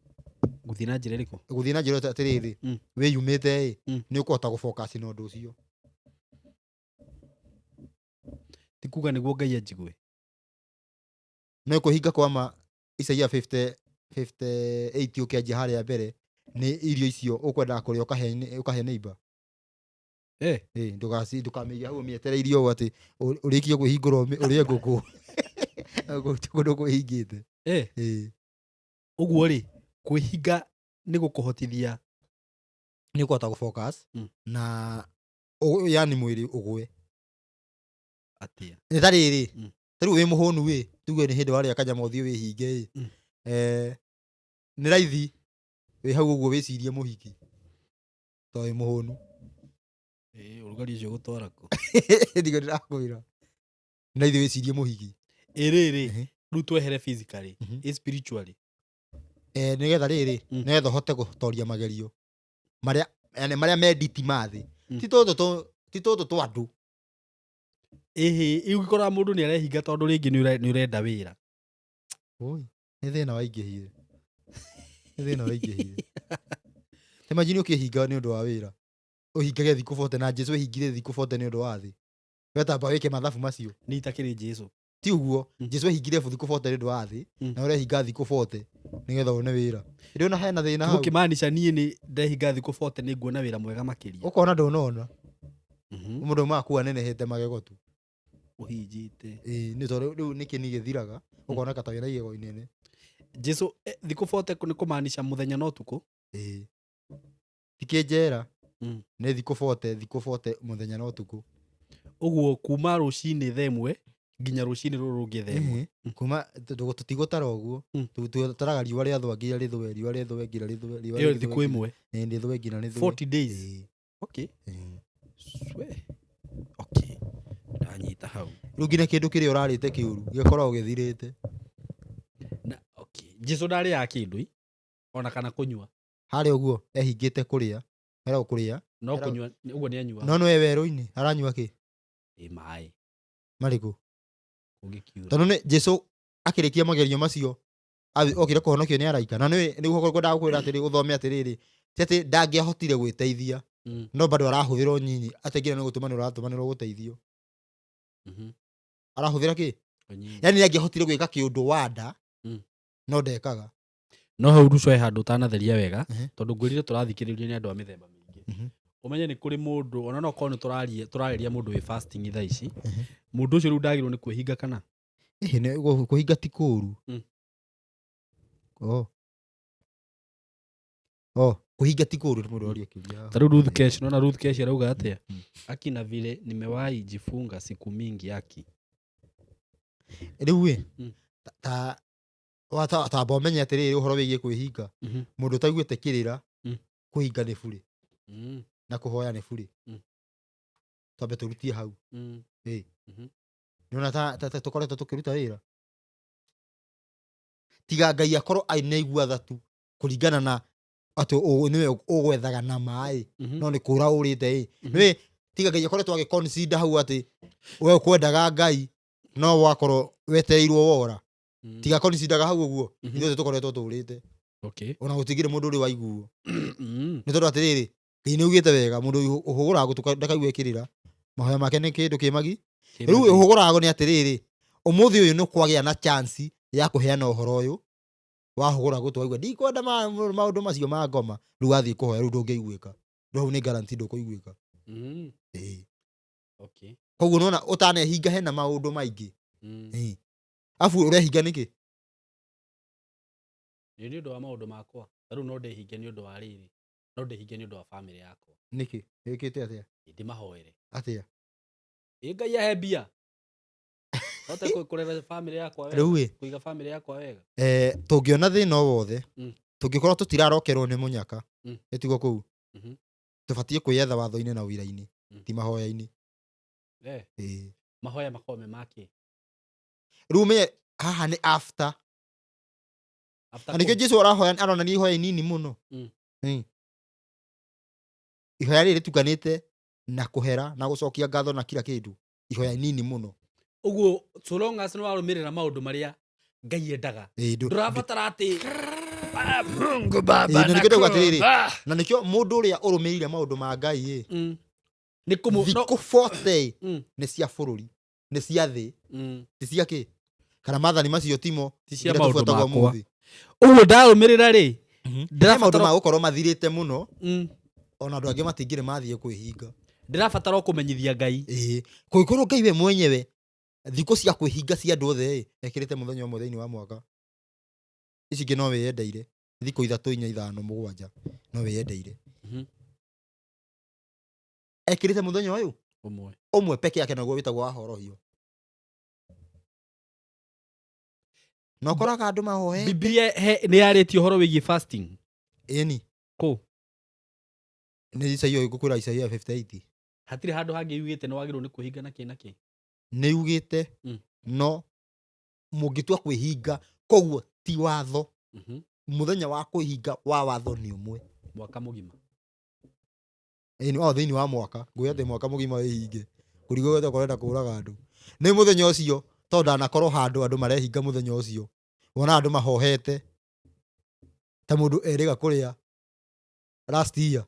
gũthiĩ na njĩra ĩrĩkũ gũthiĩ na njĩra atiriri wĩyumĩte nĩ ũkũhota gũfocus na ũndũ ũcio ti kuga nĩguo Ngai anjigwe no kũhinga kwa Isaia 58 ũkĩanjia harĩa mbere nĩ irio icio ũkwendaga kũrĩa ũkahe neighbor ndũkamĩiga hau ũmĩetereirie ũũ atĩ ũrĩkie kwĩhingũra ũrĩe ngũkũ kũndũ kwĩhingĩte ũguo rĩ kwĩhinga nĩ gũkũhotithia nĩ ũkũhota gũfocus na yani mwĩrĩ ũgwe atĩa nĩ ta rĩrĩ tarĩu wĩ mũhũnu tuge nĩ hĩndĩ warĩa kanyama ũthiĩ wĩhinge nĩ raithi wĩ hau ũguo wĩcirie mũhiki to wĩ mũhũnu ũrugarĩ ũcio gũtwara kũ ndigo ndĩrakwĩra nĩ raithi wĩcirie mũhiki rĩrĩ rĩu twehere physically spiritually nĩgetha rĩrĩ nĩgetha ũhote gũtoria magerio marĩa menditima thĩ ti tũtũ twa andũ ũgĩkora mũndũ nĩ arehinga tondũ rĩngĩ nĩ ũrenda wĩra nĩ thĩna waingĩhire imagine ũkĩhinga nĩ ũndũ wa wĩra ũhingage thikũ 40 na Jesũ ehingire thikũ 40 nĩ ũndũ wa thĩ wetamba wĩke mathabu macio nĩ itakĩrĩ Jesũ ti ũguo Jesũ ehingire thikũ 40 nĩ ũndũ wa thĩ na ũrehinga thikũ 40 nĩgetha wone wĩra ndĩona hena thĩna hau gũkĩmaanisha niĩ nĩ ndehinga thikũ 40 nĩ nguona wĩra mwega makĩria ũkona ndũnona mũndũ makua nenehete magego tu ũhinjĩte nĩ tondũ rĩu nĩkĩ nĩgĩthiraga ũkoneka ta wĩna igego inene Jesũ thikũ 40 nĩ kũmaanisha mũthenya no tukũ tikĩnjera nĩ thikũ 40 mũthenya no tukũ ũguo kuma rũcinĩ themwe nginya rũcinĩ rũrũ rũngĩ themwe kuma tũtigũtara ũguo tũtaraga riũa rĩathũa nginya rĩthũe riũa rĩathũe nginya rĩthũe ĩyo thikũ ĩmwe rĩthũe nginya rĩthũe 40 days okay ndanyita hau rĩu nginya kĩndũ kĩrĩa ũrarĩte kĩũru gĩkoragwo gĩthirĩte Jesũ ndarĩaga kĩndũ ona kana kũnyua harĩa ũguo ehingĩte kũrĩa era kũrĩa no kũnyua ũguo nĩ anyua no we werũ-inĩ aranyua kĩ maĩ marĩkũ ũngĩkiura tondũ nĩ Jesũ akĩrĩkia magerio macio okire kũhonokio nĩ araika na nĩguo kwendaga gũkwĩra atĩrĩ ũthome atĩrĩrĩ ti atĩ ndangĩahotire gwĩteithia no bado arahũthĩra nyinyi atĩ nginya nĩ gũtũmanĩrwo gũteithio arahũthĩra kĩ yani nĩangĩahotire gwĩka kĩũndũ wanda no ndekaga no hau ruco handũ ũtanatheria wega tondũ ngwĩrire tũrathikĩrĩrio nĩ andũ a mĩthemba mĩingĩ ũmenye nĩ kũrĩ mũndũ ona no korwo nĩ tũrarĩria mũndũ wĩ fasting thaa ici mũndũ ũcio rĩu ndagĩrĩirwo nĩ kwĩhinga kana kũhinga ti kũũru kũhinga ti kũũru mũndũ oria kĩũria ta rĩu Ruth Kesh nona Ruth Kesh arauga atĩa akina vile nimewahi jifunga siku mingi aki rĩu watamba ũmenye atĩrĩrĩ ũhoro wĩgiĩ kwĩhinga mũndũ ũtaiguĩte kĩrĩra kũhinga nĩ burĩ na kũhoya nĩ burĩ twambe tũrutie hau nĩona ta tũkoretwo tũkĩruta wĩra tiga Ngai akorwo ainaigua tha tu kũringana na atĩ nĩwe ũgwethaga na maĩ no nĩ kũra ũrĩte nĩwe tiga Ngai akoretwo agĩconsider hau atĩ we ũkwendaga Ngai no wakorwo wetereirwo wora tiga consider hau ũguo ithuĩ tũkoretwo tũrĩte ona gũtigire mũndũ ũrĩ waiguo nĩ tondũ atĩrĩrĩ Ngai nĩaugĩte wega mũndũ ũhũgũraga ndakaigue kĩrĩra mahoya make nĩ kĩndũ kĩmagi rĩu ũhũgũrago nĩ atĩrĩrĩ ũmũthĩ ũyũ nĩ kwagĩa na chance ya kũheana ũhoro ũyũ wahũgũra gũtwaigua ndikwenda maũndũ macio ma ngoma rĩu wathiĩ kũhoya rĩu ndũngĩiguĩka rĩu nĩ guarantee ndũkũiguĩka koguo nona ũtanehinga hena maũndũ maingĩ afu ũrehinga nĩkĩ nĩ ũndũ wa maũndũ makwa rĩu no ndehinge nĩ ũndũ wa rĩrĩ no ndehinge nĩ ũndũ wa family yakwa nĩkĩ wĩkĩte atĩa ndĩmahoere atĩa Ngai ahe mbia hote kũrera family yakwa wega kũiga family yakwa wega tũngĩona thĩna o wothe tũngĩkorwo tũtirarokerwo nĩ mũnyaka ĩtigo kũu tũbatiĩ kwĩyetha watho-inĩ na ũira-inĩ ti mahoya-inĩ mahoya makome makĩ rĩu menye haha nĩ after na nĩkĩo Jesũ arahoya aronania ihoya inini mũno ihoya rĩrĩ rĩtukanĩte na kũhera na gũcokia ngatho na kila kĩndũ, ihoya nini mũno. Ũguo so long as nĩ warũmĩrĩra maũndũ marĩa Ngai endaga ndũrabatara atĩ Mungu baba na nĩkĩo mũndũ ũrĩa ũrũmĩrĩire maũndũ ma Ngai thikũ 40 nĩ cia bũrũri, nĩ cia thĩ, ti cia kĩ kana maathani macio timo ti cia maũndũ makwa. Ũguo ndarũmĩrĩra rĩ maũndũ ma gũkorwo mathirĩte mũno, ona andũ angĩ matingĩrĩ mathiĩ kwĩhinga. Ndĩrabatara kũmenyithia Ngai kũngĩkorwo Ngai we mwenyewe thikũ cia kwĩhinga cia andũ othe ekĩrĩte mũthenya ũmwe thĩinĩ wa mwaka, ici ingĩ no wĩyendeire thikũ 3 4 5 7 no wĩyendeire. Ekĩrĩte mũthenya ũyũ ũmwe peke yake naguo wĩtagwo wa horohio. No koraga andũ mahohe Biblia nĩ yarĩtie ũhoro wĩgiĩ fasting. Ĩni nĩ Isaia gũkũra Isaia 58 hatirĩ handũ hangĩ yugĩte nĩ wagĩrĩirwo nĩ kwĩhinga na kĩ nĩ yugĩte no mũngĩtua kwĩhinga koguo ti watho. Mũthenya wa kwĩhinga wa watho nĩ ũmwe mwaka mũgima. Thĩinĩ wa mwaka ngũĩ atĩ mwaka mũgima wĩhinge kũrigwo wethe kũrenda kũraga andũ nĩ mũthenya ũcio, tondũ ndanakorwo handũ andũ marehinga mũthenya ũcio, wona andũ mahohete ta mũndũ erĩga kũrĩa last year.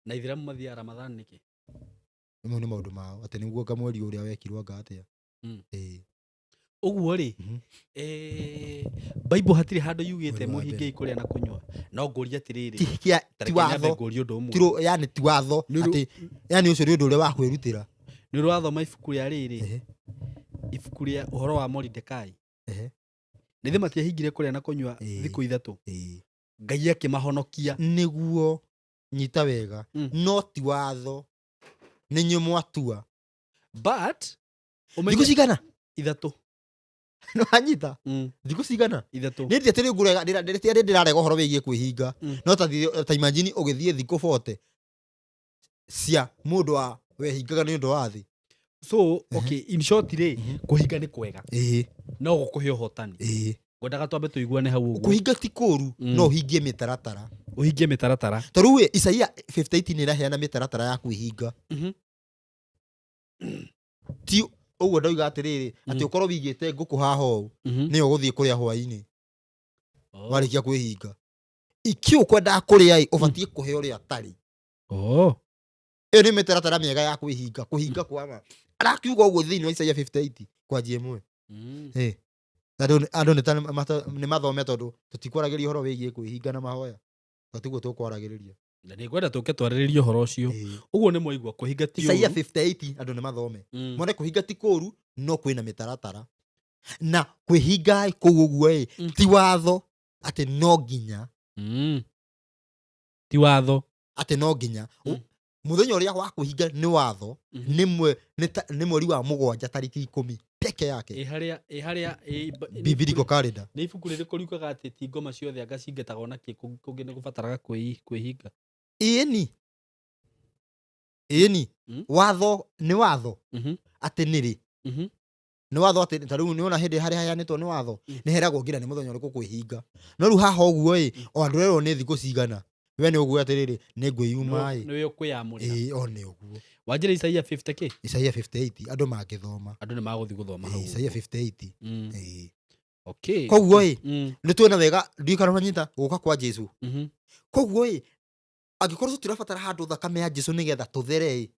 Na Ithiramu mathiaga Ramadhan nĩkĩ? Nĩ maũndũ mao atĩ nĩguo ka mweri ũrĩa wekirwo anga atĩa. Ũguo rĩ Bible hatirĩ handũ yugĩte mũhinge kũrĩa na kũnyua. No ngũria atĩrĩrĩ ti watho, yani ti watho atĩ yani ũcio nĩ ũndũ ũrĩa wa kwĩrutĩra. Nĩ ũrĩ wathoma ibuku rĩa rĩrĩ, ibuku rĩa ũhoro wa Moridekai. Nĩ thĩ matiahingire kũrĩa na kũnyua thikũ 3 Ngai akĩmahonokia. Nĩguo nyita wega no ti watho, nĩ nyuĩ mwatua. But thikũ cigana 3 no anyita thikũ cigana 3 nĩ ndĩ atĩ ngũrega ndĩrarega ũhoro wĩgiĩ kwĩhinga no ta imagine ũgĩthiĩ thikũ 40 cia mũndũ wa wehingaga nĩ ũndũ wa thĩ. So okay, in short rĩ kũhinga nĩ kwega no gũkũhe ũhotani. Ngwendaga twambe tũiguane hau ũguo. Kũhinga ti kũru no ũhingie mĩtaratara. Ũhingie mĩtaratara. Tondũ Isaia 58 nĩ ĩraheana mĩtaratara ya kwĩhinga. Ti ũguo ndoiga atĩrĩrĩ atĩ ũkorwo wigĩte ngũkũ haha ũũ nĩ ũgũthiĩ kũrĩa hwaĩ-inĩ warĩkia kwĩhinga. Ikiũ kwendaga kũrĩa ũbatiĩ kũhe ũrĩa atarĩ. Ĩyo nĩ mĩtaratara mĩega ya kwĩhinga. Kũhinga kwaga arakiuga ũguo thĩinĩ wa Isaia 58 kwanjia ĩmwe. Andũ nĩ mathome tondũ tũtikwaragĩria ũhoro wĩgiĩ kwĩhinga na mahoya, tiguo tũkwaragĩrĩria. Na nĩ ngwenda tũke twarĩrĩrie ũhoro ũcio. Ũguo nĩ mwaigua kũhinga ti Isaia 58 andũ nĩ mathome. Mone kũhinga ti kũru no kwĩna mĩtaratara. Na kwĩhinga kũu ũguo ti watho atĩ no nginya. Ti watho atĩ no nginya. Mũthenya ũrĩa wa kwĩhinga nĩ watho nĩ mweri wa 7 tarĩki 10 peke yake. Harĩa biblical calendar. Nĩ ibuku rĩrĩkũ riugaga atĩ ti ngoma ciothe anga cingetagwo na kĩ kũngĩ nĩ gũbataraga kwĩhinga. Ĩni watho nĩ watho atĩ nĩrĩ nĩ watho atĩ ta rĩu nĩ ona hĩndĩ harĩa hayanĩtwo nĩ watho nĩ heragwo nginya nĩ mũthenya ũrĩkũ kwĩhinga. No rĩu haha ũguo o andũ erwo nĩ thikũ cigana we nĩ ũguo atĩrĩrĩ nĩ ngwĩyuma nĩ ũkwĩyamũrĩra. O nĩ ũguo wanjĩra Isaia 50 Isaia 58 andũ mangĩthoma andũ nĩ magũthiĩ gũthoma hau Isaia 58. Okay, koguo nĩ tuona wega ndikara manyita gũka kwa Jesu. Koguo angĩkorwo tũtirabatara handũ thakame ya Jesu nĩgetha tũthere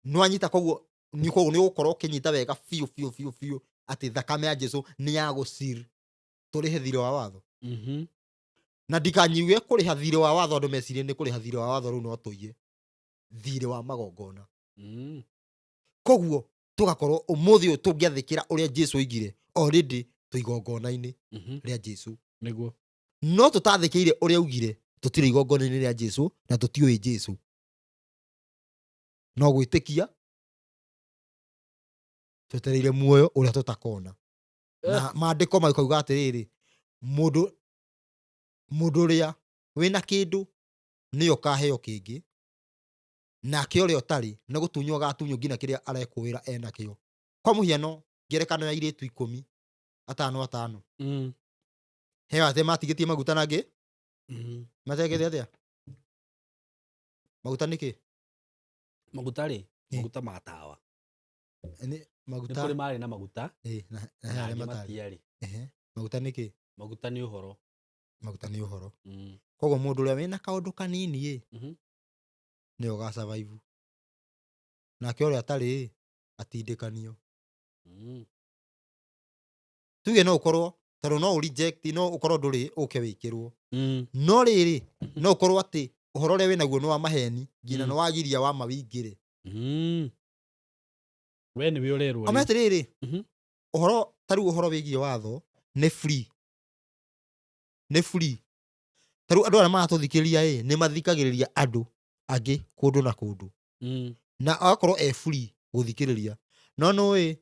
no anyita. Koguo nĩ ũgũkorwo ũkĩnyita wega biũ atĩ thakame ya Jesu nĩ ya gũcir tũrĩhe thirĩ wa watho. Na ndikanyiuge kũrĩha thirĩ wa watho andũ mecirie nĩ kũrĩha thirĩ wa watho rĩu no tũiye thirĩ wa magongona. Koguo tũgakorwo ũmũthĩ ũyũ tũngĩathĩkĩra ũrĩa Jesu oigire already tũ igongona-inĩ rĩa Jesu. Nĩguo no tũtathĩkĩire ũrĩa augire tũtirĩ igongona-inĩ rĩa Jesu na tũtiũĩ Jesu. No gwĩtĩkia twetereire muoyo ũrĩa tũtakona. Na maandĩko maikauga atĩrĩrĩ mũndũ ũrĩa wĩna kĩndũ nĩ ũkaheo kĩngĩ nake ũrĩa ũtarĩ nĩ gũtunywo gatunywo nginya kĩrĩa arekũĩra enakĩo. Kwa mũhiano ngerekano ya airĩtu 10 5 heo atĩ matigĩtie maguta nangĩ Mategete atia? Maguta niki? Maguta rĩ, maguta ma tawa. Ni Nĩ maguta. kũrĩ marĩ na maguta. Na harĩa matari. Maguta niki? Maguta nĩ ũhoro. Maguta nĩ ũhoro. Koguo mũndũ ũrĩa wĩna kaũndũ kanini nĩ ũga survive. Nake ũrĩa atarĩ atindĩkanio. Tuge no ũkorwo tondũ no reject no ũkorwo ndũrĩ ũke wĩkĩrwo. No rĩrĩ no ũkorwo atĩ ũhoro ũrĩa wĩnaguo nĩ wa maheni nginya nĩ wagiria wa mawingĩre. We nĩwe ũrerwo. Amete rĩrĩ ũhoro tarĩu ũhoro wĩgiĩ watho nĩ free. Nĩ free. Tarĩu andũ arĩa maratũthikĩrĩria nĩ mathikagĩrĩria andũ angĩ kũndũ na kũndũ. Na agakorwo free gũthikĩrĩria. No nĩ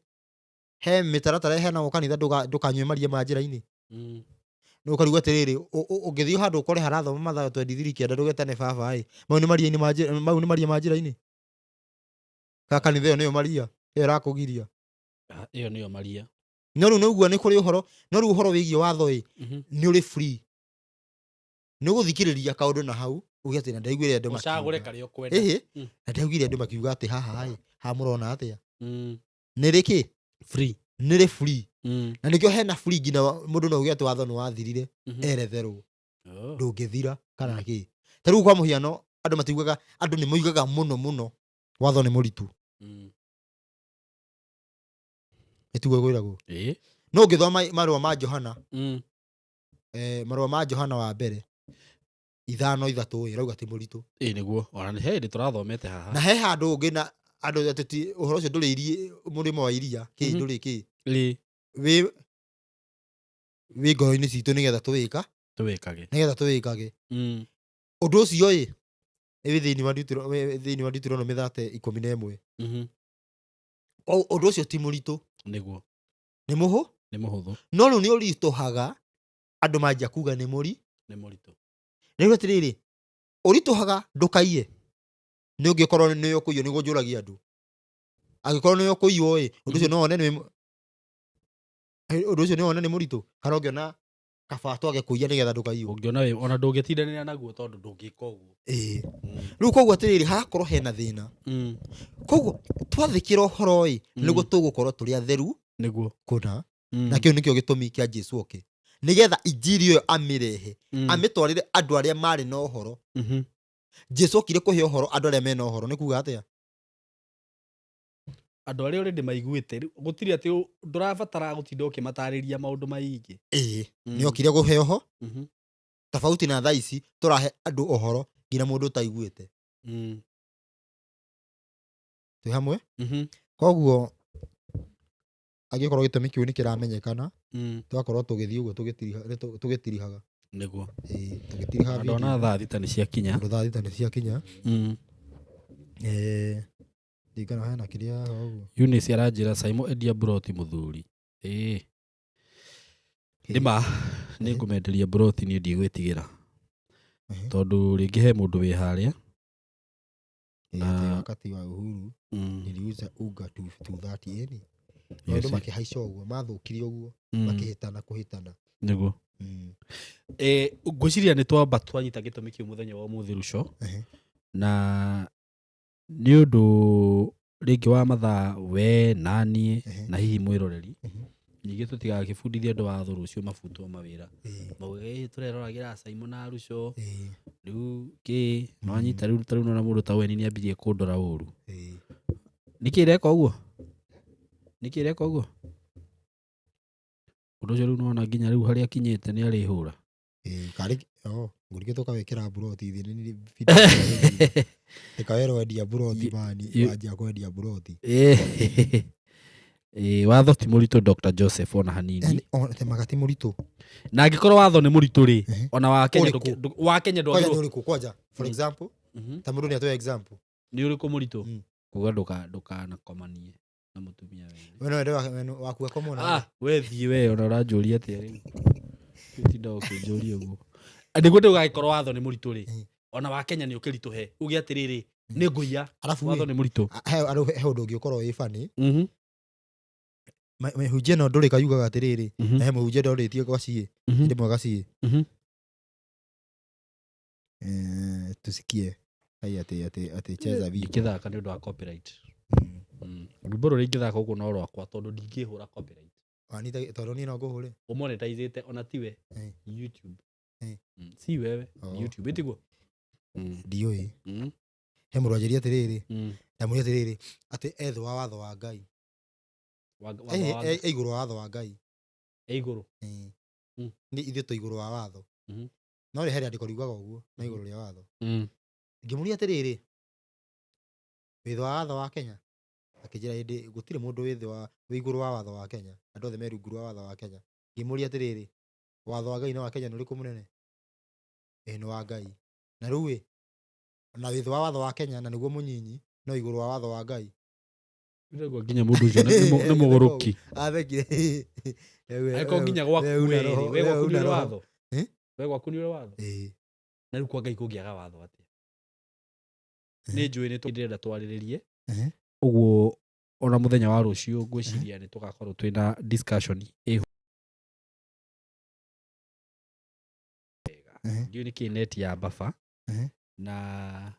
he mĩtaratara heanagwo kanitha ndũkanyue maria ma njĩra-inĩ. Nĩ ũkarigwo atĩrĩrĩ ũngĩthiĩ handũ ũkore harathoma Mathayo 23:9 ndũgetane baba mau nĩ maria ma njĩra-inĩ. Kanitha ĩyo nĩyo maria ĩyo ĩrakũgiria. Ĩyo nĩyo maria. No rĩu nĩguo nĩ kũrĩ ũhoro no rĩu ũhoro wĩgiĩ watho nĩ ũrĩ free. Nĩ ũgũthikĩrĩria kaũndũ na hau uge atĩ na ndaiguire andũ makiuga. Ũcagũre karĩa ũkwenda. Na ndaiguire andũ makiuga atĩ haha ha mũrona atĩa. Nĩ rĩkĩ? Free. Nĩ rĩ free. Na nĩkĩo hena free nginya mũndũ no uge atĩ watho nĩ wathirire eretherwo. Ndũngĩthira kana kĩ. Tarĩu kwa mũhiano andũ matiugaga andũ nĩ moigaga mũno watho nĩ mũritũ. Etugo gwĩragwo. No ũngĩthoma marũa ma Johana. Marũa ma Johana wa mbere 5:3 ĩrauga ti mũritũ. Nĩguo. Ona nĩ hĩndĩ tũrathomete haha. Na he handũ ũngĩ na andũ ateti ũhoro ũcio ndũrĩ mũrĩmo wa iria kĩ ndũrĩ kĩ. Wĩ ngoro-inĩ citũ nĩgetha tũwĩkage. Ũndũ ũcio thĩinĩ wa Deuteronomy 30:11. Ũndũ ũcio ti mũritũ. Nĩguo. Nĩ mũhũthũ. No rĩu nĩ ũritũhaga andũ manjia kuga nĩ mũritũ. Nĩ atĩrĩrĩ ũritũhaga ndũkaiye. Nĩ ũngĩkorwo nĩ ũkũiywo nĩguo njũragia andũ. Angĩkorwo nĩ ũkũiywo ũndũ ũcio no one nĩ mũritũ. Kana ũngĩona kaba twage kũiya nĩgetha ndũkaiywo. Ũngĩona ona ndũngĩtindanĩra naguo tondũ ndũngĩka ũguo. Rĩu koguo atĩrĩrĩ hagakorwo hena thĩna. Koguo twathĩkĩra ũhoro nĩguo tũgũkorwo tũrĩ atheru. Nĩguo. Kũna. Na kĩu nĩkĩo gĩtũmi kĩa Jesũ oke. Nĩgetha injiri ĩyo amĩrehe. Amĩtwarĩre andũ arĩa marĩ na ũhoro. Jesũ okire kũhe ũhoro andũ arĩa mena ũhoro. Nĩ kuga atĩa? Andũ arĩa already maiguĩte gũtirĩ atĩ ndũrabatara gũtinda ũkĩmatarĩria maũndũ maingĩ. Nĩ okire kũhe ũhoro. Tofauti na thaa ici tũrahe andũ ũhoro nginya mũndũ ũtaiguĩte. Twĩ hamwe? Koguo angĩkorwo gĩtũmi kĩu nĩ kĩramenyekana twakorwo tũgĩthiĩ ũguo tũgĩtirihaga. Nĩguo. Tũgĩtirihaga. Ndona thaa thita nĩ ciakinya. Thaa thita nĩ ciakinya. Ndikana hena kĩrĩa ũguo. Eunice aranjĩra Simon endia buroti mũthuri. Nĩma nĩ ngũmenderia buroti niĩ ndigwĩtigĩra. Tondũ rĩngĩ he mũndũ wĩ harĩa. Na wakati wa Uhuru niliuza unga 230 Maũndũ makĩhaica ũguo mathũkire ũguo kũhĩtana. Nĩguo. Ngwĩciria nĩ twamba twanyita gĩtũmi kĩu mũthenya wa ũmũthĩ Ruco. Na nĩ ũndũ rĩngĩ wa mathaa we naniĩ na hihi mwĩroreri. Ningĩ tũtigagĩbundithia andũ watho rũciũ mabutwo mawĩra. Mauge tũreroragĩra Simon na Ruco. Rĩu kĩ no anyita rĩu na mũndũ ta we nĩ ambirie kũndora ũru. Nĩkĩ ireka ũguo? Ũndũ ũcio rĩu nona nginya rĩu harĩa akinyĩte nĩ arĩhũra. Ngũrĩke tũkawĩkĩra buroti thĩ nĩ video. Ĩkawerwo endia buroti mani wanjia kwendia buroti. Watho ti mũritũ Dr. Joseph ona hanini. Temaga ti mũritũ. Na angĩkorwo watho nĩ mũritũ rĩ ona wa Kenya ndũrĩkũ kwanja for example ta mũndũ nĩ atoe example. Nĩ ũrĩkũ mũritũ? Kuga ndũkanakomanie na mũtumia wewe waku akomona. We thiĩ we ona ũranjũria atĩa rĩu. Tinda ũkĩnjũria ũguo. Nĩguo ndũgagĩkorwo watho nĩ mũritũ rĩ ona wa Kenya nĩ ũkĩritũhe uge atĩrĩrĩ nĩ ngũiya watho nĩ mũritũ. He ũndũ ũngĩ ũkorwo wĩ funny. Mehunjia no ndũrĩ kayugaga atĩrĩrĩ he mũhunjia ndorĩtie gwa ciĩ ndĩ mwega ciĩ tusikie ai ati cheza vipi ikithaka nĩ ũndũ wa copyright rwĩmbo rũrĩa ingĩthaka gũkũ no rwakwa tondũ ndingĩhũra copyright anita tondũ niĩ no ngũhũre ũmonetizĩte ona tiwe YouTube si wewe YouTube ĩtiguo ndiũĩ he mũndũ anjĩria atĩrĩrĩ ndamũria atĩrĩrĩ atĩ ethũ wa watho wa Ngai igũrũ wa watho wa Ngai igũrũ nĩ ithuĩ tũ igũrũ wa watho no rĩ he andĩko riugaga ũguo na igũrũ rĩa watho ngĩmũria atĩrĩrĩ wĩ thĩ wa watho wa Kenya akĩnjĩra hĩndĩ gũtirĩ mũndũ wĩ igũrũ wa watho wa Kenya andũ othe me rungu rwa watho wa Kenya ngĩmũria atĩrĩrĩ watho wa Ngai na wa Kenya nĩ ũrĩkũ mũnene nĩ wa Ngai na rĩu na wĩ thĩ wa watho wa Kenya na nĩguo mũnyinyi no igũrũ wa watho wa Ngai nĩguo nginya mũndũ ũcio nĩ mũgũrũki athekire ariko nginya gwaku wĩrĩ we gwaku nĩ watho we gwaku nĩ watho na rĩu kwa Ngai kũngĩaga watho atĩa nĩ njũĩ nĩ tũndĩrenda twarĩrĩrie ũguo ona mũthenya wa rũciũ ngwĩciria nĩ tũgakorwo twĩna discussion ndiũĩ nĩkĩ neti ya baba na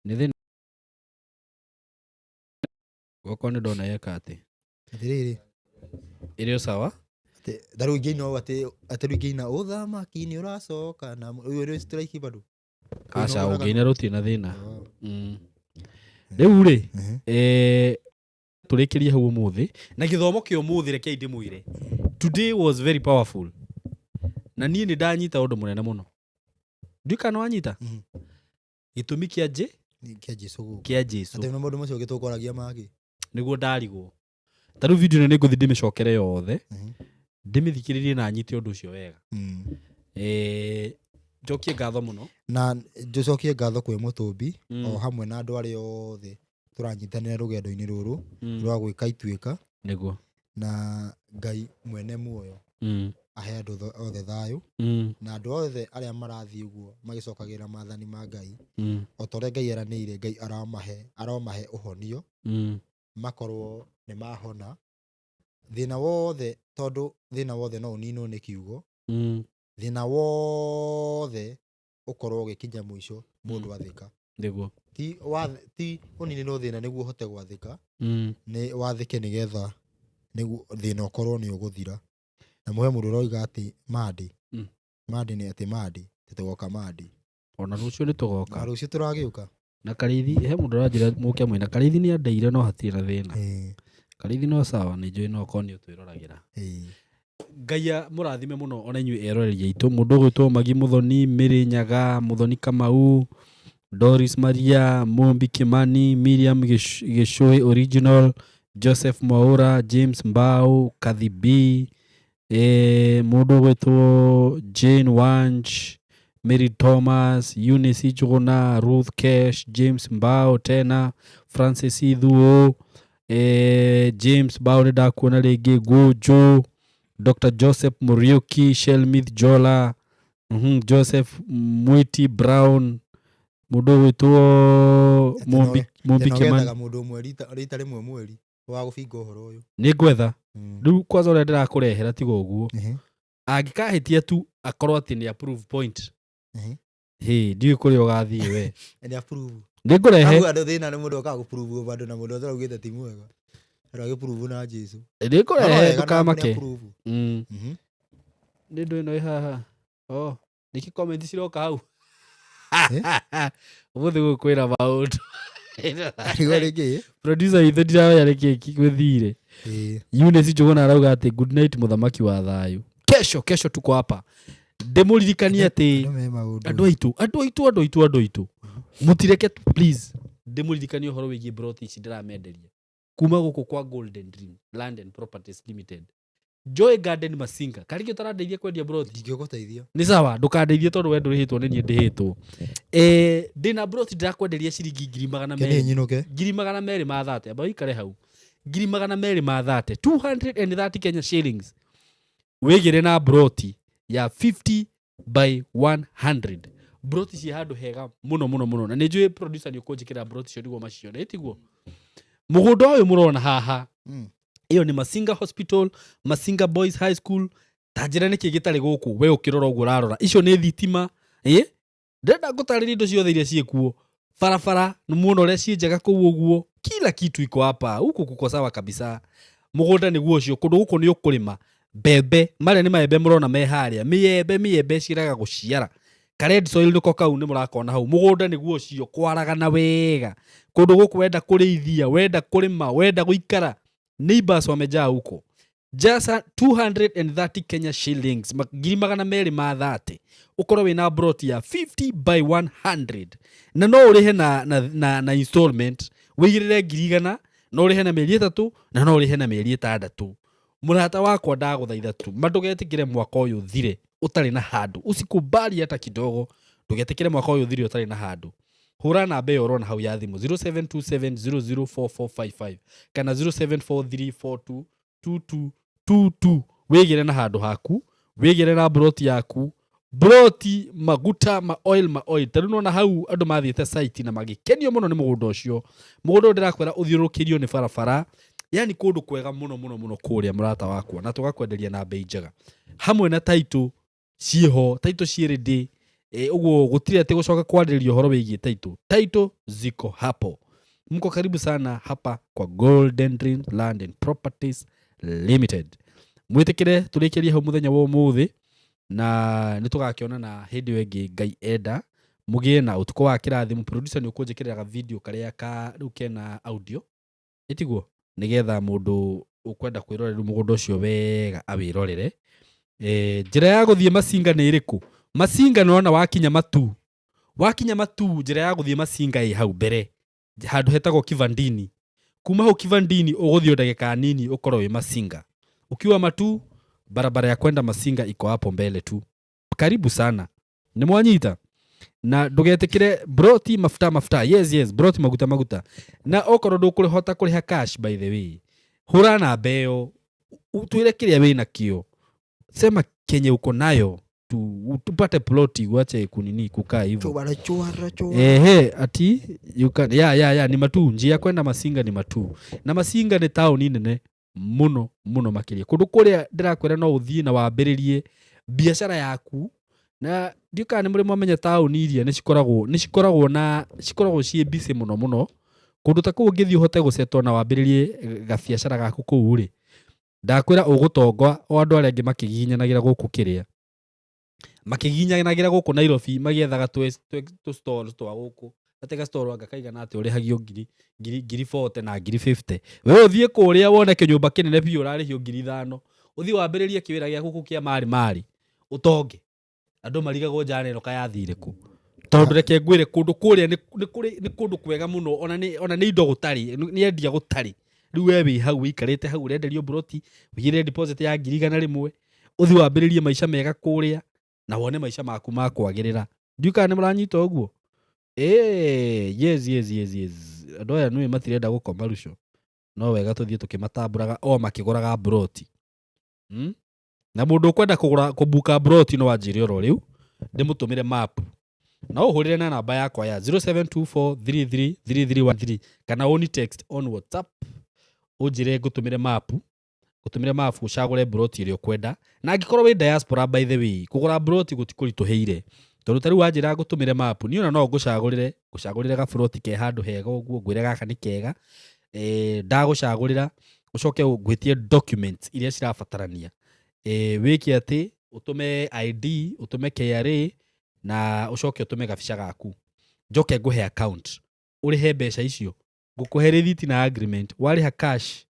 nĩ thĩna gwakwa nĩ ndona yeka atĩ atĩrĩrĩ ĩrĩ o sawa ndarũ ingĩina ũũ atĩ rĩu ingĩina ũthamaki nĩ ũracoka na ũyũ strike bado aca ũngĩina rũtirĩ na thĩna rĩu rĩ tũrĩkĩrie hau ũmũthĩ na gĩthomo kĩa ũmũthĩ rekei ndĩmwĩre today was very powerful na niĩ nĩ ndanyita ũndũ mũnene mũno ndiũĩ kana wanyita gĩtũmi kĩa Jesũ atĩ mũndũ mũcio ũgĩtũkoragia mangĩ nĩguo ndarigwo ta rĩu video ĩno nĩ ngũthiĩ ndĩmĩcokere yothe ndĩmĩthikĩrĩrie na nyite ũndũ ũcio wega njokie ngatho mũno na njokie ngatho kwĩ Mũtũmbi o hamwe na andũ arĩa othe tũranyitanĩra rũgendo-inĩ rũrũ rwa gwĩka ituĩka nĩguo na Ngai mwene muoyo ahe andũ othe thayũ na andũ othe arĩa marathiĩ ũguo magĩcokagĩra maathani ma Ngai o ta ũrĩa Ngai eranĩire Ngai aromahe ũhonio makorwo nĩ mahona thĩna wothe tondũ thĩna wothe no ũninwo nĩ kiugo thĩna wothe ũkorwo ũgĩkinya mũico mũndũ athĩka nĩguo ti ũninĩrwo thĩna nĩguo ũhote gwathĩka nĩ wathĩke nĩgetha nĩguo thĩna ũkorwo nĩ ũgũthira na mũhe mũndũ ũroiga atĩ mandi nĩ atĩ mandi tũgoka mandi ona rũciũ nĩ tũgoka na rũciũ tũragĩũka na Karithi he mũndũ ũranjĩra mũke mwĩna Karithi nĩ andeire no hatirĩ na thĩna Karithi no sawa nĩ njũĩ no konio twĩroragĩra Ngai mũrathime mũno ona inyuĩ eroreri aitũ mũndũ ũgwĩtwo Magi Mũthoni Mĩrĩ Nyaga Mũthoni Kamau Doris Maria Mũmbi Kimani Miriam Gĩcũĩ Original Joseph Mwaura James Mbau Kathy B mũndũ ũgwĩtwo Jane Wanj Mary Thomas Eunice Njũgũna Ruth Kesh James Mbau tena Francis Ithuo James Mbau nĩ ndakuona rĩngĩ Gũnjũ Dr. Joseph Muriuki Shelmith Jola Joseph Mwiti Brown mũndũ ũgwĩtwo Mũmbi Kimani mũndũ ũmwe rita rĩmwe mweri wa gũbinga ũhoro ũyũ nĩ ngwetha rĩu kwanza ũrĩa ndĩrakũrehera tiga ũguo angĩkahĩtia tu akorwo atĩ nĩ approve point ndiũĩ kũrĩa ũgathiĩ we nĩ approve nĩ ngũrehe andũ thĩna nĩ mũndũ okaga gũprove bado na mũndũ ũraugĩte ti mwega agĩprove na Jesũ nĩ ngũrehe ndũkamake nĩ ndũ ĩno ĩ haha nĩkĩ comment ciroka hau ũmũthĩ gũkwĩra maũndũ producer itũ ndiraoya nĩkĩ gũthire Eunice Njũgũna arauga atĩ good night mũthamaki wa thayũ kesho tuko hapa ndĩmũririkanie atĩ andũ aitũ mũtireke please ndĩmũririkanie ũhoro wĩgiĩ broti ici ndĩramenderia kuma gũkũ kwa Golden Dream Land and Properties Limited Joy Garden Masinga karĩkĩ ũtarandeithia kwendia broti ndingĩgũteithia nĩ sawa ndũkandeithie tondũ we ndũrĩhĩtwo nĩ niĩ ndĩhĩtwo ndĩna broti ndĩrakwenderia ciringi 200,000 ma thate amba ũikare hau 230,000 230 Kenya shillings wĩgĩre na broti ya 50 by 100 broti ci handũ hega mũno na nĩ njũĩ producer nĩ ũkũnjĩkĩra broti cio nĩguo macione tiguo mũgũnda ũyũ mũrona haha iyo ni Masinga Hospital, Masinga Boys High School, ta njĩra nĩkĩ gĩtarĩ gũkũ we ũkĩrora ũguo ũrarora icio nĩ thitima ndĩrenda ngũtarĩria indo ciothe iria ciĩkuo barabara nĩ muona ũrĩa ciĩ njega kũu ũguo kila kitu iko hapa huku kuko sawa kabisa mũgũnda nĩguo ũcio kũndũ gũkũ nĩ ũkũrĩma mbembe marĩa nĩ maembe mũrona me harĩa mĩembe ciraga gũciara red soil nĩko kau nĩ mũrakona hau mũgũnda nĩguo ũcio kwaragana wega kũndũ gũkũ wenda kũrĩithia wenda kũrĩma wenda gũikara neighbors wamejaa huko just 230 Kenya shillings ngiri 230 ukorwo wina broti ya 50 by 100 na no ũrĩhe na installment wĩigĩrĩre ngiri 100 no ũrĩhe na mĩeri 3 na no ũrĩhe na mĩeri 6 mũrata wakwa ndagũthaitha tu ndũgetĩkĩre mwaka ũyũ ũthire ũtarĩ na handũ usikubali hata kidogo ndũgetĩkĩre mwaka ũyũ ũthire ũtarĩ na handũ hũra namba ĩyo ũrona hau ya thimũ 0727004455 kana 0743422222 wĩgĩre na handũ haku wĩgĩre na broti yaku broti maguta ma oil tarĩ nona hau andũ mathiĩte site na magĩkenio mũno nĩ mũgũnda ũcio mũgũnda ũrĩa ndĩrakwĩra ũthiũrũrũkĩrio nĩ barabara yani kũndũ kwega mũno kũrĩa mũrata wakwa na tũgakwenderia na bei njega hamwe na title ciĩho title ciĩrĩndĩ uguo gũtirĩ atĩ gũcoka kwarĩrĩrio horo wĩgiĩ title ziko hapo mko karibu sana hapa kwa Golden Dream Land and Properties Limited mwĩtĩkĩre tũrĩkĩrie hau mũthenya wa ũmũthĩ na nĩtũgakĩona na hĩndĩ ĩyo ĩngĩ Ngai enda mũgĩe na ũtukũ wa kĩrathimo producer nĩ ũkũnjĩkĩrĩra video karĩa rĩu kena audio ĩtiguo nĩgetha mũndũ ũkwenda kwĩrorera mũgũnda ũcio wega awĩrorere njĩra ya gũthiĩ Masinga nĩ ĩrĩkũ Masinga nĩona wakinya matu njĩra ya gũthiĩ Masinga ĩ hau mbere handũ hetagwo Kivandini kuma hau Kivandini ũgũthiĩ ndagĩka nini ũkorwo wĩ Masinga ukiwa matu barabara ya kwenda Masinga iko hapo mbele tu karibu sana nĩ mwanyita na ndũgetĩkĩre broti mafuta yes broti maguta na okorwo ndũkũrĩhota kũrĩha cash by the way hũra namba ĩyo twĩre kĩrĩa wĩna kĩo sema kenye uko nayo tupate ploti uache kunini kukaa hivyo ati you can ya ni matu njia kwenda Masinga ni matu na Masinga ni town nene muno makĩria kũndũ kũrĩa ndĩrakwĩra no ũthiĩ na wambĩrĩrie biashara yaku na ndiũka nĩ mũrĩ mwamenya town iria nĩ cikoragwo ciĩ busy mũno kũndũ ta kũu ũngĩthiĩ ũhote gũcetwo na wambĩrĩrie gabiacara gaku kũu rĩ ndakwĩra ũgũtonga o andũ arĩa angĩ makĩginyanagĩra gũkũ kĩrĩa makĩginyanagĩra gũkũ Nairobi magĩethaga tũ stores twa gũkũ atega store anga kaigana atĩ ũrĩhagio ngiri 40 na ngiri 50 wewe ũthiĩ kũrĩa wone kĩnyũmba kĩnene biũ ũrarĩhio ngiri 5 ũthiĩ wambĩrĩrie kĩwĩra gĩa gũkũ kĩa mari ũtonge andũ marigagwo njana ĩno kayathire kũ tondũ reke ngwĩre kũndũ kũrĩa nĩ kũndũ kwega mũno ona nĩ indo gũtarĩ nĩ endia gũtarĩ rĩu wewe wĩ hau wĩikarĩte hau ũrenderio broti wĩigĩre deposit ya ngiri 100 ũthiĩ wambĩrĩrie maica mega kũrĩa na wone maica maku makwagĩrĩra ndiũka nĩ mũranyita ũguo yes andũ aya nĩwe matirenda gũkoma ruco no wega tũthiĩ tũkĩmatambũraga o makĩgũraga broti na mũndũ ũkwenda kũbuka broti no wanjĩre oro rĩu ndĩmũtũmĩre map na ũhũrĩre na namba yakwa ya 0724333313 kana oni text on WhatsApp ũnjĩre ngũtũmĩre map ũcagũre broti ĩrĩa ũkwenda na angĩkorwo wĩ diaspora by the way kũgũra broti gũtikũritũhĩire tondũ tarĩu wanjĩra ngũtũmĩre map niĩ ona no ngũcagũrĩre gabroti ke handũ hega ũguo ngwĩre gaka nĩ kega ndagũcagũrĩra ũcoke ngwĩtie documents iria cirabatarania wĩke atĩ ũtũme ID ũtũme KRA na ũcoke ũtũme gabica gaku njoke ngũhe account ũrĩhe mbeca icio ngũkũhe receipt na agreement warĩha cash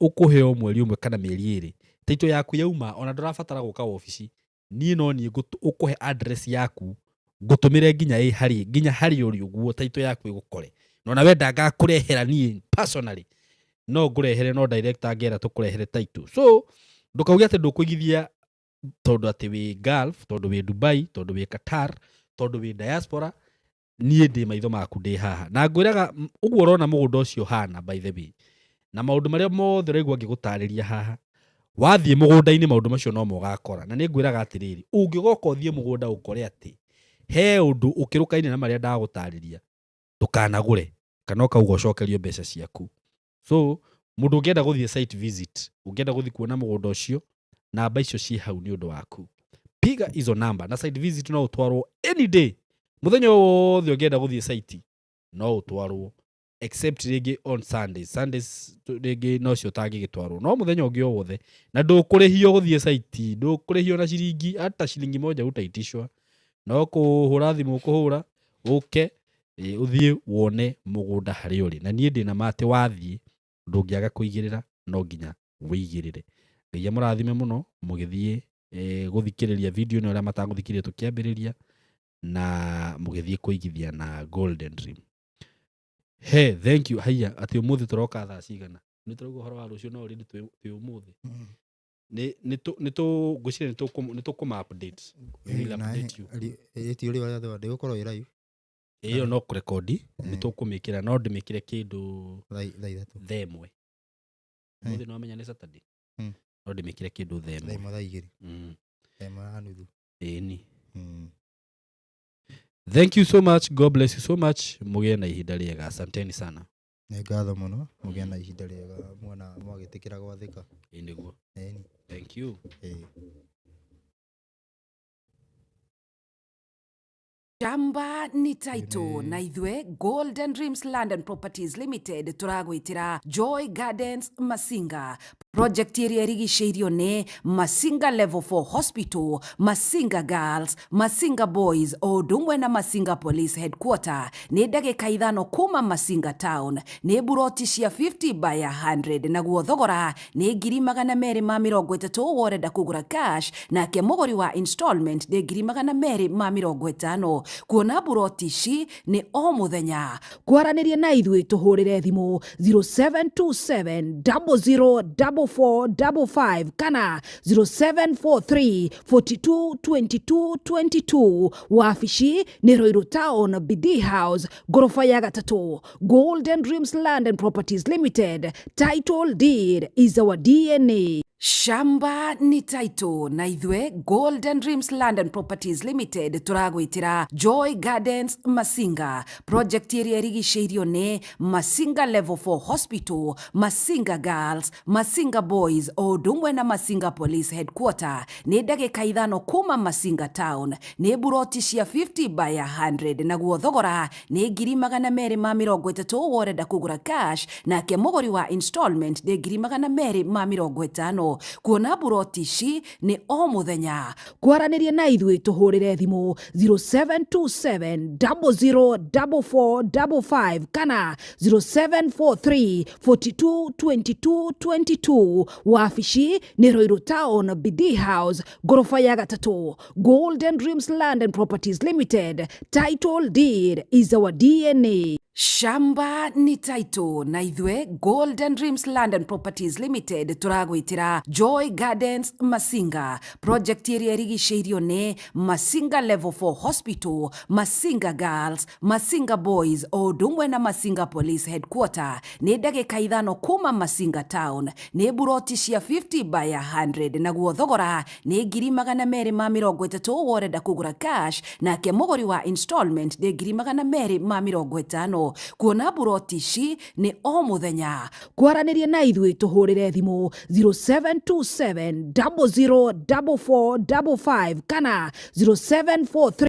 ũkũheo mweri ũmwe kana mĩeri 2 title yaku yauma ona ndũrabatara gũka ofici niĩ no niĩ ũkũhe address yaku ngũtũmĩre nginya harĩ ũrĩ ũguo title yaku ĩgũkore no na wenda ngakũrehera niĩ personally no ngũrehere no director angĩera tũkũrehere title so ndũkauge atĩ ndũkũigithia tondũ atĩ wĩ Gulf tondũ wĩ Dubai tondũ wĩ Qatar tondũ wĩ diaspora niĩ ndĩ maitho maku ndĩ haha na ngwĩraga ũguo ũrona mũgũnda ũcio hana by the way na maũndũ marĩa mothe ũraigua ngĩgũtarĩria haha wathiĩ mũgũnda-inĩ maũndũ macio no mogakora na nĩ ngwĩraga atĩrĩrĩ ũngĩgoka ũthiĩ mũgũnda ũkore atĩ he ũndũ ũkĩrũkaine na marĩa ndagũtarĩria ndũkanagũre kana ũkauga ũcokerio mbeca ciaku so mũndũ ũngĩenda gũthiĩ site visit ũngĩenda gũthiĩ kuona mũgũnda ũcio namba icio ci hau nĩ ũndũ waku. Piga hizo namba na site visit no ũtwarwo any day. Mũthenya wothe ũngĩenda gũthiĩ site no ũtwarwo except rĩngĩ on Sundays. Sundays rĩngĩ no cio ũtangĩgĩtwarwo. No mũthenya ũngĩ o wothe na ndũkũrĩhio gũthiĩ site, ndũkũrĩhio na ciringi hata ciringi moja utaitishwa. No kũhũra thimũ ũkũhũra ũke ũthiĩ wone mũgũnda harĩa ũrĩ. Na niĩ ndĩna ma atĩ wathiĩ ndũngĩaga kũigĩrĩra, no nginya wĩigĩrĩre. Ngai amũrathime mũno mũgĩthiĩ gũthikĩrĩria video ĩno arĩa matagũthikĩrĩria tũkĩambĩrĩria, na mũgĩthiĩ kũigithia na Golden Dream. He, thank you. Haya, atĩ ũmũthĩ tũroka thaa cigana? Nĩ tũrauga ũhoro wa rũciũ no already twĩ ũmũthĩ. Ngwĩciria nĩ tũkũma update. Ĩti ũrĩ wa ndĩgũkorwo ĩ live. Ĩyo no kũrekodi, nĩ tũkũmĩkĩra, no ndĩmĩkĩre kĩndũ thaa ĩmwe. Ũmũthĩ no amenya nĩ Saturday. No ndĩmĩkĩre kĩndũ thaa ĩmwe. Thaa igĩrĩ. Thaa ĩmwe na nuthu. Ĩni. Thank you so much. God bless you so much. Mũgĩe na ihinda rĩega. Asanteni sana. Nĩ ngatho mũno. Mũgĩe na ihinda rĩega mwana mwagĩtĩkĩra gwathĩka. Nĩguo. Ĩni. Thank you. Shamba ni title na ithwe Golden Dreams Land and Properties Limited turagwitira Joy Gardens Masinga. Project ĩrĩa ĩrigicĩirio nĩ Masinga Level 4 Hospital, Masinga Girls, Masinga Boys o ũndũ ũmwe na Masinga Police Headquarter. Nĩ ndagĩka ithano kuma Masinga Town. Nĩ buroti cia 50 by 100 naguo thogora nĩ 230 worenda kũgũra cash, nake mũgũri wa installment nĩ 250. Kuona buroti ici nĩ o mũthenya. Kwaranĩria na ithuĩ tũhũrĩre thimũ 0727 004455 kana 0743 42 22 22. Wabici nĩ Ruiru Town, BD House, gorofa ya 3. Golden Dreams Land and Properties Limited. Title deed is our DNA. Shamba ni title na ithwe Golden Dreams Land and Properties Limited turagwitira Joy Gardens Masinga. Project ĩrĩa ĩrigicĩirio nĩ Masinga Level 4 Hospital, Masinga Girls, Masinga Boys o ũndũ ũmwe na Masinga Police Headquarter. Nĩ ndagĩka ithano kuma Masinga Town. Nĩ buroti cia 50 by 100 naguo thogora nĩ 230 worenda kũgũra cash, nake mũgũri wa installment nĩ 250. Kuona buroti ici nĩ o mũthenya. Kwaranĩria na ithuĩ tũhũrĩre thimũ 0727 004455 kana 0743 42 22 22. Wabici nĩ Ruiru Town, BD House, gorofa ya 3. Golden Dreams Land and Properties Limited. Title deed is our DNA. Shamba ni title na ithwe Golden Dreams Land and Properties Limited turagwitira Joy Gardens Masinga. Project ĩrĩa ĩrigicĩirio nĩ Masinga Level 4 Hospital, Masinga Girls, Masinga Boys o ũndũ ũmwe na Masinga Police Headquarter. Nĩ ndagĩka ithano kuma Masinga Town. Nĩ buroti cia 50 by 100 naguo thogora nĩ 230 worenda kũgũra cash, nake mũgũri wa installment nĩ 250. Kuona buroti ici nĩ o mũthenya. Kwaranĩria na ithuĩ tũhũrĩre thimũ 0727 004455 kana 0743